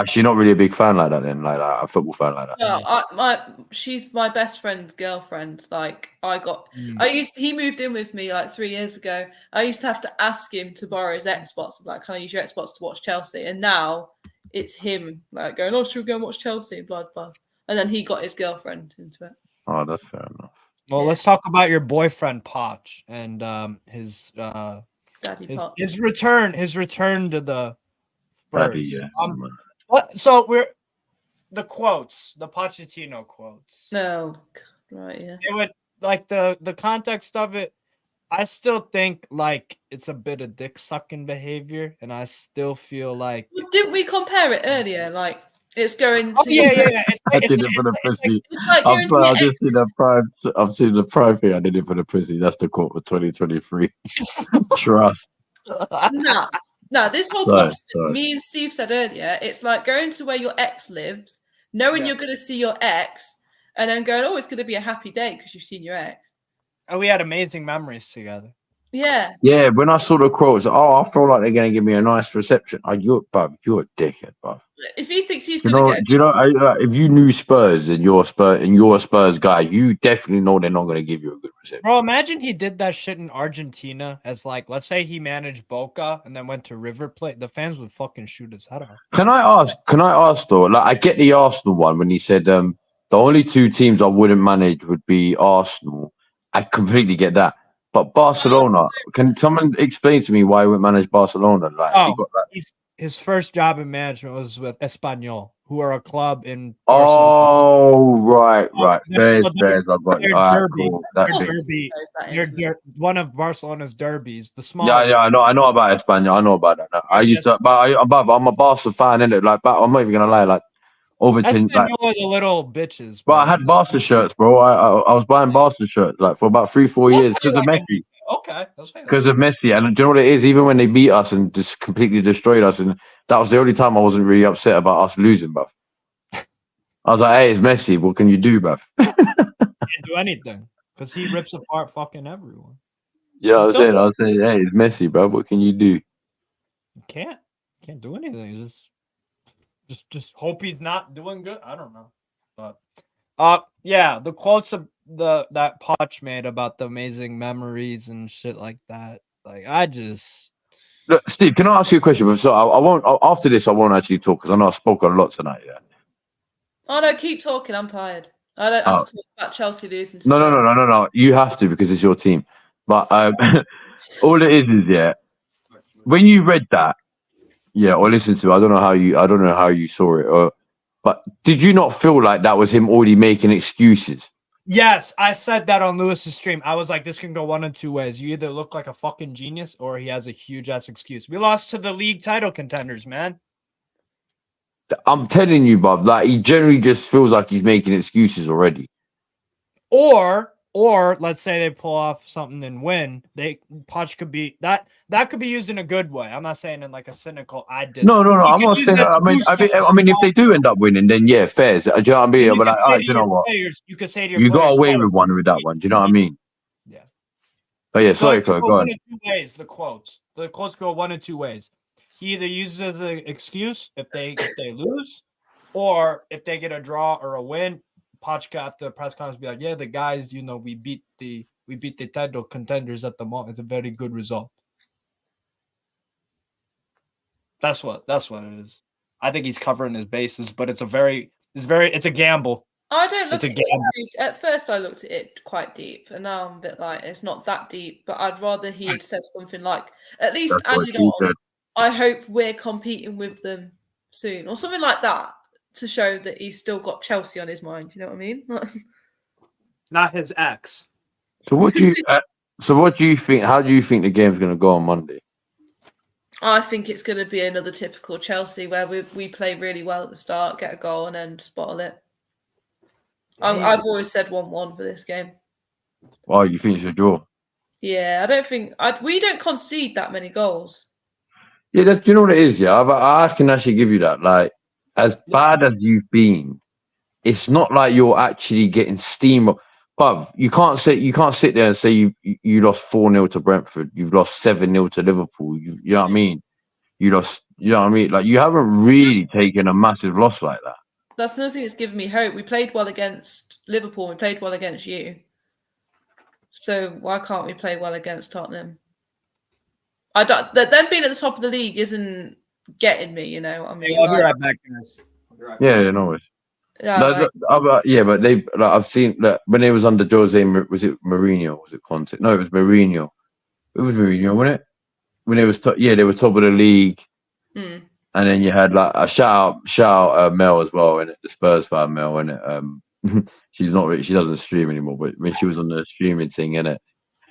She's not really a big fan like that then, like a football fan like that. No, she's my best friend's girlfriend. Like he moved in with me like 3 years ago. I used to have to ask him to borrow his Xbox. Like, can I use your Xbox to watch Chelsea? And now it's him like going, oh, should we go and watch Chelsea? Blah blah. And then he got his girlfriend into it. Oh, that's fair enough. Well, let's talk about your boyfriend Poch and his return to the Spurs. Daddy, yeah. So we're the quotes, the Pochettino quotes. No, right, yeah. It would like the context of it. I still think like it's a bit of dick sucking behavior, and I still feel like. Didn't we compare it earlier? Like it's going to. Oh, yeah. I did it for the pussy. I've seen the prime thing. I did it for the pussy. That's the quote for 2023. Trust. No, this whole process, me and Steve said earlier, it's like going to where your ex lives, knowing you're going to see your ex, and then going, oh, it's going to be a happy day because you've seen your ex. And we had amazing memories together. Yeah. Yeah, when I saw the quotes, I feel like they're going to give me a nice reception. You're a dickhead, bruv. If he thinks he's going to get... if you knew Spurs and you're a Spurs guy, you definitely know they're not going to give you a good reception. Bro, imagine he did that shit in Argentina as like, let's say he managed Boca and then went to River Plate. The fans would fucking shoot his head off. Can I ask though? Like, I get the Arsenal one when he said the only two teams I wouldn't manage would be Arsenal. I completely get that. But Barcelona, can someone explain to me why he wouldn't manage Barcelona? Like, his first job in management was with Espanyol, who are a club in Barcelona. Oh, right. There's I've got it. They're one of Barcelona's derbies. The small. Yeah, I know about Espanyol. I know about that. I'm a Barca fan, innit? Like, but I'm not even gonna lie, like. Overton, like, the little bitches. Bro, I had Barca shirts, bro. I was buying Barca shirts like for about 3-4 years because of Messi. Okay, because of Messi, and do you know what it is? Even when they beat us and just completely destroyed us, and that was the only time I wasn't really upset about us losing, bruv. I was like, "Hey, it's Messi. What can you do, bruv?" Can't do anything because he rips apart fucking everyone. Yeah, I was saying, "Hey, it's Messi, bruv. What can you do?" You can't do anything. Just hope he's not doing good. I don't know, but yeah, the quotes of that Poch made about the amazing memories and shit like that. Like, look, Steve, can I ask you a question? So I won't after this. I won't actually talk because I know I spoke a lot tonight. Yeah. Oh no, keep talking. I'm tired. I don't have to talk about Chelsea losing. No. You have to because it's your team. But all it is when you read that. Yeah, or listen to. I don't know how you saw it. But did you not feel like that was him already making excuses? Yes, I said that on Lewis's stream. I was like, this can go one of two ways. You either look like a fucking genius or he has a huge ass excuse. We lost to the league title contenders, man. I'm telling you, bruv, like he generally just feels like he's making excuses already. Or let's say they pull off something and win. Poch could be that could be used in a good way. I'm not saying in like a cynical. No. I'm not saying that. I mean, if they do end up winning, then yeah, fair. Do you know what I mean? But like, you know what? You could say to your you got away with one with that one. Do you know what I mean? Yeah. But yeah, sorry, Chlo, go on. Two ways. The quotes go one of two ways. He either uses it as an excuse if they lose, or if they get a draw or a win. Pochka after the press conference be like, yeah, the guys, we beat the title contenders at the moment. It's a very good result. That's what it is. I think he's covering his bases, but it's a gamble. I don't look at it. At first, I looked at it quite deep, and now I'm a bit like, it's not that deep. But I'd rather he had said something like, at least added on, I hope we're competing with them soon, or something like that. to show that he's still got Chelsea on his mind. You know what I mean? Not his ex. So what do you think? How do you think the game's going to go on Monday? I think it's going to be another typical Chelsea where we play really well at the start, get a goal, and then just bottle it. I've always said 1-1 for this game. Oh, you think it's a draw? Yeah, I don't think we don't concede that many goals. Yeah, do you know what it is? Yeah, I can actually give you that. Like, as bad as you've been, it's not like you're actually getting steam. But you can't sit there and say you lost 4-0 to Brentford. You've lost 7-0 to Liverpool. You know what I mean? You lost. You know what I mean? Like, you haven't really taken a massive loss like that. That's another thing that's given me hope. We played well against Liverpool. We played well against you. So why can't we play well against Tottenham? Them being at the top of the league isn't getting me, you know what I mean? I'll be right back, guys. Yeah, no worries. Yeah, But they. Like, I've seen that when it was under Jose. Was it Mourinho? Was it Conte? No, it was Mourinho. It was Mourinho, wasn't it? When it was, they were top of the league, and then you had like a shout out Mel as well, and the Spurs fan Mel, and she's not really, she doesn't stream anymore, but when she was on the streaming thing, innit,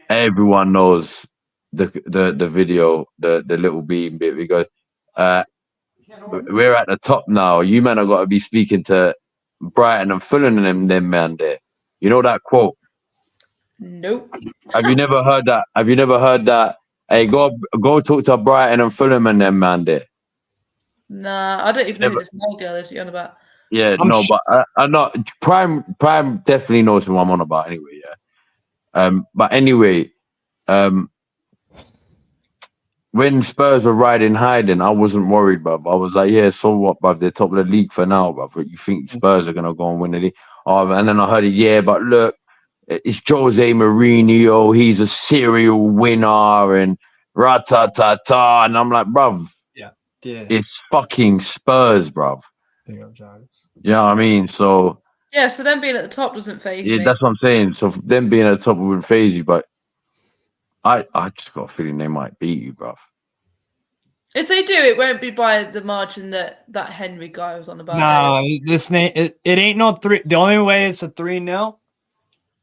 everyone knows the video, the little beam bit. We go, we're at the top now. You man have got to be speaking to Brighton and Fulham and them man there. You know that quote? Nope. Have you never heard that? Have you never heard that? Hey, go talk to Brighton and Fulham and them man there. Nah, I don't even know who this Mel girl is you're on about. Yeah, but I'm not. Prime definitely knows who I'm on about anyway. Yeah. But anyway, when Spurs were riding hiding, I wasn't worried, bruv. I was like, yeah, so what, bruv? They're top of the league for now, bruv. But you think Spurs are gonna go and win the league? Oh, and then I heard it. Yeah, but look, it's Jose Mourinho. He's a serial winner and ratatata. And I'm like, bruv, yeah, it's fucking Spurs, bruv. You know what I mean? So yeah, so them being at the top doesn't faze me. That's what I'm saying. So them being at the top wouldn't faze you, but I just got a feeling they might beat you, bruv. If they do, it won't be by the margin that Henry guy was on about. No, this name it ain't no 3. The only way it's a 3-0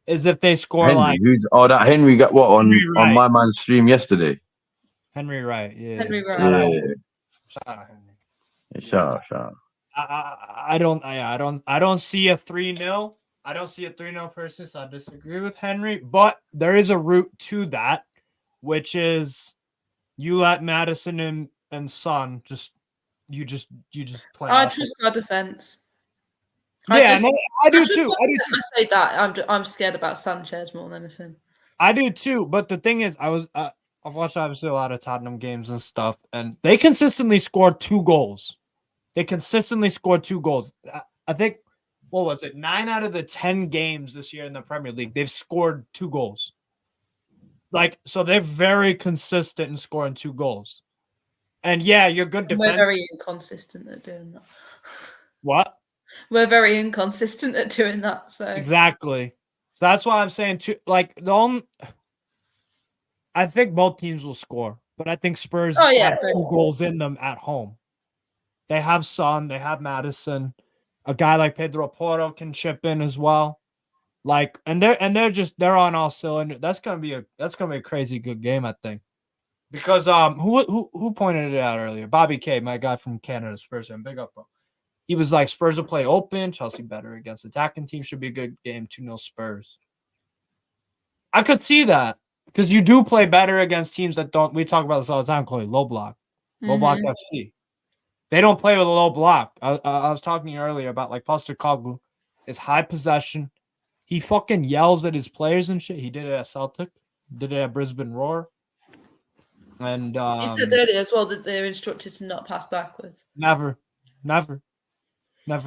is if they score Henry, that Henry got what on my man's stream yesterday. Henry Wright, yeah. Henry Wright. Shout out Henry. Yeah, shout out. I don't see a 3-0. I don't see a 3-0 person, so I disagree with Henry. But there is a route to that, which is you let Madison and Son just play. I trust our defense. Yeah, I do too. I say that I'm scared about Sanchez more than anything. I do too. But the thing is, I've watched obviously a lot of Tottenham games and stuff, and they consistently scored 2 goals. They consistently scored 2 goals. I think, what was it? 9 out of the 10 games this year in the Premier League, they've scored 2 goals. Like, so they're very consistent in scoring 2 goals. And yeah, you're good defense. We're very inconsistent at doing that. What? We're very inconsistent at doing that. So exactly. So that's why I'm saying like I think both teams will score, but I think Spurs have 2 goals in them at home. They have Son, they have Madison. A guy like Pedro Porro can chip in as well. Like, and they're on all cylinders. That's gonna be a crazy good game, I think. Because who pointed it out earlier? Bobby K, my guy from Canada, Spurs fan, big up, bro. He was like, Spurs will play open, Chelsea better against attacking teams, should be a good game, 2-0 Spurs. I could see that. Because you do play better against teams that don't. We talk about this all the time, Chloe. Low block FC. They don't play with a low block. I was talking to you earlier about like Postecoglou is high possession. He fucking yells at his players and shit. He did it at Celtic. Did it at Brisbane Roar. And you said earlier as well that they're instructed to not pass backwards. Never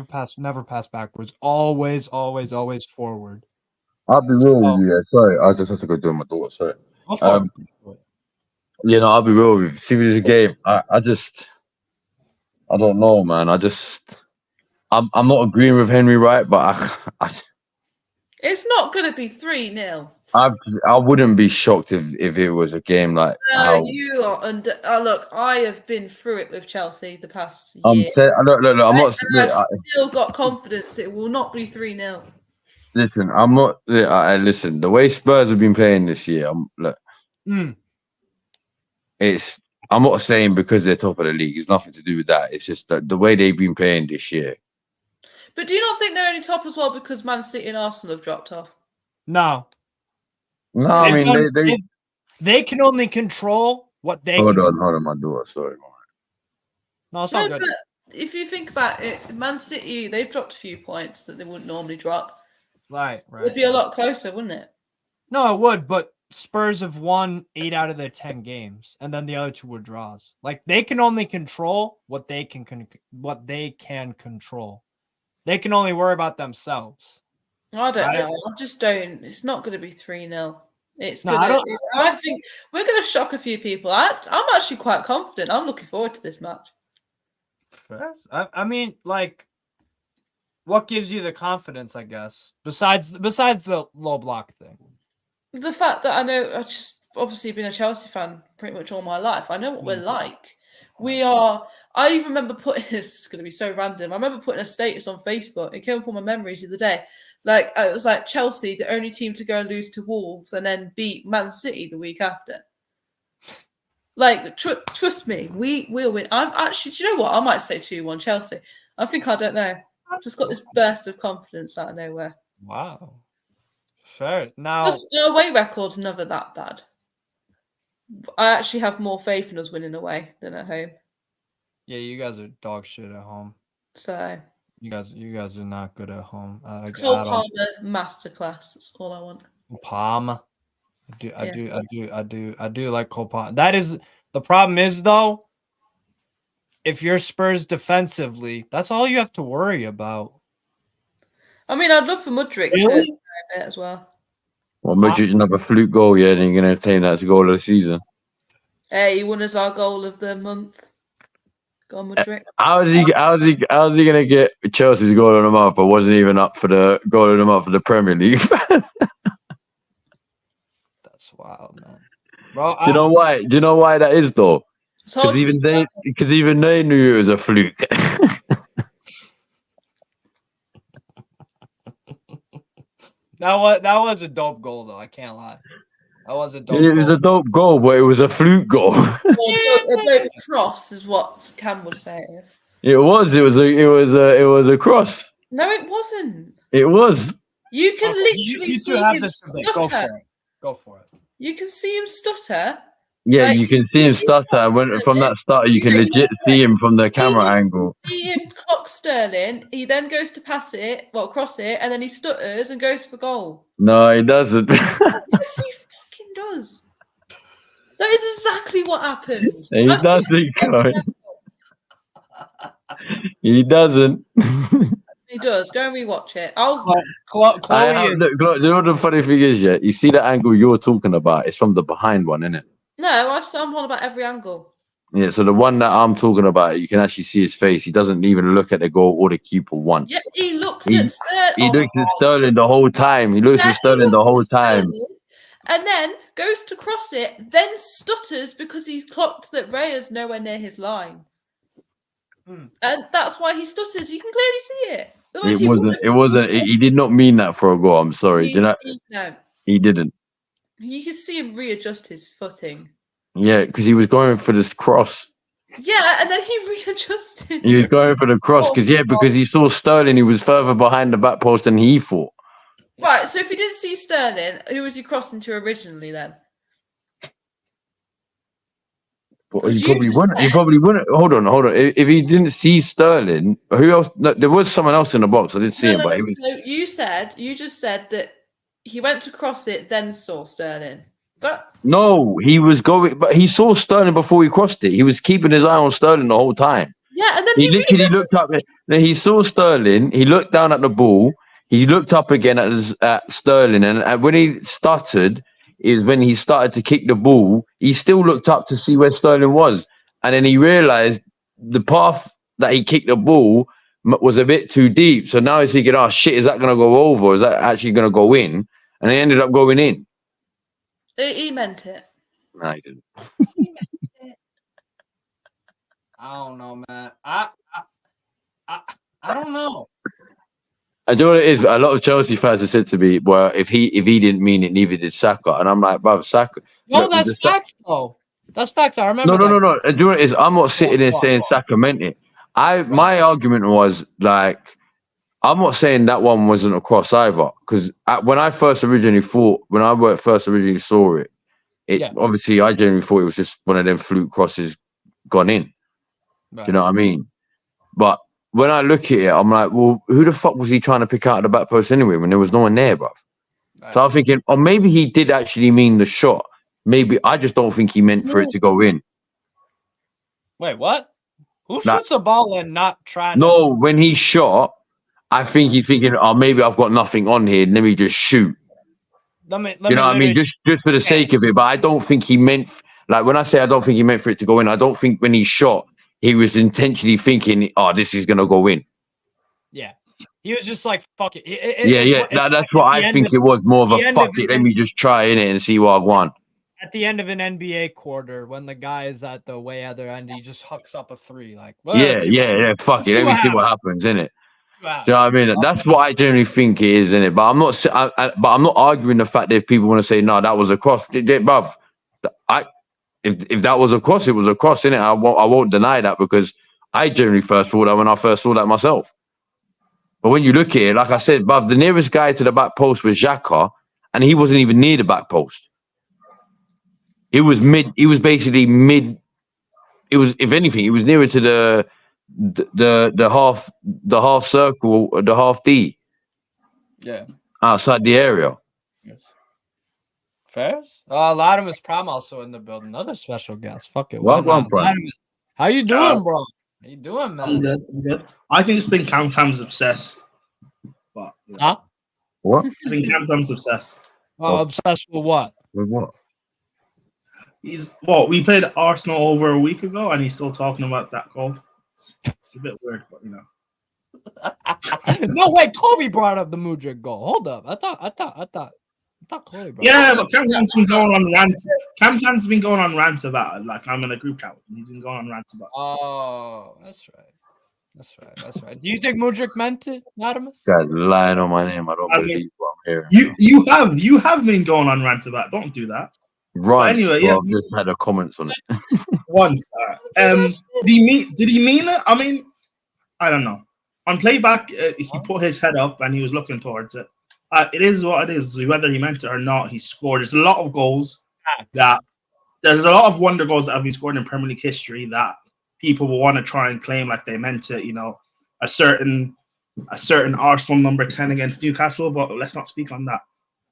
pass backwards. Always forward. I'll be real with you. Yeah. Sorry, I just have to go do my daughter. Sorry. I'll be real with you. See, with this game, I don't know, man. I'm not agreeing with Henry Wright, but it's not going to be 3-0. I wouldn't be shocked if it was a game like how You are under. Look, I have been through it with Chelsea the past I'm. year. Look, I'm not. And I've still got confidence it will not be 3-0. Listen, I'm not. Listen, the way Spurs have been playing this year, it's. I'm not saying because they're top of the league. It's nothing to do with that. It's just that the way they've been playing this year. But do you not think they're only top as well because Man City and Arsenal have dropped off? No. No, I mean they can only control what they. Hold on, my door. Sorry, no, it's all good. But if you think about it, Man City, they've dropped a few points that they wouldn't normally drop. Right. It'd be a lot closer, wouldn't it? No, it would, but Spurs have won 8 out of their 10 games, and then the other 2 were draws. Like they can only control what they can control. They can only worry about themselves. I don't know. I just don't. It's not going to be 3-0. It's No, gonna. I think we're going to shock a few people. I'm actually quite confident. I'm looking forward to this match. I mean, like, what gives you the confidence? I guess besides the low block thing, the fact that I know. I just obviously been a Chelsea fan pretty much all my life. I know what we're like. We are. I even remember putting this. Is going to be so random. I remember putting a status on Facebook. It came up on my memories the other day. Like it was like Chelsea, the only team to go and lose to Wolves and then beat Man City the week after. Like trust me, we will win. I'm actually. Do you know what? I might say 2-1 Chelsea. I think I don't know. I've just got this burst of confidence out of nowhere. Wow. Fair. Now the away record's never that bad. I actually have more faith in us winning away than at home. Yeah, you guys are dog shit at home. So you guys are not good at home. Cole Palmer masterclass. That's all I want. Palmer. I do like Cole Palmer. That is the problem is though, if you're Spurs defensively, that's all you have to worry about. I mean, I'd love for Mudryk to play a bit as well. Well, Mudryk another fluke goal, yeah, then you're gonna claim that's the goal of the season. Hey, he won as our goal of the month. Go on, Mudryk. How's he gonna get Chelsea's goal of the month, but wasn't even up for the goal of the month for the Premier League? That's wild, man. Bro, do you know why that is though? Because even they knew it was a fluke. That was a dope goal though. I can't lie. That was a dope. It was a dope goal, but it was a fluke goal. A dope cross is what Cam would say. It was a cross. No, it wasn't. It was. You can literally see him stutter. Go for it. You can see him stutter. Yeah, you can see him stutter. From that stutter, you can legit see him from the camera angle. See him clock Sterling. He then goes to pass it, cross it, and then he stutters and goes for goal. No, he doesn't. Yes, he fucking does. That is exactly what happened. He doesn't. He doesn't. He does. Go and rewatch it. Look, you know what the funny thing is, yeah? You see the angle you're talking about? It's from the behind one, isn't it? No, I'm on about every angle. Yeah, so the one that I'm talking about, you can actually see his face. He doesn't even look at the goal or the keeper once. Yeah, he looks at Sterling. He looks at Sterling the whole time. He looks at Sterling the whole time. And then goes to cross it, then stutters because he's clocked that Raya's nowhere near his line. And that's why he stutters. You can clearly see it. It wasn't. He did not mean that for a goal. I'm sorry. No. He didn't. You can see him readjust his footing. Yeah, because he was going for this cross. Yeah, and then he readjusted. He was going for the cross because he saw Sterling. He was further behind the back post than he thought. Right. So if he didn't see Sterling, who was he crossing to originally then? But he probably wouldn't. He probably wouldn't. Hold on. If he didn't see Sterling, who else? No, there was someone else in the box. I didn't see him, but he was. So you just said that he went to cross it, then saw Sterling. No, he was going, but he saw Sterling before he crossed it. He was keeping his eye on Sterling the whole time. Yeah, and then he literally looked up. Then he saw Sterling. He looked down at the ball. He looked up again at Sterling, and when he stuttered, is when he started to kick the ball. He still looked up to see where Sterling was, and then he realized the path that he kicked the ball was a bit too deep. So now he's thinking, "Oh shit, is that going to go over? Or is that actually going to go in?" And it ended up going in. He meant it. No, he didn't. I don't know, man. I don't know. I do know what it is. A lot of Chelsea fans have said to me, "Well, if he didn't mean it, neither did Saka." And I'm like, "Bruv, Saka." No, look, that's facts, though. That's facts. I remember. No. I do know what it is. I'm not sitting there saying Saka meant it. My argument was like, I'm not saying that one wasn't a cross either, because when I first originally saw it, obviously I genuinely thought it was just one of them fluke crosses gone in. Right. Do you know what I mean? But when I look at it, I'm like, well, who the fuck was he trying to pick out of the back post anyway when there was no one there, bruv? Right. So I'm thinking, or maybe he did actually mean the shot. Maybe I just don't think he meant for it to go in. Wait, what? Who shoots a ball and not trying? No, when he shot, I think he's thinking, oh, maybe I've got nothing on here. Let me just shoot. You know what I mean? Just for the sake of it. But I don't think he meant, like when I say I don't think he meant for it to go in, I don't think when he shot, he was intentionally thinking, oh, this is going to go in. Yeah. He was just like, fuck it. That's what I think it was. More of a fuck it. Let me just try in it and see what I want. At the end of an NBA quarter, when the guy is at the way other end, he just hooks up a three. Like, well, fuck it. Let me see what happens, innit? You know what I mean? That's what I generally think it is, innit? But I'm not arguing the fact that if people want to say, no, that was a cross. Bruv, if that was a cross, it was a cross, innit? I won't deny that, because I generally first thought that when I first saw that myself. But when you look at it, like I said, bruv, the nearest guy to the back post was Xhaka, and he wasn't even near the back post. It was mid. He was basically mid. It was, if anything, he was nearer to the half circle, the half D. Yeah. Outside the area. Yes. Fairs? Latimus Prom also in the building. Another special guest. Fuck it. Welcome, Prom. How you doing, bro? How you doing, man? I'm good. I just think Cam's obsessed. But huh? What? I think Cam's obsessed. Oh, obsessed with what? With what? We played Arsenal over a week ago, and he's still talking about that goal. It's a bit weird, but you know. No way, Kobe brought up the Mudryk goal. Hold up, I thought Kobe brought. Yeah, but Cam's been going on rants. Cam's been going on rants about it. Like I'm in a group chat with him. He's been going on rants about it. Oh, that's right. Do you think Mudryk meant it, Latimus? Guy's lying on my name. I don't believe what I'm hearing. You have been going on rants about it. Don't do that. Right. Anyway, I've just had a comments on it. Once. Did he mean it? I mean, I don't know. On playback, he put his head up and he was looking towards it. It is what it is. Whether he meant it or not, he scored. There's a lot of goals there's a lot of wonder goals that have been scored in Premier League history that people will want to try and claim like they meant it. You know, a certain Arsenal number 10 against Newcastle, but let's not speak on that.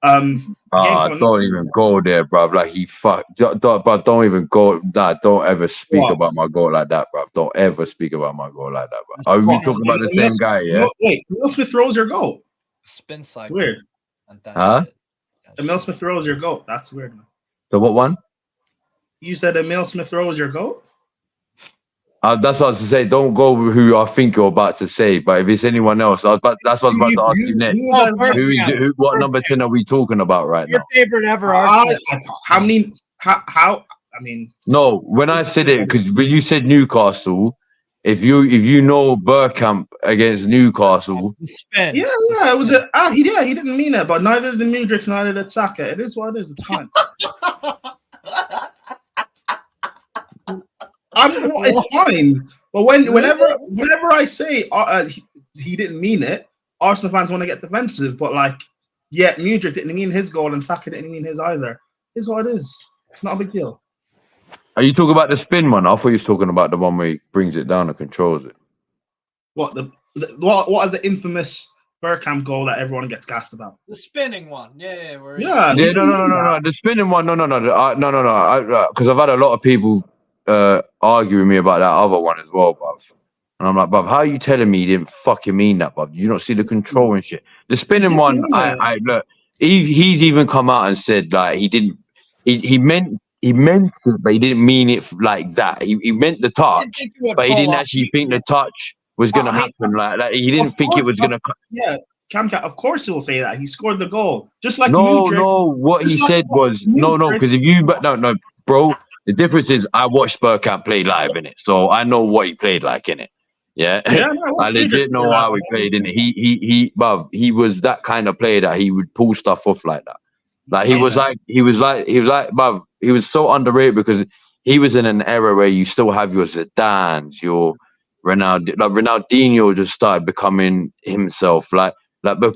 Don't even go there, bruv. Like he fucked. Don't even go. Nah, don't ever speak about my goal like that, bruv. Don't ever speak about my goal like that, bruv. Are we talking about the same guy? Yeah. Wait, Emil Smith throws your goal. Spin cycle. It's weird. Huh? Emil Smith throws your goal. That's weird. So what one? You said Emil Smith throws your goal. That's what I was to say. Don't go with who I think you're about to say. But if it's anyone else, that's what I was about to ask you next. What number 10 are we talking about right now? Your favorite ever? How many? How? I mean, no. When I said it, because when you said Newcastle, if you know Bergkamp against Newcastle, it was he didn't mean it, but neither did Mudryk, neither did Saka. It is what it is. It's fine. It's fine, but whenever I say he didn't mean it, Arsenal fans want to get defensive. But Mudryk didn't mean his goal, and Saka didn't mean his either. It's what it is. It's not a big deal. Are you talking about the spin one? I thought you was talking about the one where he brings it down and controls it. What is the infamous Bergkamp goal that everyone gets gassed about? The spinning one, no. The spinning one, no. Because I've had a lot of people argue with me about that other one as well, bruv. And I'm like, bruv, how are you telling me you didn't fucking mean that, bruv? You don't see the control and shit. The spinning one, I look, he's even come out and said like he didn't. He meant it, but he didn't mean it like that. He meant the touch, but he didn't actually think the touch was gonna happen. Like he didn't think it was gonna. Yeah, Cam, of course he will say that. He scored the goal. Just like No, Mudryk. no. What he Just said like was no. Mudryk. Because if you, but no, bro. The difference is I watched Bergkamp play live in it, so I know what he played like in it. Yeah, Yeah, no, I what's legit Mudryk know like? how he played in it. Bruv, he was that kind of player that he would pull stuff off like that. Like he was like, bruv, he was so underrated because he was in an era where you still have your Zidanes, your Ronaldinho just started becoming himself,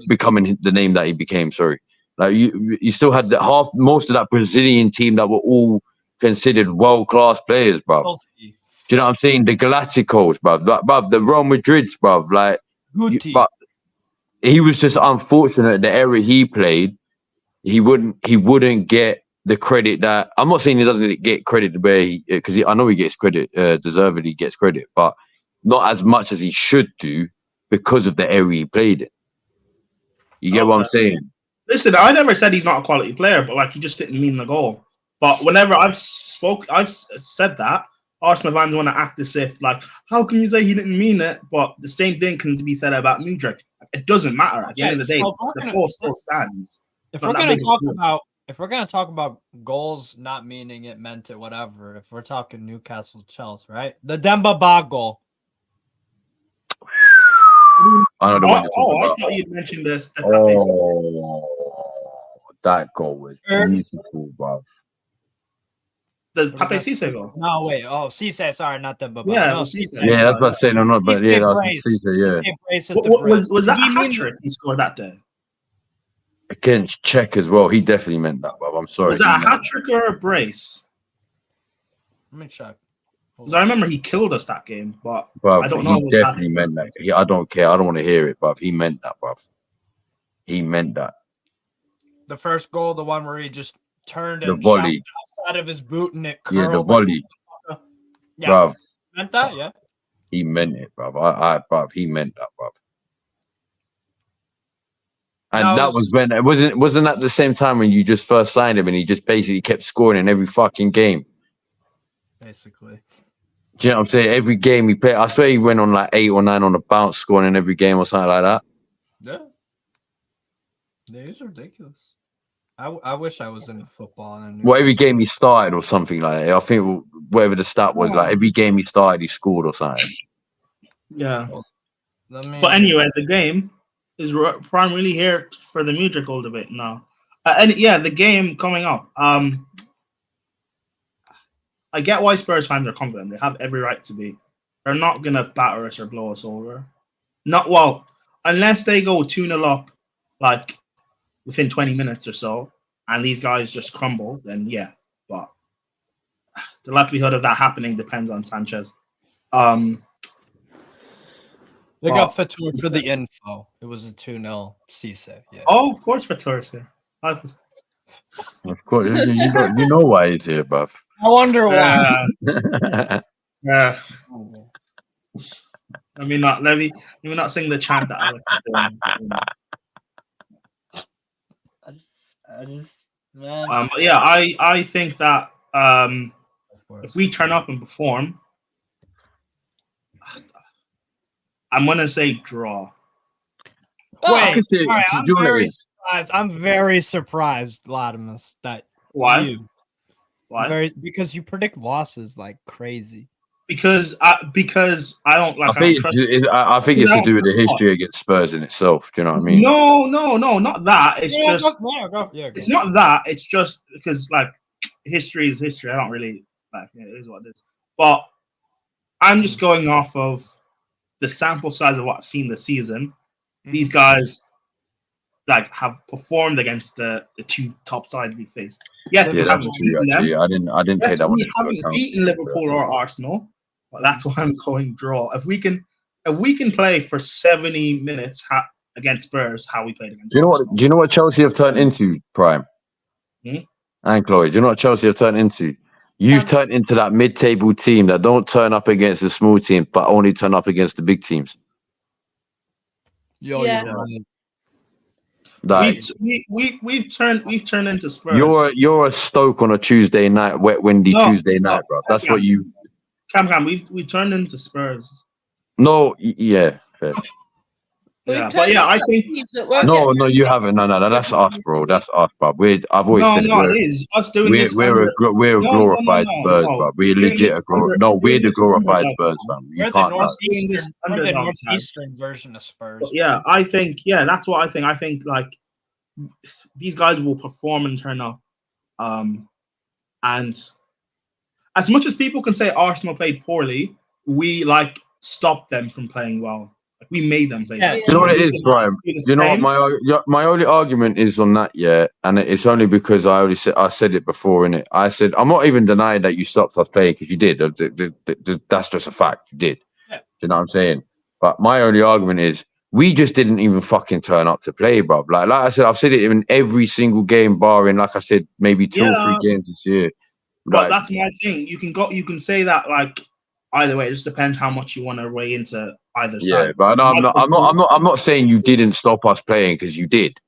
becoming the name that he became. Sorry, like you still had most of that Brazilian team that were all considered world class players, bruv. Healthy. Do you know what I'm saying? The Galacticos, bruv. Bruv, the Real Madrids, bruv. Like, but he was just unfortunate. The era he played, he wouldn't get the credit that I'm not saying he doesn't get credit because I know he gets credit, deservedly gets credit, but not as much as he should do because of the era he played in. You get what I'm saying? Listen, I never said he's not a quality player, but like he just didn't mean the goal. But whenever I've said that, Arsenal fans want to act as if like, how can you say he didn't mean it? But the same thing can be said about Mudryk. It doesn't matter. At the end of the day, the goal still stands. If we're gonna talk about goals not meaning it meant it, whatever. If we're talking Newcastle, Chelsea, right? The Demba Ba goal. I thought you mentioned this. That goal was beautiful, bro. The Pape Cisse goal. No, wait. Oh, Cisse. Sorry, not Demba Ba. Yeah, no, Cisse. Yeah, that's what I'm saying. I'm not, but yeah, that's Cisse. Yeah. Was that a hat trick he scored that day? Against Czech as well. He definitely meant that, bro. I'm sorry. Was that a hat trick or a brace? Let me check. Because I remember he killed us that game, but bruv, I don't know. He definitely meant that. I don't care. I don't want to hear it, bruv. He meant that, bruv. He meant that. The first goal, the one where he just turned the and volley shot outside of his boot and it curled. Yeah, the volley. Yeah, bruv. Meant that, yeah. He meant it, bruv. Bruv, he meant that, bruv. And that was when wasn't that the same time when you just first signed him and he just basically kept scoring in every fucking game? Basically. Do you know what I'm saying? Every game he played, I swear he went on like 8 or 9 on the bounce, scoring in every game or something like that. Yeah. Yeah, he's ridiculous. I wish I was into football. Well, every game he started or something like that. I think whatever the stat was, like every game he started, he scored or something. Yeah. But anyway, the game is primarily here for the Mudryk goal debate now. And yeah, the game coming up. I get why Spurs fans are confident. They have every right to be. They're not going to batter us or blow us over. Unless they go 2-0 up, like, within 20 minutes or so, and these guys just crumble, then yeah. But the likelihood of that happening depends on Sanchez. They got Fatur for the info. It was a 2-0 Cisse. Yeah. Oh, of course Fatur's here. Of course. You know why he's here, bruv. I wonder why. Yeah. Let me not sing the chant that Alex is doing. I just man. But yeah, I think that if we turn up and perform, I'm gonna say draw. Wait, I'm very surprised, Latimus, that why? Why? Because you predict losses like crazy. Because I don't like. I think it's to do with the history against Spurs in itself. Do you know what I mean? No, not that. It's it's not that. It's just because like history is history. I don't really like it is what it is. But I'm just going off of the sample size of what I've seen this season. These guys like have performed against the two top sides we faced. Yes, we haven't beaten them. I didn't take that one. We haven't beaten Liverpool or Arsenal, but that's why I'm going draw. If we can play for 70 minutes against Spurs, how we played against. Do you know what Chelsea have turned into, Prime? And Chloe, do you know what Chelsea have turned into? You've turned into that mid-table team that don't turn up against the small team, but only turn up against the big teams. Yeah. Like, we've turned into Spurs. You're a Stoke on a Tuesday night, wet, windy Tuesday night, bro. That's what you. Cam, we turned into Spurs. No, yeah. Fair. Yeah, but yeah, I think No, you haven't. No, that's us, bro. That's us, bro. I've always said no, it is us doing this. we're a glorified Spurs, bro. We're Doing legit this a glor. under- No, we're doing the this glorified underdog, Spurs, man. fam. You We're the can't. doing this northeastern. We're the underdog tag. northeastern version of Spurs. But yeah, I think that's what I think. I think like these guys will perform and turn up. And as much as people can say Arsenal played poorly, we like stopped them from playing well. Like, we made them play. Yeah. well. You know what it is, Brian? Do the You know what same. my only argument is on that, yeah, and it's only because I said it before, innit? I said I'm not even denying that you stopped us playing because you did. That's just a fact. You did. Yeah. You know what I'm saying? But my only argument is we just didn't even fucking turn up to play, bro. Like I said, I've said it in every single game, barring, like I said, maybe two or three games this year. But Like, that's my thing. You can say that like either way. It just depends how much you want to weigh into either yeah, side. but no, I'm not saying you didn't stop us playing because you did.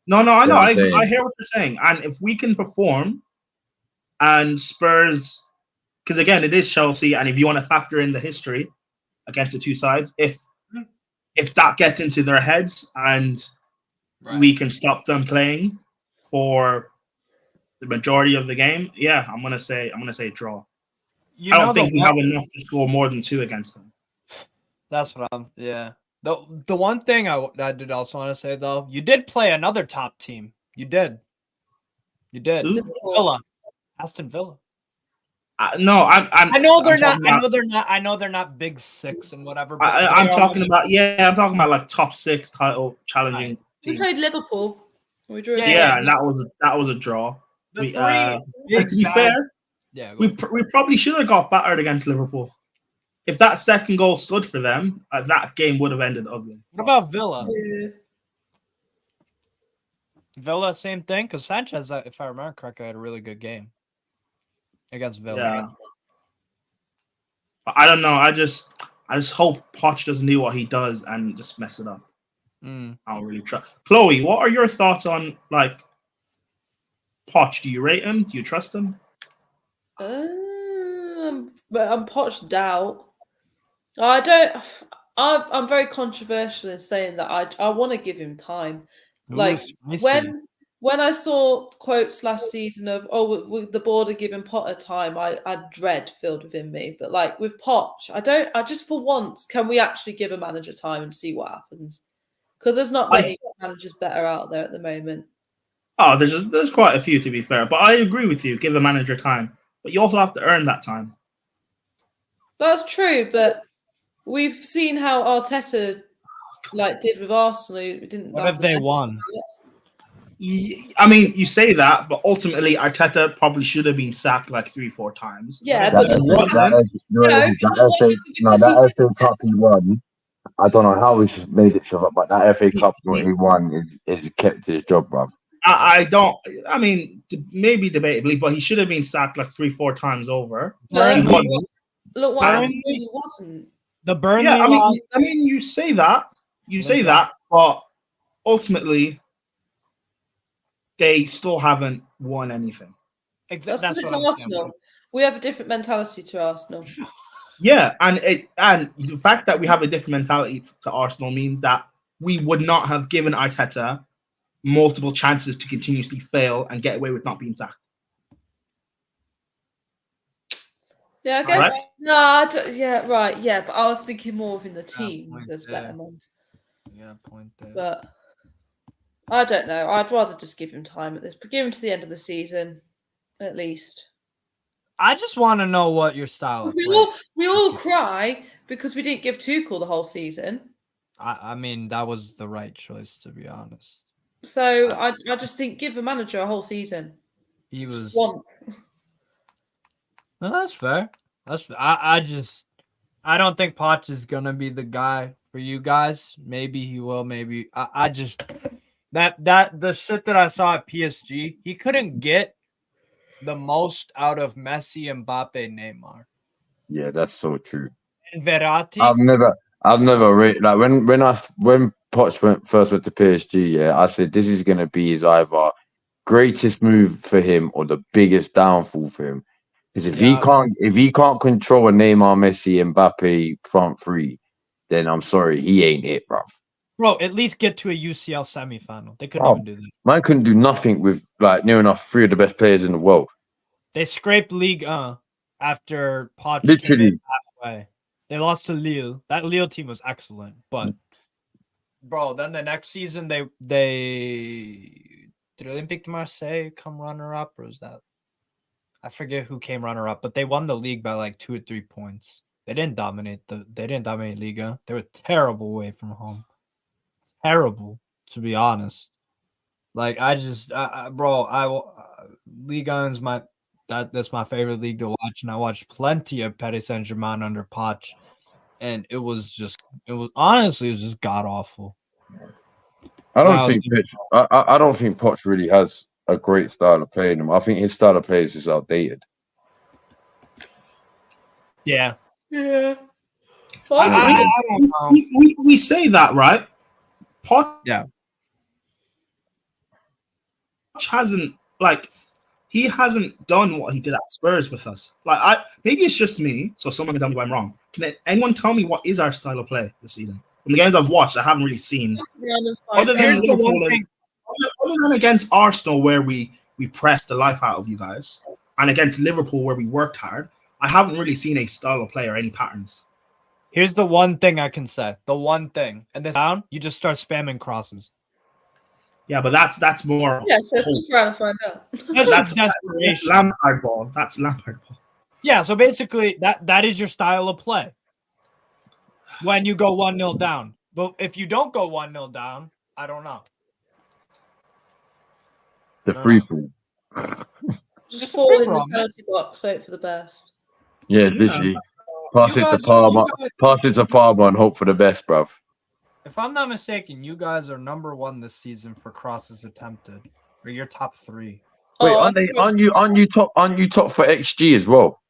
No, I know. You know what I'm I saying? hear what you're saying. And if we can perform and Spurs, because again, it is Chelsea, and if you want to factor in the history against the two sides, if that gets into their heads and we can stop them playing for the majority of the game, yeah, I'm gonna say draw. I don't think we have enough to score more than 2 against them. That's what I'm. Yeah. The one thing I did also want to say though, you did play another top team. You did. Who? Villa, Aston Villa. No, I know they're not. I know they're not big six and whatever. But I'm talking about like top 6 title challenging We team. played Liverpool. We drew. Yeah, and that was a draw. To be fair, we probably should have got battered against Liverpool. If that second goal stood for them, that game would have ended ugly. What about Villa? Yeah. Villa, same thing. Because Sanchez, if I remember correctly, had a really good game against Villa. Yeah. I don't know. I just hope Poch doesn't do what he does and just mess it up. I don't really trust. Chloe, what are your thoughts on like Poch? Do you rate him? Do you trust him? But I'm Poch doubt. I don't. I'm very controversial in saying that I want to give him time. Like when I saw quotes last season of the board are giving Potter time, I dread filled within me. But like with Poch, I just for once can we actually give a manager time and see what happens? Because there's not many managers better out there at the moment. Oh, there's quite a few to be fair, but I agree with you. Give a manager time, but you also have to earn that time. That's true, but we've seen how Arteta did with Arsenal. What have they won? I mean, you say that, but ultimately Arteta probably should have been sacked like 3-4 times. Yeah, that FA Cup he won. I don't know how he made it show up, but that FA Cup he won is kept his job, bro. I mean, maybe debatably, but he should have been sacked like 3-4 times over. No, he wasn't. Look what happened. He wasn't. The Burnley. Yeah, I mean, you say that, but ultimately, they still haven't won anything. Exactly. That's because it's Arsenal. We have a different mentality to Arsenal. Yeah, and the fact that we have a different mentality to Arsenal means that we would not have given Arteta multiple chances to continuously fail and get away with not being sacked. Yeah, I guess. Right? No, yeah, right. Yeah, but I was thinking more within the team. There's better ones. Yeah, point there. But I don't know. I'd rather just give him time at this, but give him to the end of the season, at least. I just want to know what your style is. We all cry because we didn't give Tuchel the whole season. I mean, that was the right choice, to be honest. So I just didn't give the manager a whole season. He was one. No, that's fair. I don't think Poch is gonna be the guy for you guys. Maybe he will. Maybe I just the shit that I saw at PSG, he couldn't get the most out of Messi, Mbappe, Neymar. Yeah, that's so true. And Verratti. I've never really like when Poch first went to PSG. Yeah, I said this is gonna be his either greatest move for him or the biggest downfall for him. Because if he can't control a Neymar, Messi, Mbappe front three, then I'm sorry, he ain't it, bruv. Bro, at least get to a UCL semifinal. They couldn't Oh. even do that. Man couldn't do nothing with like near enough 3 of the best players in the world. They scraped Ligue 1 after Poch came Literally. in halfway. They lost to Lille. That Lille team was excellent, but bro, then the next season they did Olympique de Marseille come runner up, or was that I forget who came runner up, but they won the league by like 2 or 3 points. They didn't dominate Liga. They were terrible away from home. Terrible, to be honest. Like Ligue 1 is that's my favorite league to watch, and I watched plenty of Paris Saint-Germain under Poch, and it was just god awful. I don't think Poch really has a great style of playing. I think his style of play is just outdated. Yeah. Yeah. I don't know. We say that, right? Poch hasn't he hasn't done what he did at Spurs with us. Like maybe it's just me, so someone can tell me if I'm wrong. Can anyone tell me what is our style of play this season? From the games I've watched, I haven't really seen. Other than against Arsenal, where we pressed the life out of you guys, and against Liverpool, where we worked hard, I haven't really seen a style of play or any patterns. Here's the one thing I can say. The one thing. And this down, you just start spamming crosses. Yeah, but that's more. Yeah, so we're trying to find out. That's Lampard ball. That's Lampard ball. Yeah, so basically that is your style of play. When you go 1-0 down. But if you don't go 1-0 down, I don't know. The free fall. Just fall in the penalty box, hope for the best. Yeah, literally. Pass it to Palmer and hope for the best, bruv. If I'm not mistaken, you guys are number 1 this season for crosses attempted. Or you're top 3. Wait, aren't you top for XG as well?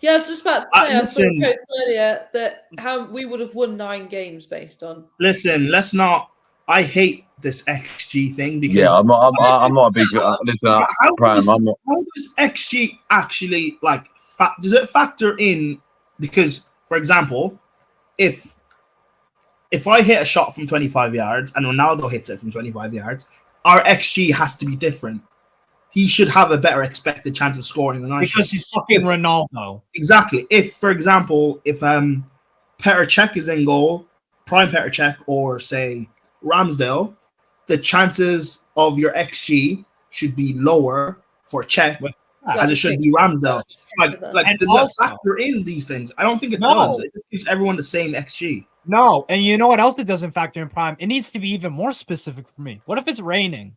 Yeah, I was just about to say, I saw a post earlier that how we would have won 9 games based on. Listen, let's not. I hate this XG thing because I'm not a big. How does XG actually does it factor in? Because, for example, if I hit a shot from 25 yards and Ronaldo hits it from 25 yards, our XG has to be different. He should have a better expected chance of scoring than I should. Because he's fucking Ronaldo. Exactly. If, for example, Petr Cech is in goal, prime Petr Cech, or say Ramsdale, the chances of your XG should be lower for Cech as it should be Ramsdale. Does that factor in these things? I don't think it does. It just gives everyone the same XG. No, and you know what else it doesn't factor in prime? It needs to be even more specific for me. What if it's raining?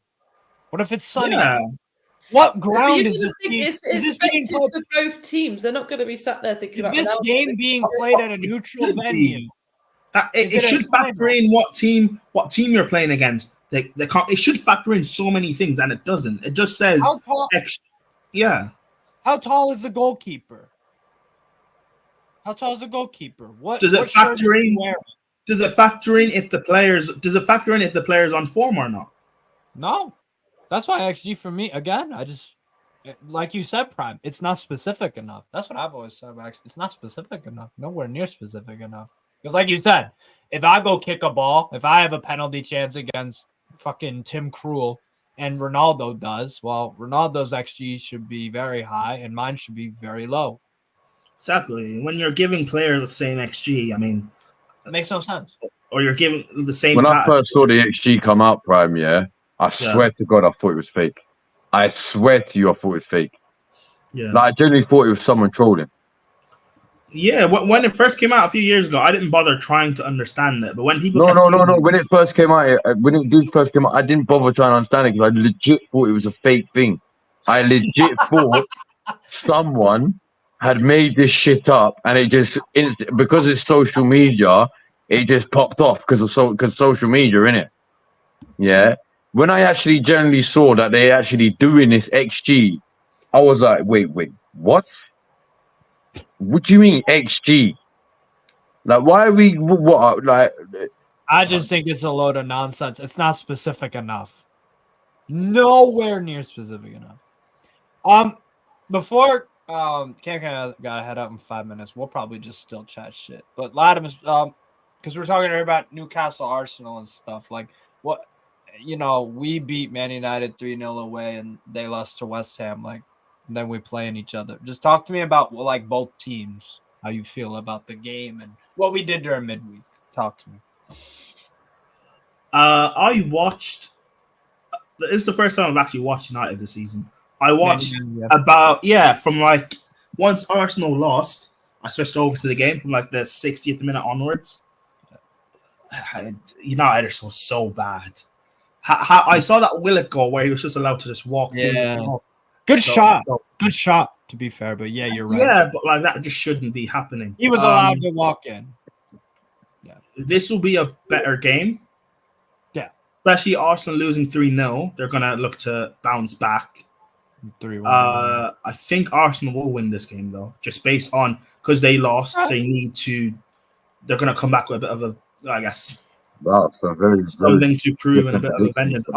What if it's sunny? Yeah. What ground is this? It's expected for both teams. They're not going to be sat there thinking about this game being played at a neutral venue. It should factor in what team you're playing against. It should factor in so many things, and it doesn't. It just says yeah. How tall is the goalkeeper? What does it factor in? Does it factor in if the players on form or not? No. That's why XG for me, again, I just, like you said, Prime, it's not specific enough. That's what I've always said, actually. It's not specific enough. Nowhere near specific enough. Because like you said, if I go kick a ball, if I have a penalty chance against fucking Tim Krul and Ronaldo does, well, Ronaldo's XG should be very high and mine should be very low. Exactly. When you're giving players the same XG, I mean... It makes no sense. Or you're giving the same... When I first saw the XG come out, Prime, I swear to God, I thought it was fake. I swear to you, I thought it was fake. Yeah. I genuinely thought it was someone trolling. Yeah, when it first came out a few years ago, I didn't bother trying to understand it. But when people No. When it first came out, I didn't bother trying to understand it because I legit thought it was a fake thing. I legit thought someone had made this shit up, and it just because it's social media, it just popped off because social media, innit? Yeah. When I actually generally saw that they actually doing this XG, I was like, wait, what? What do you mean XG? Like, why are we what? Like, I just think it's a load of nonsense. It's not specific enough. Nowhere near specific enough. Before Cam gotta head up in 5 minutes. We'll probably just still chat shit. But Latimus, because we're talking about Newcastle, Arsenal, and stuff. Like, what, we beat Man United 3-0 away, and they lost to West Ham. Like, and then we playing each other. Just talk to me about like both teams, how you feel about the game and what we did during midweek. Talk to me. I watched. This is the first time I've actually watched United this season. I watched from like once Arsenal lost, I switched over to the game from like the 60th minute onwards. United are so bad. I saw that Willock goal where he was just allowed to just walk through. Good shot. Good shot, to be fair. But yeah, you're right. Yeah, but like that just shouldn't be happening. He was allowed to walk in. Yeah. This will be a better game. Yeah. Especially Arsenal losing 3-0. They're going to look to bounce back. 3-1. I think Arsenal will win this game, though, just based on because they lost. They're going to come back with a bit of a, I guess, something to prove and a bit of a vengeance.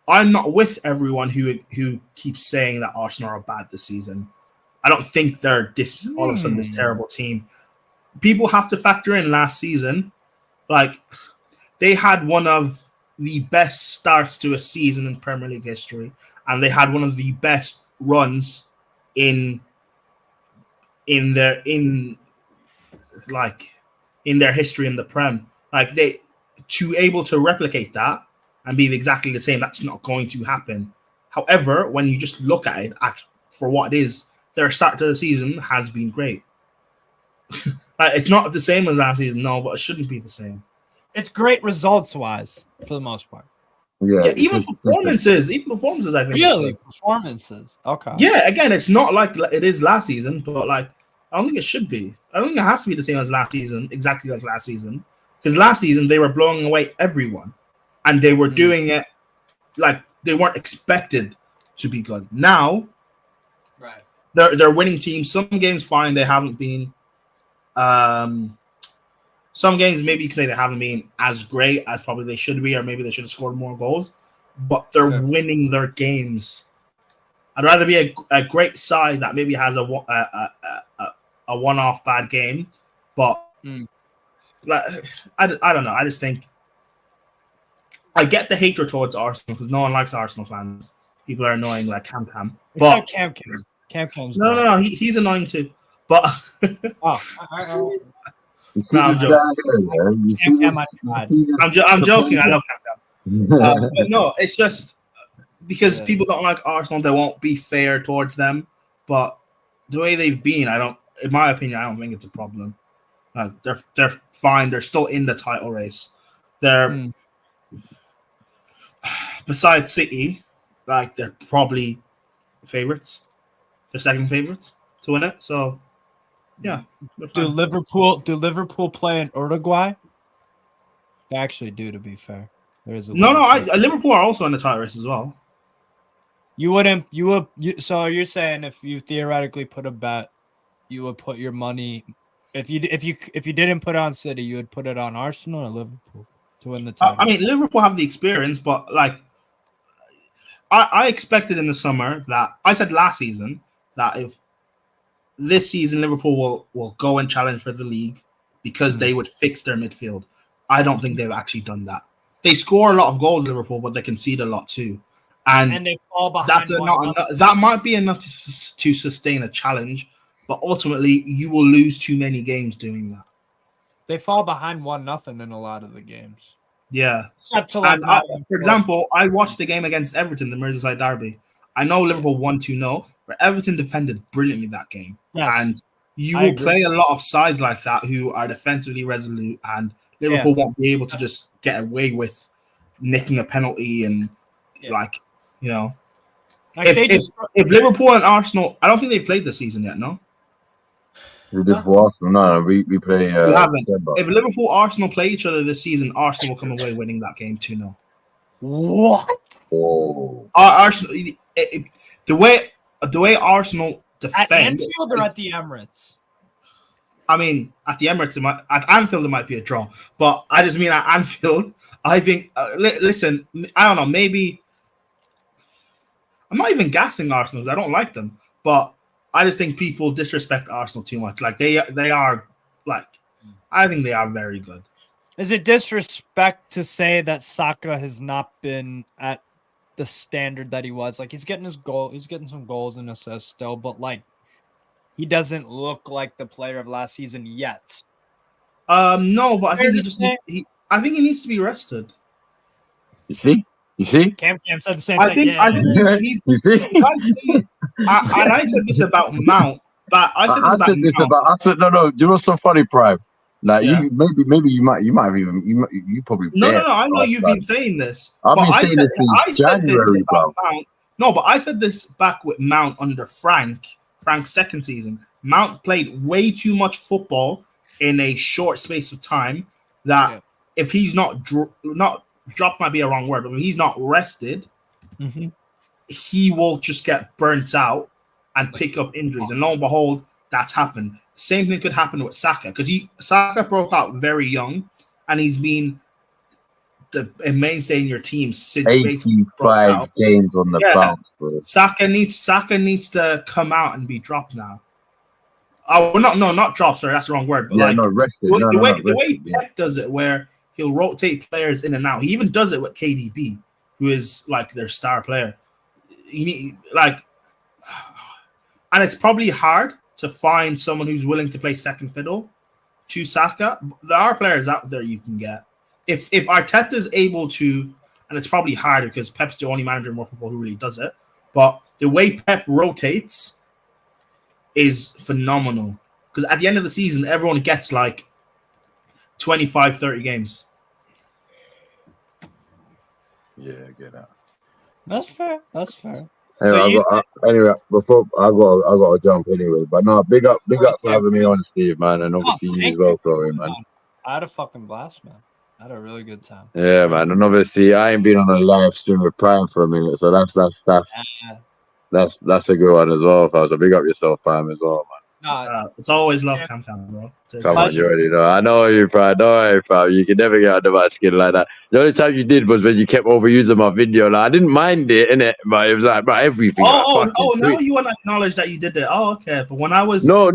I'm not with everyone who keeps saying that Arsenal are bad this season. I don't think they're all of a sudden this terrible team. People have to factor in last season. Like, they had one of the best starts to a season in Premier League history, and they had one of the best runs in their history in the Prem. Like, they to able to replicate that and be exactly the same, that's not going to happen. However, when you just look at it for what it is, their start to the season has been great. It's not the same as last season, no, but it shouldn't be the same. It's great results-wise, for the most part. Yeah, even performances, I think. Really? Performances. Okay. Yeah, again, it's not like it is last season, but like, I don't think it should be. I don't think it has to be the same as last season, exactly like last season. Because last season, they were blowing away everyone. And they were doing it like they weren't expected to be good. Now, right, they're winning teams. Some games, fine, they haven't been. Some games, maybe because they haven't been as great as probably they should be, or maybe they should have scored more goals. But they're winning their games. I'd rather be a great side that maybe has a one-off bad game, but like, I don't know. I just think I get the hatred towards Arsenal because no one likes Arsenal fans. People are annoying like Cam. But Cam's no, he's annoying too. But no, I'm joking. I'm joking. I love Cam. But no, it's just because people don't like Arsenal. They won't be fair towards them. But the way they've been, in my opinion, I don't think it's a problem. They're fine. They're still in the title race. They're besides City, like they're probably favorites. They're second favorites to win it. So yeah. Do Liverpool play in Uruguay? They actually do, to be fair. There is Liverpool are also in the title race as well. So you're saying if you theoretically put a bet, you would put your money if you didn't put on City, you would put it on Arsenal or Liverpool to win the title. I mean, Liverpool have the experience, but like I expected in the summer that I said last season that if this season Liverpool will go and challenge for the league because they would fix their midfield. I don't think they've actually done that. They score a lot of goals, Liverpool, but they concede a lot too. And they fall behind. That might be enough to sustain a challenge, but ultimately you will lose too many games doing that. They fall behind 1-0 in a lot of the games. Yeah. Except to for example, I watched the game against Everton, the Merseyside derby. I know Liverpool won 2-0, but Everton defended brilliantly that game. Yes. And you will play a lot of sides like that who are defensively resolute, and Liverpool won't be able to just get away with nicking a penalty and if Liverpool and Arsenal, I don't think they've played this season yet, no? We did for Arsenal. No, we play. We haven't. If Liverpool Arsenal play each other this season, Arsenal will come away winning that game 2-0. What? Oh. Arsenal. The way Arsenal defend at Anfield or at the Emirates. I mean, at the Emirates, at Anfield it might be a draw, but I just mean at Anfield. I think. Listen, I don't know. Maybe I'm not even gassing Arsenal. I don't like them, but I just think people disrespect Arsenal too much. Like they are like I think they are very good. Is it disrespect to say that Saka has not been at the standard that he was? Like, he's getting some goals and assists still, but like, he doesn't look like the player of last season yet. No, but I Fair think to say? I think he needs to be rested. You see? Cam said the same I thing. think I think he's You see? and I said this about Mount, but I said this about Mount. I said no. You know what's so funny, Prime? Like Yeah. you you probably No, bet. I know you've been saying this. I've but been saying this since I said this January, about bro. Mount. No, but I said this back with Mount under Frank's second season. Mount played way too much football in a short space of time. That if he's not dropped might be a wrong word, but if he's not rested, he will just get burnt out and pick up injuries. And lo and behold, that's happened. Same thing could happen with Saka because Saka broke out very young, and he's been a mainstay in your team since 85 games on the bounce, bro. Saka needs to come out and be dropped now. Oh, not drop. Sorry, that's the wrong word. But rested. The way Pep does it, where he'll rotate players in and out. He even does it with KDB, who is like their star player. And it's probably hard to find someone who's willing to play second fiddle to Saka. There are players out there you can get. If Arteta is able to, and it's probably hard because Pep's the only manager in more football who really does it, but the way Pep rotates is phenomenal. Because at the end of the season, everyone gets like 25, 30 games. Yeah, I get that. That's fair. Anyway, before I got to jump anyway. But no, big up for having me on, Steve, man, and obviously you as well, Chloe, man. I had a fucking blast, man. I had a really good time. Yeah, man, and obviously I ain't been on a live stream with Prime for a minute, so that's a good one as well. So big up yourself, Prime, as well, man. It's always love, Cam, bro. Come on, you already know. I know you, Prime. Don't worry, Prime. You can never get under my skin like that. The only time you did was when you kept overusing my video. Like, I didn't mind it, innit? But it was like, bro, everything. Now you want to acknowledge that you did it. Oh, okay. But when I was I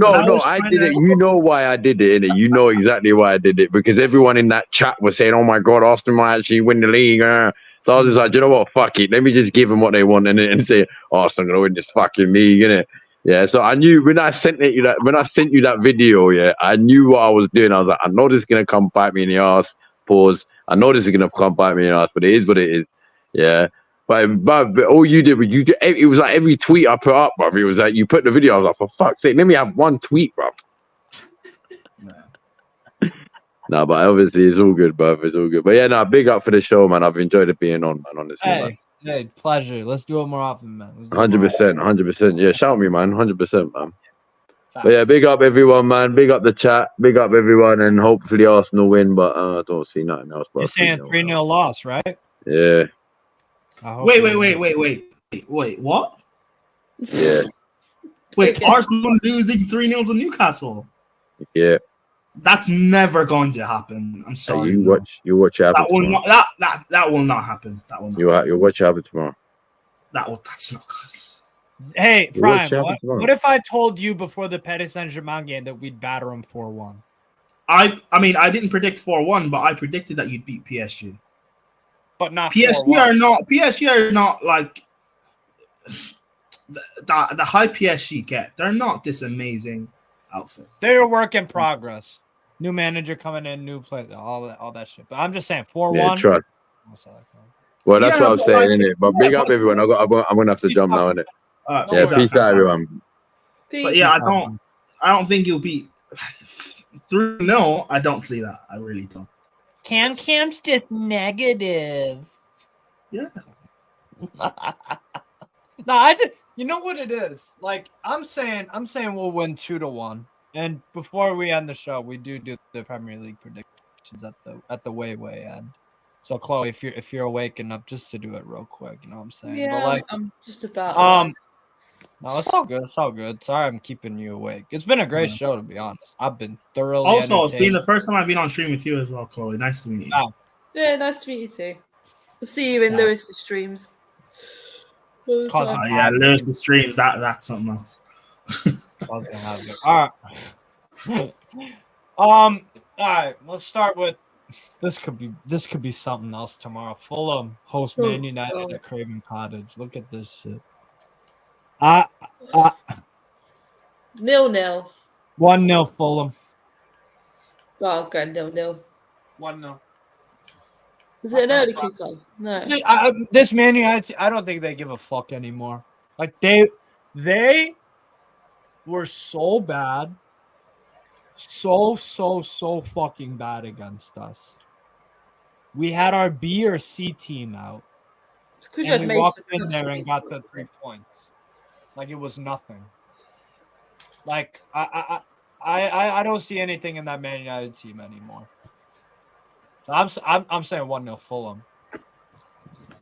did it. You know why I did it, innit? You know exactly why I did it because everyone in that chat was saying, "Oh my God, Austin might actually win the league." So I was just like, you know what? Fuck it. Let me just give them what they want and say, Austin gonna win this fucking league, innit? Yeah, so I knew when I sent you that video, yeah, I knew what I was doing. I was like, I know this is gonna come bite me in the ass. Pause. I know this is gonna come bite me in the ass, but it is what it is. Yeah. But all you did was it was like every tweet I put up, bro. It was like you put the video, I was like, for fuck's sake, let me have one tweet, bro. No, but obviously it's all good, bro. It's all good. But yeah, big up for the show, man. I've enjoyed it being on, man, honestly, man. Hey, pleasure. Let's do it more often, man. 100%. Yeah, shout me, man. 100%, man. But yeah, big up everyone, man. Big up the chat. Big up everyone, and hopefully Arsenal win. But I don't see nothing else. You're saying 3-0 loss, right? Yeah. Wait, what? Yeah. Wait, Arsenal losing 3-0 to Newcastle? Yeah. That's never going to happen. I'm sorry. You watch it happen. That will not happen. That will not. You'll watch it happen tomorrow. That's not good. Hey, Prime, what if I told you before the Paris Saint-Germain game that we'd batter them 4-1? I mean, I didn't predict 4-1, but I predicted that you'd beat PSG. But not PSG are not like the high PSG get. They're not this amazing outfit. They're a work in progress. New manager coming in, new play, all that shit. But I'm just saying, 4-1. Yeah, trust. Well, that's what I'm saying, innit? But big up everyone. I'm gonna have to jump now, innit? Peace out, everyone. But yeah, I don't think you'll beat 3-0. I don't see that. I really don't. Cam's just negative. Yeah. No, you know what it is? Like I'm saying we'll win 2-1. And before we end the show, we do the Premier League predictions at the way end. So Chloe, if you're awake enough just to do it real quick, you know what I'm saying? Yeah, but I'm just about. No, it's all good. It's all good. Sorry, I'm keeping you awake. It's been a great show, to be honest. I've been thoroughly. Also, it's been the first time I've been on stream with you as well, Chloe. Nice to meet you. Oh. Yeah, nice to meet you too. I'll see you in Lewis's streams. Lewis's streams. That's something else. All right. All right, let's start with this. Could be something else tomorrow. Fulham host Man United at Craven Cottage. Look at this shit. 0-0. 1-0 Fulham. Oh, okay, 0-0. 1-0. Is it an early kickoff? No. This Man United, I don't think they give a fuck anymore. Like they were so bad, so fucking bad against us. We had our B or C team out, It's because you had and we Mason walked in there and got the 3 points. Like it was nothing. Like I don't see anything in that Man United team anymore. So I'm saying 1-0 Fulham.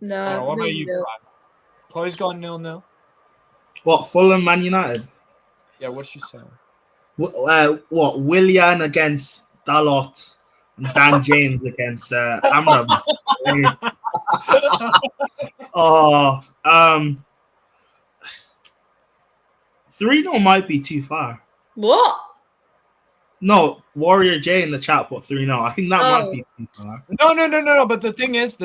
No. What about you, 0-0. Brian? Chloe's going 0-0. What, Fulham, Man United? Yeah, what's she saying? What, Willian against Dalot and Dan James against Amram? 3-0 might be too far. What? No, Warrior J in the chat put 3-0. I think that might be too far. No. But the thing is,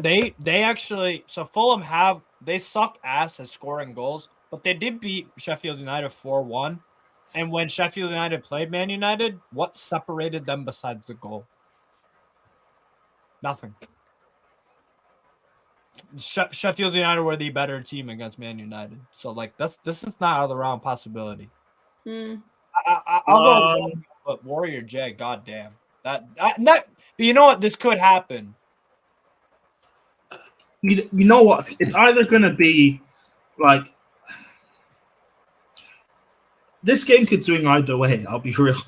they actually, so Fulham they suck ass at scoring goals, but they did beat Sheffield United 4-1. And when Sheffield United played Man United, what separated them besides the goal? Nothing. Sheffield United were the better team against Man United. So like this is not out of the realm possibility. I'll go, but Warrior J, goddamn. But you know what? This could happen. You know what? It's either going to be like this game could swing either way. I'll be real.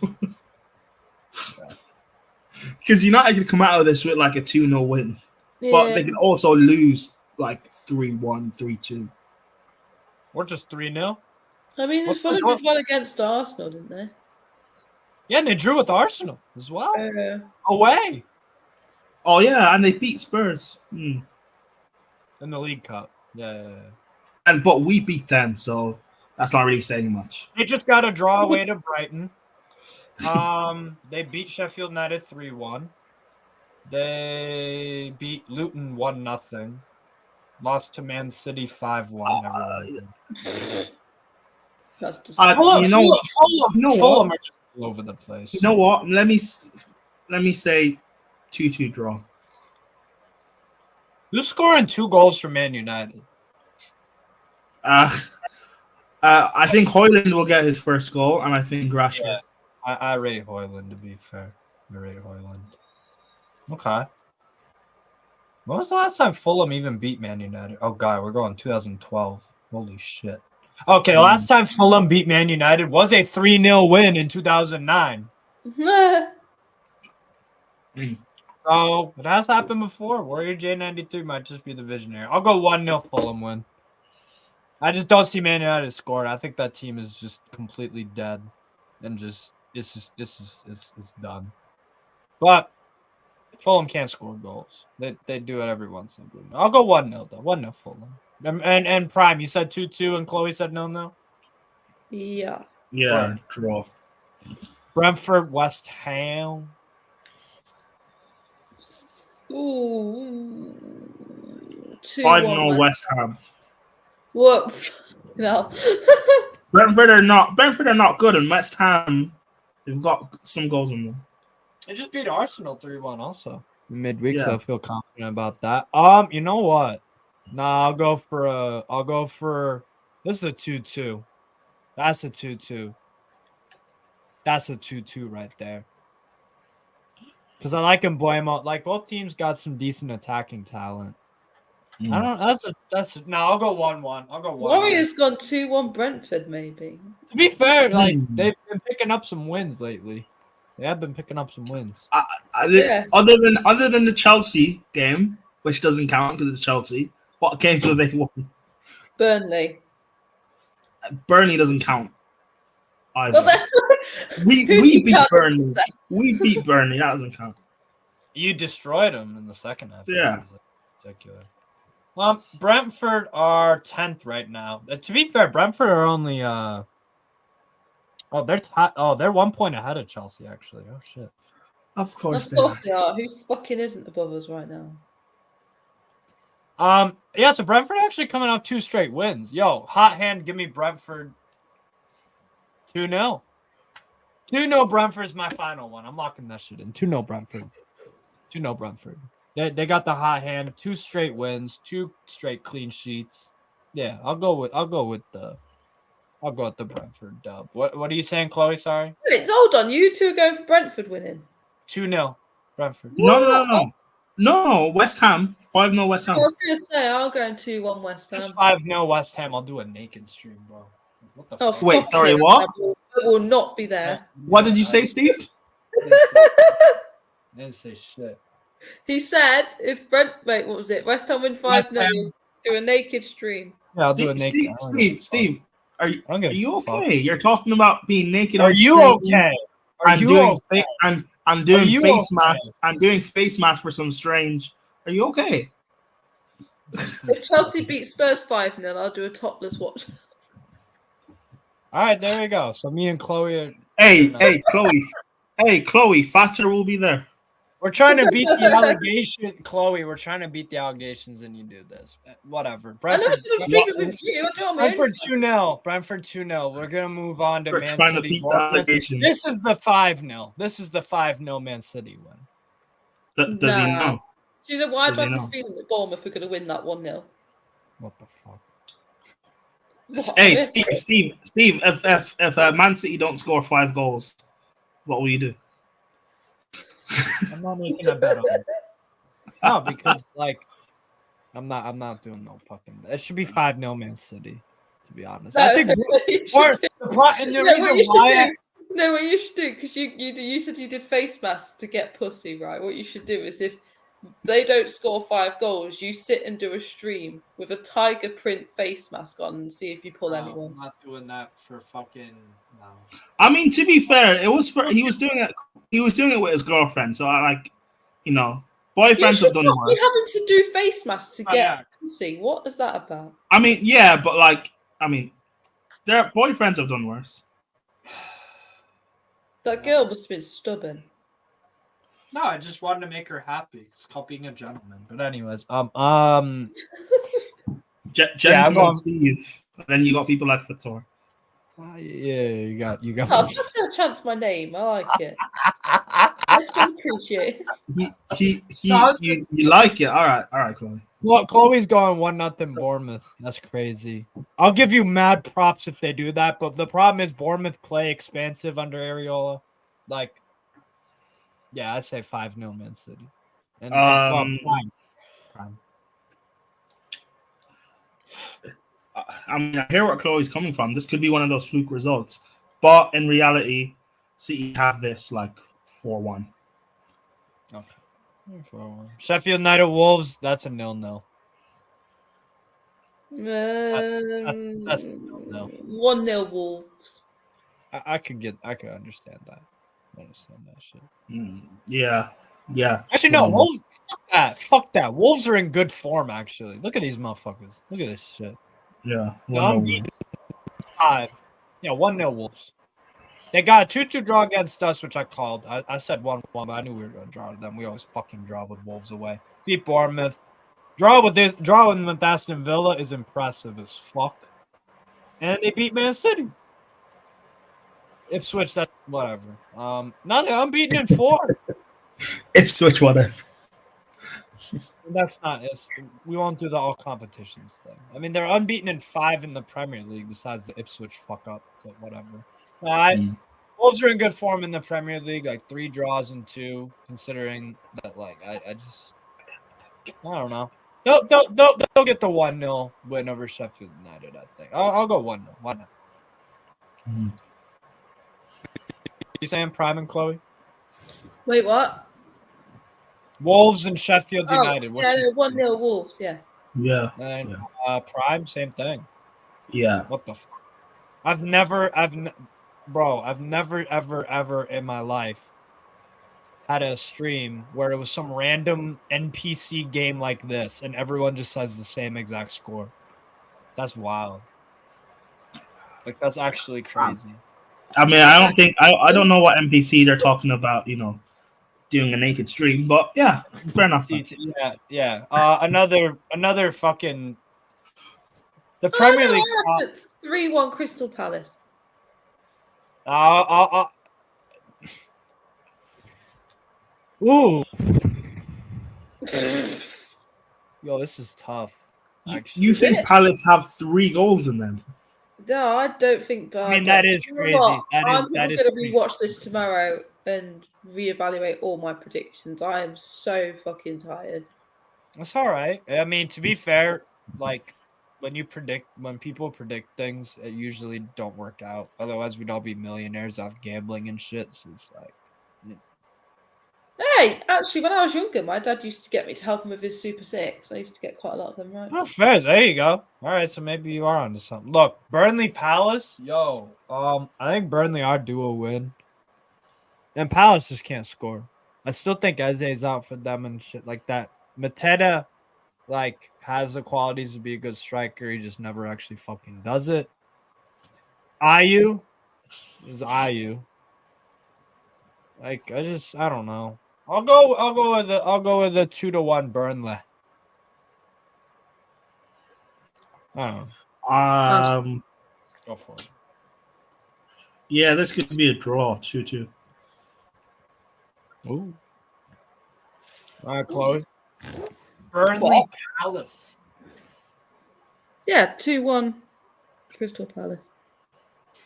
Because United could come out of this with like a 2-0 win. Yeah. But they could also lose like 3-1, 3-2. Or just 3-0. I mean, they Fulham did well against Arsenal, didn't they? Yeah, and they drew with Arsenal as well. Away. Oh, yeah, and they beat Spurs. In the League Cup. Yeah. But we beat them, so that's not really saying much. They just got a draw away to Brighton. They beat Sheffield United 3-1. They beat Luton 1-0. Lost to Man City 5-1. That's just Fulham are just all over the place. You know what? Let me say 2-2 draw. Who's scoring 2 goals for Man United? I think Højlund will get his first goal, and I think Rashford. Yeah, I rate Højlund, to be fair. I rate Højlund. Okay. When was the last time Fulham even beat Man United? Oh, God, we're going 2012. Holy shit. Okay, last time Fulham beat Man United was a 3-0 win in 2009. So, it has happened before. Warrior J93 might just be the visionary. I'll go 1-0 Fulham win. I just don't see Man United score. I think that team is just completely dead. And it's done. But Fulham can't score goals. They do it every once in a blue. I'll go 1-0 though. 1-0 Fulham. And Prime, you said 2-2 and Chloe said 0-0? Yeah. Yeah, draw. Brentford, West Ham. Ooh. 5-0 West Ham. What? No. Brentford are not good, and West Ham, they've got some goals in them. They just beat Arsenal 3-1 also midweek, Yeah. so I feel confident about that. You know what? Nah, I'll go for this is a 2-2. That's a 2-2. That's a 2-2 right there. Because I like Mbuemo. Like both teams got some decent attacking talent. I don't. No. I'll go 1-1. I'll go 1-1. Warriors gone 2-1 Brentford maybe. To be fair, like they've been picking up some wins lately. They have been picking up some wins. Yeah. Other than the Chelsea game, which doesn't count because it's Chelsea. What games have they won? Burnley. Burnley doesn't count. Either. Well, we beat Burnley. We beat Burnley. That doesn't count. You destroyed them in the second half. Yeah. Particular. Brentford are 10th right now. To be fair, Brentford are only they're 1 point ahead of Chelsea actually. Oh shit. Of course Of they are. course they are. Who fucking isn't above us right now? Yeah, so Brentford actually coming off 2 straight wins. Yo, hot hand, give me Brentford 2-0. 2-0 Brentford's my final one. I'm locking that shit in. 2-0 Brentford. 2-0 Brentford. They got the hot hand, 2 straight wins, 2 straight clean sheets. Yeah, I'll go with the Brentford dub. What are you saying, Chloe? Sorry. Wait, hold on. You two are going for Brentford winning. 2-0 Brentford. No, West Ham. 5-0 West I Ham. was going to say, I'll go 2-1 West Ham. Just 5-0 West Ham. I'll do a naked stream, bro. What the Oh, fuck? Wait, fuck sorry, it. what? I will not be there. What did you say, Steve? Didn't say shit. He said if what was it? West Ham win 5-0, do a naked stream. Yeah, I'll do a naked. Steve, are you fuck. okay? You're talking about being naked Are on you stream okay? Are and you doing okay? I'm doing you face okay? mask. I'm doing face mask for some strange. Are you okay? If Chelsea beat Spurs 5-0, I'll do a topless watch. All right, there we go. So me and Chloe are. Hey, Chloe, Fatser will be there. We're trying to beat the allegation, Chloe. We're trying to beat the allegations, and you do this. Whatever. I never Brentford, said I'm streaming with you. I don't know. Brentford 2-0. Brentford 2-0. We're gonna move on to We're Man trying to City. beat the Bournemouth. allegations. This is the 5-0. This is the 5-0 Man City win. Does he know? Do you know why? Does I'd he have this know? feeling that Bournemouth are going to win that 1-0. What the fuck? Hey, Steve. If Man City don't score 5 goals, what will you do? I'm not making a bet on it. No, because I'm not doing no fucking. It should be 5-0 Man City. To be honest, I think. What you should do, because you said you did face masks to get pussy, right? What you should do is if they don't score 5 goals, you sit and do a stream with a tiger print face mask on and see if you pull anyone. I'm not doing that for fucking. No. I mean, to be fair, he was doing it. He was doing it with his girlfriend. So boyfriends have done worse. worse. You having to do face masks to get pussy. What is that about? I mean, yeah, but their boyfriends have done worse. That girl must have been stubborn. No, I just wanted to make her happy. It's called being a gentleman. But anyways, Gentleman Steve. And then you got people like Fator. You got. Oh, that's a chance my name. I like it. I still appreciate it. You like it? All right, Chloe. Well, Chloe's going 1-0 Bournemouth. That's crazy. I'll give you mad props if they do that, but the problem is Bournemouth play expansive under Areola. I say 5-0 Man City. And prime. I mean, I hear what Chloe's coming from. This could be one of those fluke results, but in reality, City have this 4-1. Okay. 4-1. Sheffield United Wolves. That's a 0-0. That's 0-0. 1-0 Wolves. I could understand that. I understand that shit. Yeah. Actually, no. Wolves. Fuck that. Wolves are in good form. Actually, look at these motherfuckers. Look at this shit. Yeah. 1-0 Wolves. They got a 2-2 draw against us, which I called. I said 1-1, but I knew we were going to draw to them. We always fucking draw with Wolves away. Beat Bournemouth. Draw with Aston Villa is impressive as fuck. And they beat Man City. Ipswich, that's whatever. Now they're unbeaten in 4. Ipswich, whatever. That's not. We won't do the all competitions thing. I mean, they're unbeaten in 5 in the Premier League, besides the Ipswich fuck up. But whatever. Wolves are in good form in the Premier League, 3 draws and 2. Considering that, I don't know. They'll get the 1-0 win over Sheffield United. I think I'll go 1-0. Why not? You saying Prime and Chloe? Wait, what? Wolves and Sheffield United. 1-0 Wolves. Yeah. And Prime, same thing. Yeah. What the fuck? I've never ever in my life had a stream where it was some random NPC game like this and everyone just says the same exact score. That's wild. That's actually crazy. I mean, I don't know what NPC they're talking about, doing a naked stream. But yeah, fair enough. Yeah. Another fucking the Premier League. 3-1 Crystal Palace. Ooh. Yo, this is tough. You think Palace have 3 goals in them? No, I don't think. But I mean, that is crazy. I'm going to rewatch this tomorrow and reevaluate all my predictions. I am so fucking tired. That's all right. I mean, to be fair, like when people predict things, it usually don't work out. Otherwise, we'd all be millionaires off gambling and shit. So it's like. Hey, actually, when I was younger, my dad used to get me to help him with his Super Six. I used to get quite a lot of them right. Oh, fair. There you go. All right, so maybe you are onto something. Look, Burnley Palace. Yo, I think Burnley are due a win, and Palace just can't score. I still think Eze's out for them and shit like that. Mateta, like, has the qualities to be a good striker. He just never actually fucking does it. Ayew is Ayew. Like, I don't know. I'll go with the 2-1 Burnley. I don't know. Go for it. Yeah, this could be a draw, 2-2. Ooh. All right, close. Burnley Palace. Yeah, 2-1 Crystal Palace.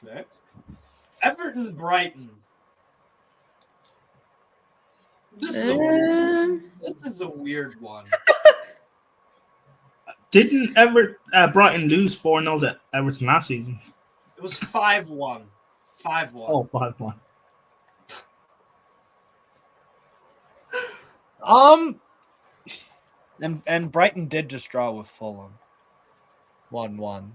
Perfect. Everton Brighton. This is a weird one. Didn't Brighton lose 4-0 to Everton last season? It was 5-1. 5-1. Oh, 5-1. And Brighton did just draw with Fulham. 1-1.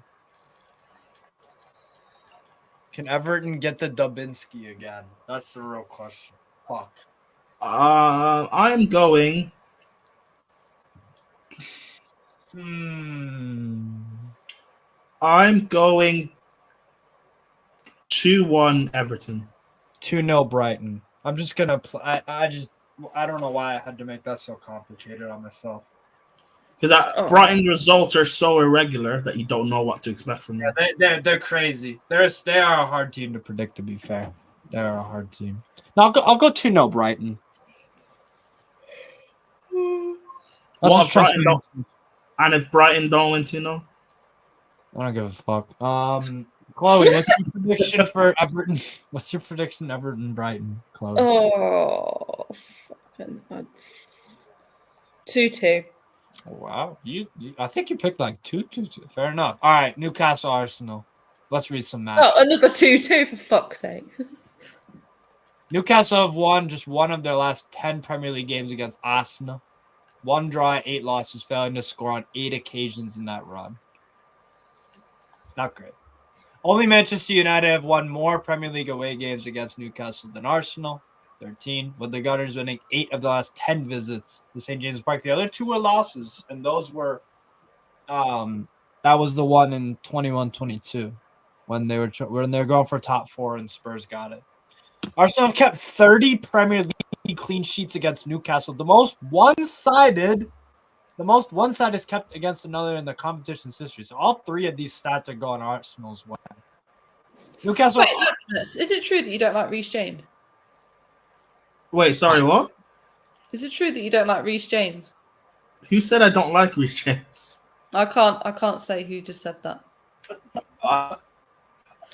Can Everton get the Dubinsky again? That's the real question. Fuck. I'm going. I'm going 2-1 Everton. 2-0 Brighton. I'm just gonna play. I don't know why I had to make that so complicated on myself. Because Brighton results are so irregular that you don't know what to expect from them. Yeah, they're crazy. They are a hard team to predict. To be fair, they're a hard team. No, I'll go 2-0 Brighton. What if Brighton don't, and if Brighton don't win 2-0? I don't give a fuck. Chloe, what's your prediction for Everton? What's your prediction, Everton Brighton, Chloe? Oh, fucking 2-2. Wow, you I think you picked like 2-2. Fair enough. All right, Newcastle Arsenal. Let's read some matches. Oh, another 2-2 for fuck's sake. Newcastle have won just one of their last 10 Premier League games against Arsenal. 1 draw, 8 losses, failing to score on 8 occasions in that run. Not great. Only Manchester United have won more Premier League away games against Newcastle than Arsenal, 13, with the Gunners winning 8 of the last 10 visits to St. James Park. The other 2 were losses, and those were that was the one in 21-22 when they were going for top 4 and Spurs got it. Arsenal have kept 30 Premier League clean sheets against Newcastle. The most one-sided is kept against another in the competition's history. So all 3 of these stats are going Arsenal's way. Newcastle. Wait, is it true that you don't like Reece James? Wait, sorry, what? Is it true that you don't like Reece James? Who said I don't like Reece James? I can't say who just said that.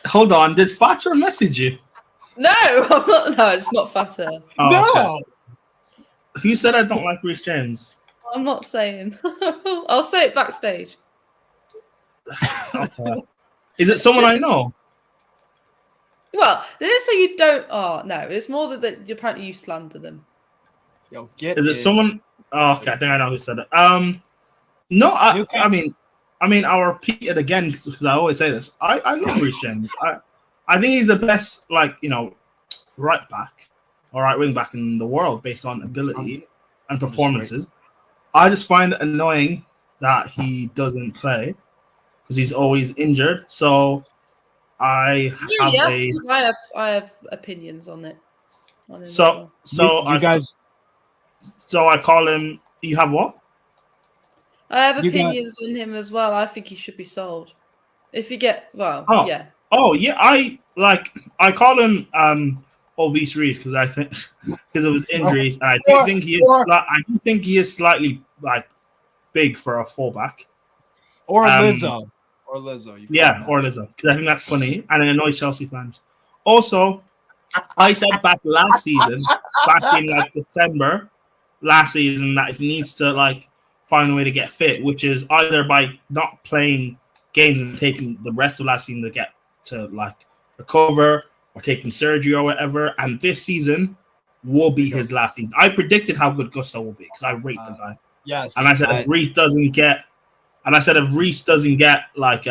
Hold on, did Fatter message you? No, I'm not. No, it's not Fatter. Oh, No. Okay. Who said I don't like Reece James? I'm not saying. I'll say it backstage. Okay. Is it someone I know? Well, they didn't say you don't. Oh no, it's more that apparently you slander them. Yo, Is it someone? Oh, okay, I think I know who said it. No, I mean, I'll repeat it again because I always say this. I love Reece James. I think he's the best, right back or right wing back in the world based on ability and performances. I just find it annoying that he doesn't play because he's always injured. So I have I have opinions on it. So you guys So I call him. You have what? I have You got- opinions on him as well. I think he should be sold. If you get Oh. yeah. Oh yeah, I call him obese Reese because I think because of his injuries, and I do think he is. I do think he is slightly like big for a fullback. Or Lizzo. Or Lizzo. Yeah, or Lizzo, because I think that's funny and it annoys Chelsea fans. Also, I said back last season, back in like December last season, that he needs to like find a way to get fit, which is either by not playing games and taking the rest of last season to get to like recover or taking surgery or whatever. And this season will be his last season. I predicted how good Gusto will be because I rate the guy. Yes. And I said if Reece doesn't get like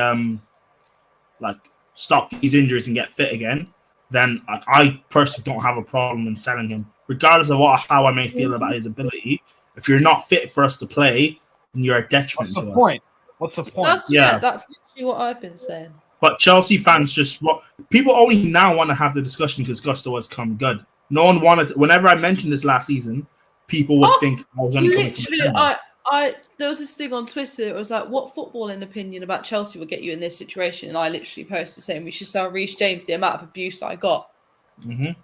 stop these injuries and get fit again, then I personally don't have a problem in selling him, regardless of how I may feel about his ability. If you're not fit for us to play, then you're a detriment to us. What's the point? That's literally what I've been saying. But Chelsea fans people only now want to have the discussion because Gusto has come good. No one wanted. Whenever I mentioned this last season, people would think I was only coming from literally. There was this thing on Twitter. It was like, what footballing opinion about Chelsea would get you in this situation? And I literally posted saying we should sell Reece James. The amount of abuse I got, and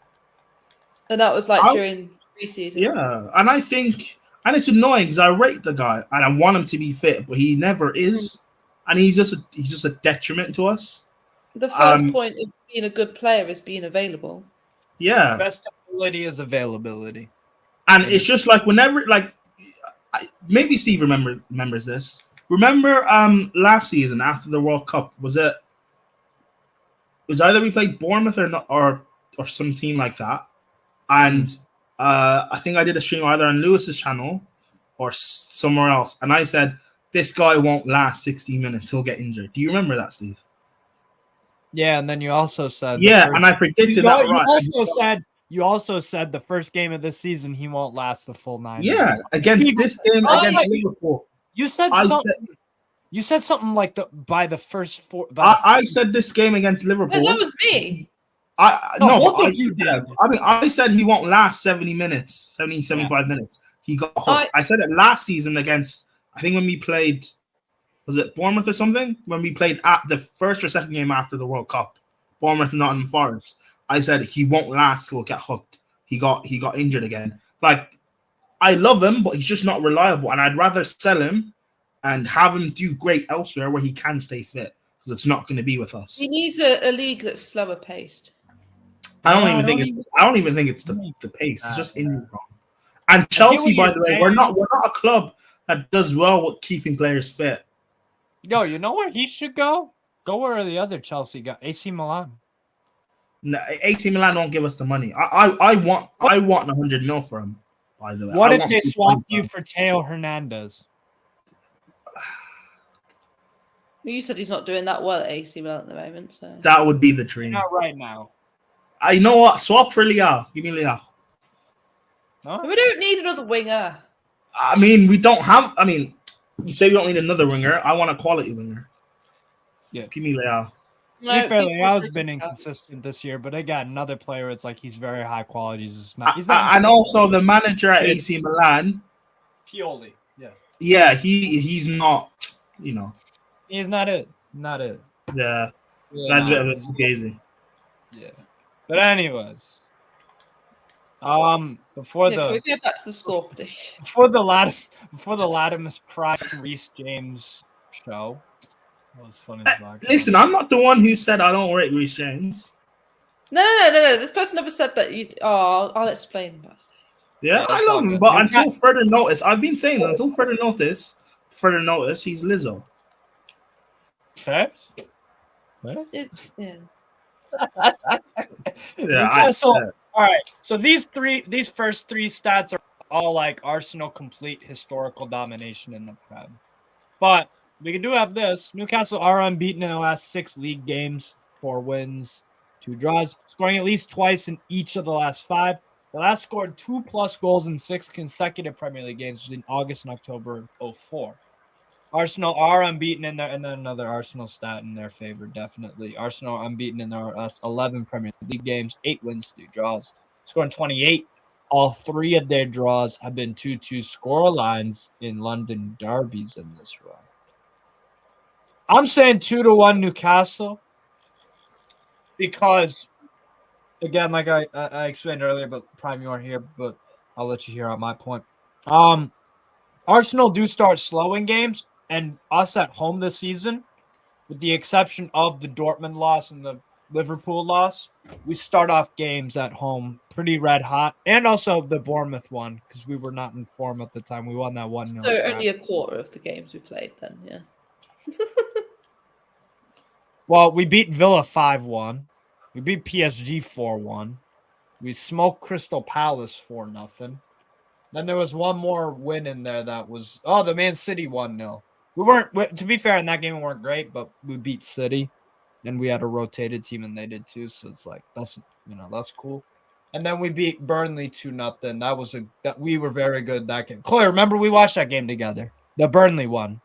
that was like during pre-season. Yeah, and I think, and it's annoying because I rate the guy and I want him to be fit, but he never is, and he's just a detriment to us. The first point of being a good player is being available. Yeah, best ability is availability, and it's just like whenever like. Maybe Steve remembers this. Remember last season after the World Cup, was either we played Bournemouth or some team like that, and I think I did a stream either on Lewis's channel or somewhere else, and I said this guy won't last 60 minutes; he'll get injured. Do you remember that, Steve? Yeah, and then you also said and I predicted that. You also said the first game of this season he won't last the full 90. Yeah, against Liverpool. You said something. You said something like by the first four. I said this game against Liverpool. No, that was me. You did. I mean, I said he won't last 70 minutes, 75 minutes. He got hooked. I said it last season against, I think when we played, was it Bournemouth or something? When we played at the first or second game after the World Cup, Bournemouth and Nottingham Forest. I said he won't last till get hooked. He got injured again. Like, I love him, but he's just not reliable. And I'd rather sell him and have him do great elsewhere where he can stay fit, because it's not going to be with us. He needs a league that's slower paced. I don't even think it's the pace. It's just injury prone. And Chelsea, by the way, we're not a club that does well with keeping players fit. Yo, you know where he should go? Go where the other Chelsea got AC Milan. No, AC Milan won't give us the money. I want 100 mil for him. By the way, what if they swapped you for Teo Hernandez? Well, you said he's not doing that well at AC Milan at the moment, so that would be the dream. Not right now. I know what. Swap for Leao. Give me Leao. Huh? We don't need another winger. I mean, we don't have. I mean, you say we don't need another winger. I want a quality winger. Yeah, give me Leao. To be fair, Leao's been inconsistent this year, but again, another player. It's like he's very high quality. He's not. And also the manager at AC Milan, Pioli. Yeah, he's not. You know, he's not it. Not it. Yeah, that's a bit of a fugazi. Yeah, but anyways, before can we get back to the score prediction? Before the Latimus Prime Reece James show. That was funny as well. Listen, I'm not the one who said I don't rate Reece James. No. This person never said that. I'll explain that. Yeah, I love him, but until further notice, I've been saying that until further notice, he's Lizzo. Fair. Yeah. All right. So these first three stats are all like Arsenal complete historical domination in the Prem. But we do have this. Newcastle are unbeaten in the last 6 league games, 4 wins, 2 draws, scoring at least twice in each of the last 5. The last scored 2+ goals in 6 consecutive Premier League games in August and October of 2004. Arsenal are unbeaten in there, and then another Arsenal stat in their favor, definitely. Arsenal are unbeaten in their last 11 Premier League games, 8 wins, 2 draws, scoring 28 all 3 of their draws have been 2-2 scorelines in London derbies in this run. I'm saying 2-1 Newcastle because, again, like I explained earlier, but Prime, you aren't here, but I'll let you hear out my point. Arsenal do start slow in games, and us at home this season, with the exception of the Dortmund loss and the Liverpool loss, we start off games at home pretty red hot, and also the Bournemouth one because we were not in form at the time. We won that 1-0. So only a quarter of the games we played then, yeah. Well, we beat Villa 5-1. We beat PSG 4-1. We smoked Crystal Palace 4-0. Then there was one more win in there that was the Man City 1-0. To be fair, in that game we weren't great, but we beat City, and we had a rotated team, and they did too. So it's like that's cool. And then we beat Burnley 2-0. That we were very good that game. Chloe, remember we watched that game together, the Burnley one.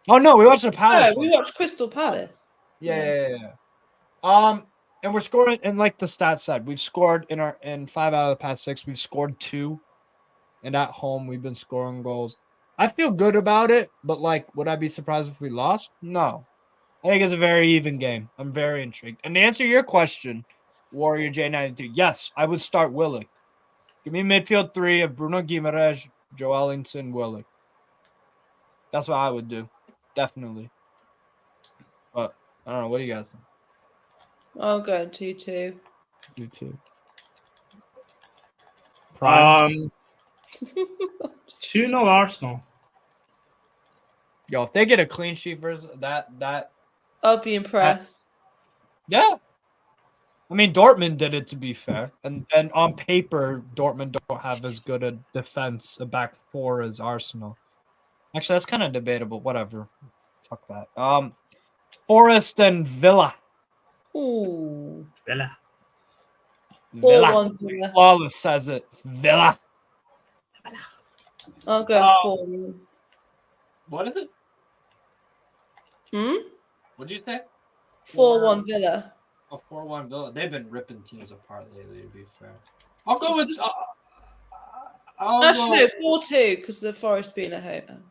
Oh no, we watched the Palace. We watched Crystal Palace. Yeah. And we're scoring, and like the stats said, we've scored in 5 out of the past 6. We've scored 2, and at home we've been scoring goals. I feel good about it, but like, would I be surprised if we lost? No. I think it's a very even game. I'm very intrigued. And to answer your question, Warrior J92, yes, I would start Willock. Give me midfield 3 of Bruno Guimaraes, Joelinton, Willock. That's what I would do. Definitely. But I don't know. What do you guys think? I'll go 2-2. 2-2. 2-0 Arsenal. Yo, if they get a clean sheet versus that I'll be impressed. yeah. I mean, Dortmund did it, to be fair. And on paper, Dortmund don't have as good a defense, a back 4 as Arsenal. Actually, that's kind of debatable. Whatever. Fuck that. Forest and Villa. Ooh. Villa. 4-1 Villa. Flawless says it. Villa. I'll go 4-1. What is it? What'd you say? 4-1 Villa. Oh, 4-1 Villa. They've been ripping teams apart lately, to be fair. I'll go with... Actually, 4-2 because the Forest being at home.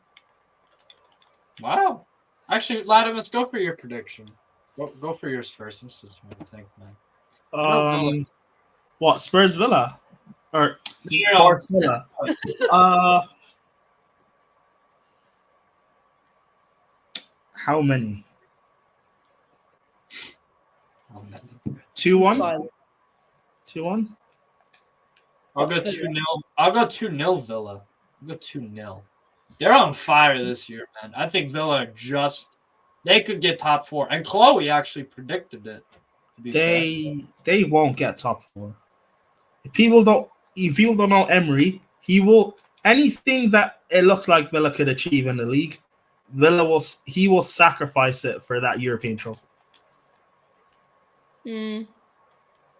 Wow. Actually, Latimus, go for your prediction. Go for yours first. I'm just trying to think, man. What, Spurs Villa? Or Yeah. Forest Villa? How many? 2-1? 2-1? I'll go 2-0. I'll go 2-0 Villa. I'll go 2-0. They're on fire this year, man. I think Villa they could get top 4. And Chloe actually predicted it. They won't get top 4. If people don't know Emery, he will anything that it looks like Villa could achieve in the league, he will sacrifice it for that European trophy.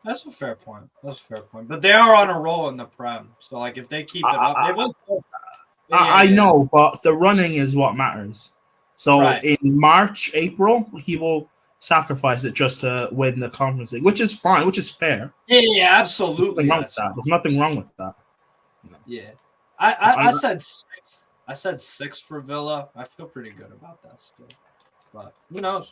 That's a fair point. But they are on a roll in the Prem. So, like, if they keep it up, they will. I know, but the running is what matters. So in March, April, he will sacrifice it just to win the Conference League, which is fine, which is fair. Yeah, absolutely. There's nothing wrong with that. Yeah. I said 6. I said 6 for Villa. I feel pretty good about that still. But who knows?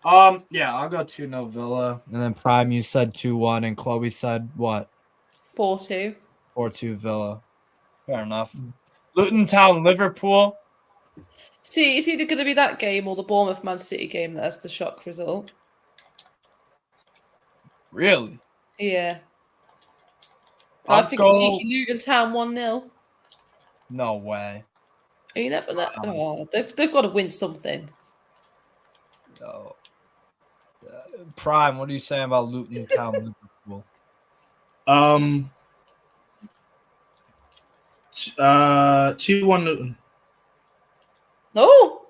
Yeah, I'll go 2-0 Villa. And then Prime, you said 2-1, and Chloe said what? 4-2. 4-2 Villa. Fair enough. Luton Town, Liverpool. See, it's either going to be that game or the Bournemouth Man City game that has the shock result. Really? Yeah. I think it's cheeky Luton Town 1-0. No way. You never know. Oh, they've got to win something. No. Prime, what are you saying about Luton Town, Liverpool? 2-1 Luton. Oh.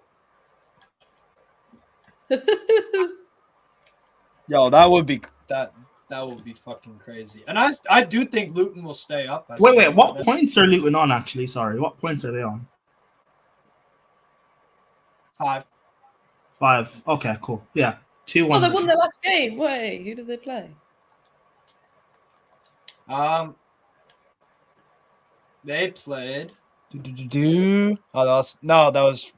Yo, that would be fucking crazy. And I do think Luton will stay up. Wait, what points are Luton on actually? Sorry, what points are they on? 5. 5. Okay, cool. Yeah. 2-1. Oh, they won their last game. Wait, who did they play? They played. That was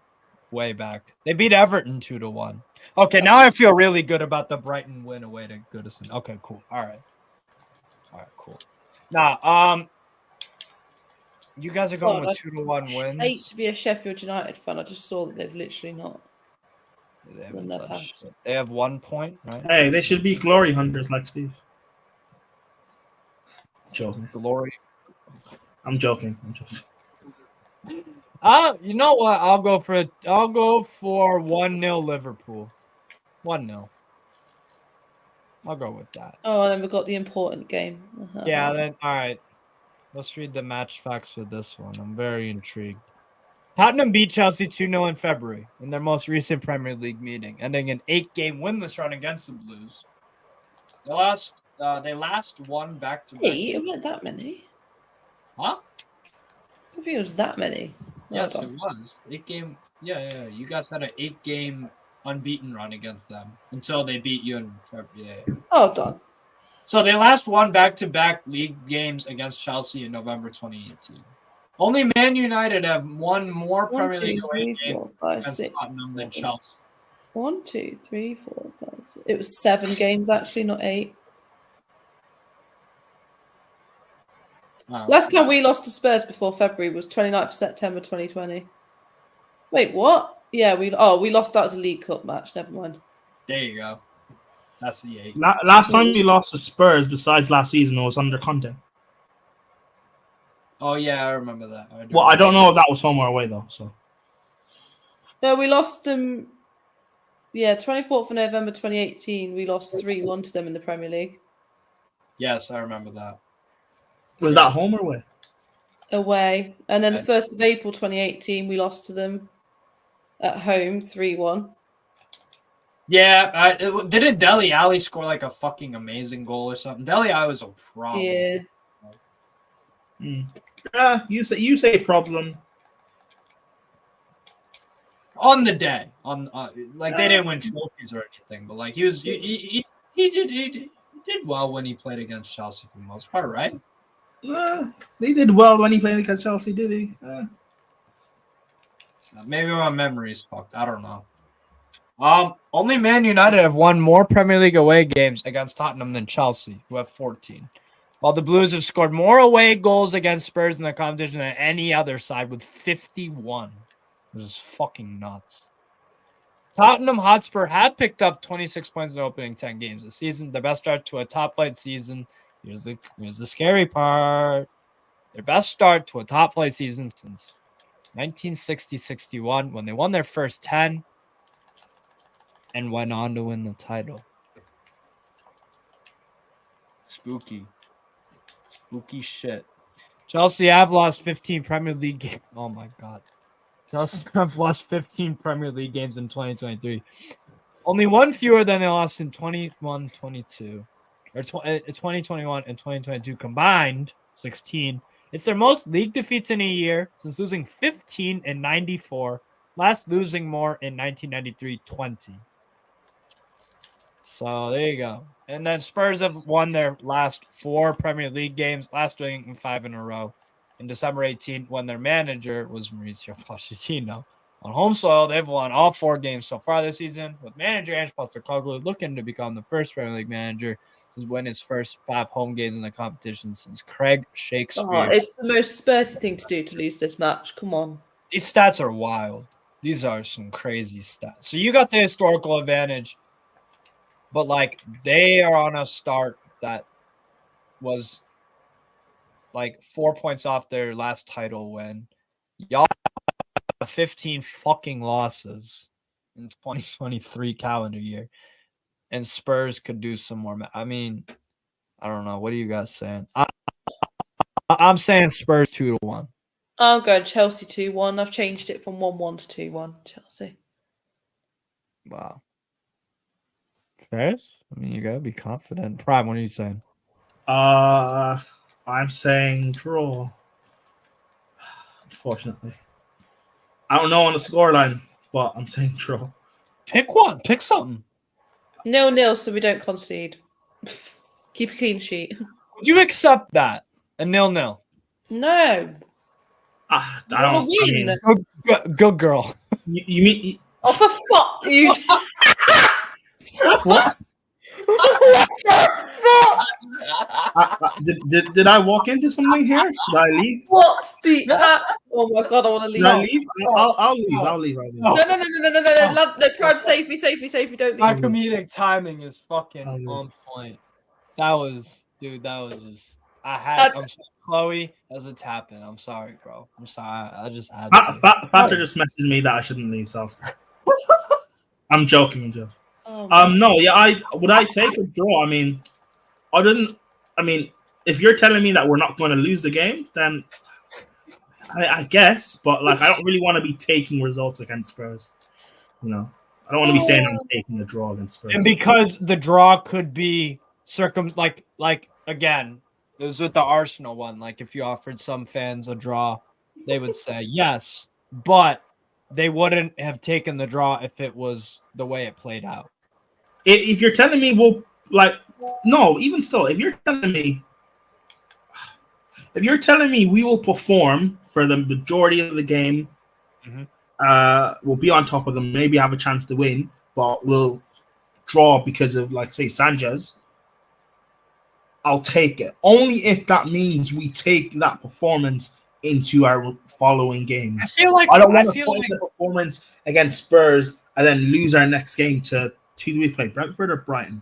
way back. They beat Everton 2-1. Okay, now I feel really good about the Brighton win away to Goodison. Okay, cool. All right, cool. Now, you guys are going God, with 2-1 I hate wins. to be a Sheffield United fan. I just saw that they've literally not They won haven't their touched past. shit. They have 1 point, right? Hey, they should be glory hunters like Steve. Joking. Glory. I'm joking. I'm joking. You know what? I'll go for 1-0 Liverpool. 1-0. I'll go with that. Oh, and then we've got the important game. Yeah, then all right. Let's read the match facts for this one. I'm very intrigued. Tottenham beat Chelsea 2-0 in February in their most recent Premier League meeting, ending an 8-game winless run against the Blues. They last won back-to-back. Hey, it weren't that many. Huh? I think it was that many. Yes, it was. 8-game. Yeah. You guys had an 8-game unbeaten run against them until they beat you in February. Yeah. Oh, done. So they last won back-to-back league games against Chelsea in November 2018. Only Man United have won more Premier League away games against Tottenham than Chelsea. 1, 2, 3, 4, 5, 6. It was 7 games actually, not 8. Wow. Last time we lost to Spurs before February was 29th of September 2020. Wait, what? Yeah, we lost out as a League Cup match. Never mind. There you go. That's the 8. Last time we lost to Spurs, besides last season, was under Conte. Oh yeah, I remember that. I don't know if that was home or away though. So no, we lost them. Yeah, 24th of November 2018, we lost 3-1 to them in the Premier League. Yes, I remember that. was that home or away? Away. And then the 1st of April 2018, we lost to them at home 3-1. Yeah, didn't Dele Alli score like a fucking amazing goal or something? Dele Alli was a problem. Yeah. You say problem. On the day, like they didn't win trophies or anything, but like he did well when he played against Chelsea for the most part, right? They did well when he played against Chelsea, did he? Maybe my memory's fucked. I don't know. Only Man United have won more Premier League away games against Tottenham than Chelsea, who have 14. While the Blues have scored more away goals against Spurs in the competition than any other side with 51. This is fucking nuts. Tottenham Hotspur have picked up 26 points in the opening 10 games this season. The best start to a top-flight season. Here's the scary part. Their best start to a top-flight season since 1960-61 when they won their first 10 and went on to win the title. Spooky shit. Chelsea have lost 15 Premier League games. Oh my god. Chelsea have lost 15 Premier League games in 2023. Only one fewer than they lost in 21-22. Or 2021 and 2022 combined, 16. It's their most league defeats in a year since losing 15 in 94. Last losing more in 1993-20. So there you go. And then Spurs have won their last 4 Premier League games, last winning 5 in a row. In December 18, when their manager was Mauricio Pochettino. On home soil, they've won all 4 games so far this season, with manager Ange Postecoglou looking to become the first Premier League manager to win his first 5 home games in the competition since Craig Shakespeare. Oh, it's the most Spursy thing to do to lose this match. Come on. These stats are wild. These are some crazy stats. So you got the historical advantage, but like they are on a start that was like 4 points off their last title win. Y'all have 15 fucking losses in 2023 calendar year. And Spurs could do some more. I mean, I don't know. What are you guys saying? I'm saying Spurs 2-1. I'll go Chelsea 2-1. I've changed it from 1-1 to 2-1. Chelsea. Wow. Ferris? I mean, you gotta be confident. Prime, what are you saying? I'm saying draw. Unfortunately, I don't know on the scoreline, but I'm saying draw. Pick one. Pick something. 0-0, so we don't concede. Keep a clean sheet. Would you accept that? A 0-0. No. I What a don't. I win. mean, Good girl. you mean Oh, for fuck you. what? What the fuck? Did I walk into something here? Should I leave? What's the oh my god, I want to leave. Should I leave? I'll leave. I'll leave. No. No, Prime, save me, don't My leave. comedic timing is fucking Okay. on point. That was just. I'm sorry, Chloe, as it's happened. I'm sorry, bro. I'm sorry. I just had to. Fatter just messaged me that I shouldn't leave, so I'll stay. I'm joking, Joe. Oh, No, yeah, I take a draw. I mean, if you're telling me that we're not going to lose the game, then I guess. But like, I don't really want to be taking results against Spurs. You know, I don't want to be saying I'm taking a draw against Spurs. And because the draw could be like again, it was with the Arsenal one. Like if you offered some fans a draw, they would say yes, but they wouldn't have taken the draw if it was the way it played out. If you're telling me no, even still, if you're telling me we will perform for the majority of the game, we'll be on top of them, maybe have a chance to win, but we'll draw because of, like, say, Sanchez, I'll take it. Only if that means we take that performance into our following games. I feel like I don't want to put in the performance against Spurs and then lose our next game to who do we play? Brentford or Brighton?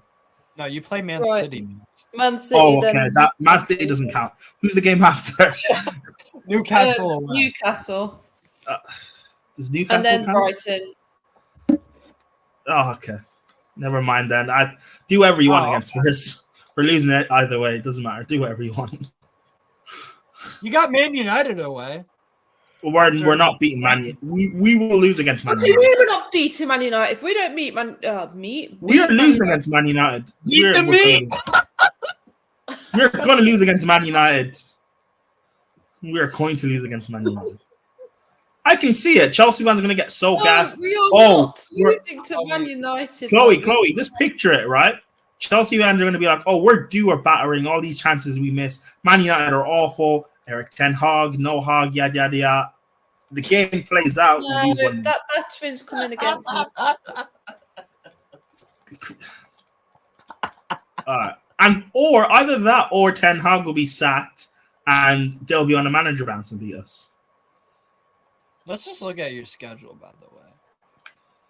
No, you play Man City. Man City. Oh, okay. That Man City doesn't count. Who's the game after? Newcastle. Newcastle. Does Newcastle and then count? Brighton. Oh, okay. Never mind then. I do whatever you want against Spurs. We're losing it either way. It doesn't matter. Do whatever you want. Oh, You got Man United away. We're not beating Man United. We will lose against Man United. We're not beating Man United. If we don't meet we are losing against Man United. We're going to lose against Man United. We're going to lose against Man United. I can see it. Chelsea fans are going to get so gassed. We are not losing to Man United. Chloe, just picture it, right? Chelsea fans are going to be like, oh, we're due or battering all these chances we miss. Man United are awful. Eric Ten Hag, no Hag, yada, yada, yada. The game plays out. No, that battering's coming against me. All right. Or either that or Ten Hag will be sacked and they'll be on a manager bounce and beat us. Let's just look at your schedule, by the way.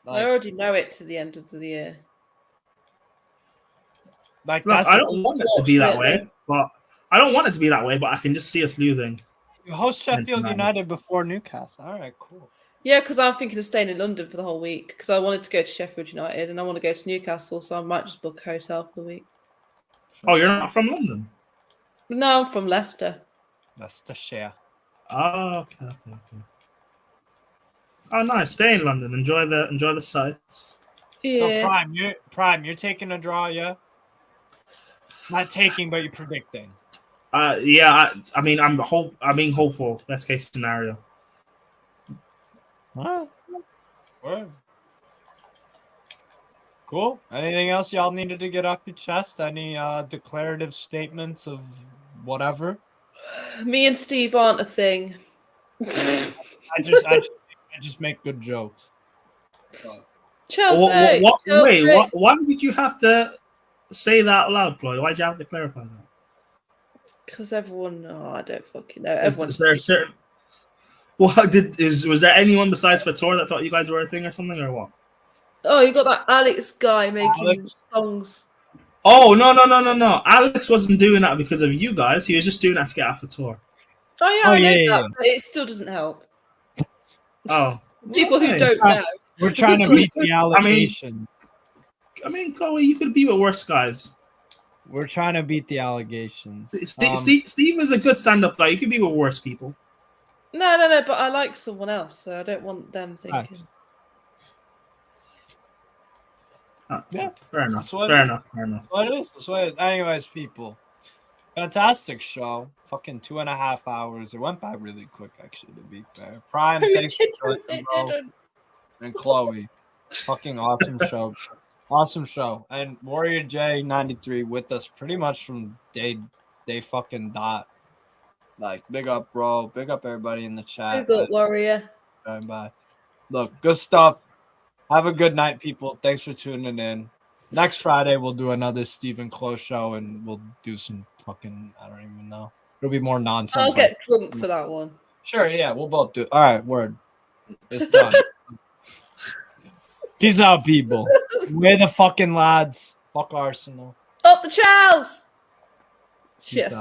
I already know it to the end of the year. Look, I don't want it to be that way, but I can just see us losing. You host Sheffield United before Newcastle. All right, cool. Yeah, because I'm thinking of staying in London for the whole week because I wanted to go to Sheffield United and I want to go to Newcastle, so I might just book a hotel for the week. Oh, you're not from London? No, I'm from Leicester. Leicestershire. Oh, okay. Oh, nice. Stay in London. Enjoy the sights. Yeah. So Prime, you're taking a draw, yeah? Not taking, but you're predicting. Yeah. I mean, I'm being hopeful. Best case scenario. What? Cool. Anything else y'all needed to get off your chest? Any declarative statements of whatever? Me and Steve aren't a thing. I just make good jokes. Chelsea. Wait, why did you have to say that out loud, Chloe? Why'd you have to clarify that? Because everyone, I don't fucking know. Is there a certain? Was there anyone besides Fator that thought you guys were a thing or something, or what? Oh, you got that Alex guy making songs. Oh, no. Alex wasn't doing that because of you guys. He was just doing that to get off Fator. Oh, yeah, I know that, but it still doesn't help. Oh. People who don't know. We're trying to beat the allegations. I mean, Chloe, you could be with worse guys. We're trying to beat the allegations. Steve is a good stand-up guy. You could be with worse people. No, but I like someone else, so I don't want them thinking. Yeah, fair enough. Fair enough. Well, it is. That's what it is. Anyways, people, fantastic show. Fucking 2.5 hours. It went by really quick, actually, to be fair. Prime, thanks for joining, bro. And Chloe, fucking awesome show. Awesome show. And Warrior J93 with us pretty much from day they fucking dot. Like, big up, bro. Big up everybody in the chat. Big up, Warrior. Bye. Look, good stuff. Have a good night, people. Thanks for tuning in. Next Friday, we'll do another Stephen Chlo show, and we'll do some fucking, I don't even know. It'll be more nonsense. I'll get drunk for that one. Sure, yeah, we'll both do. All right, word. It's done. Peace out, people. We're the fucking lads. Fuck Arsenal. Up the chows! Peace Shit, out.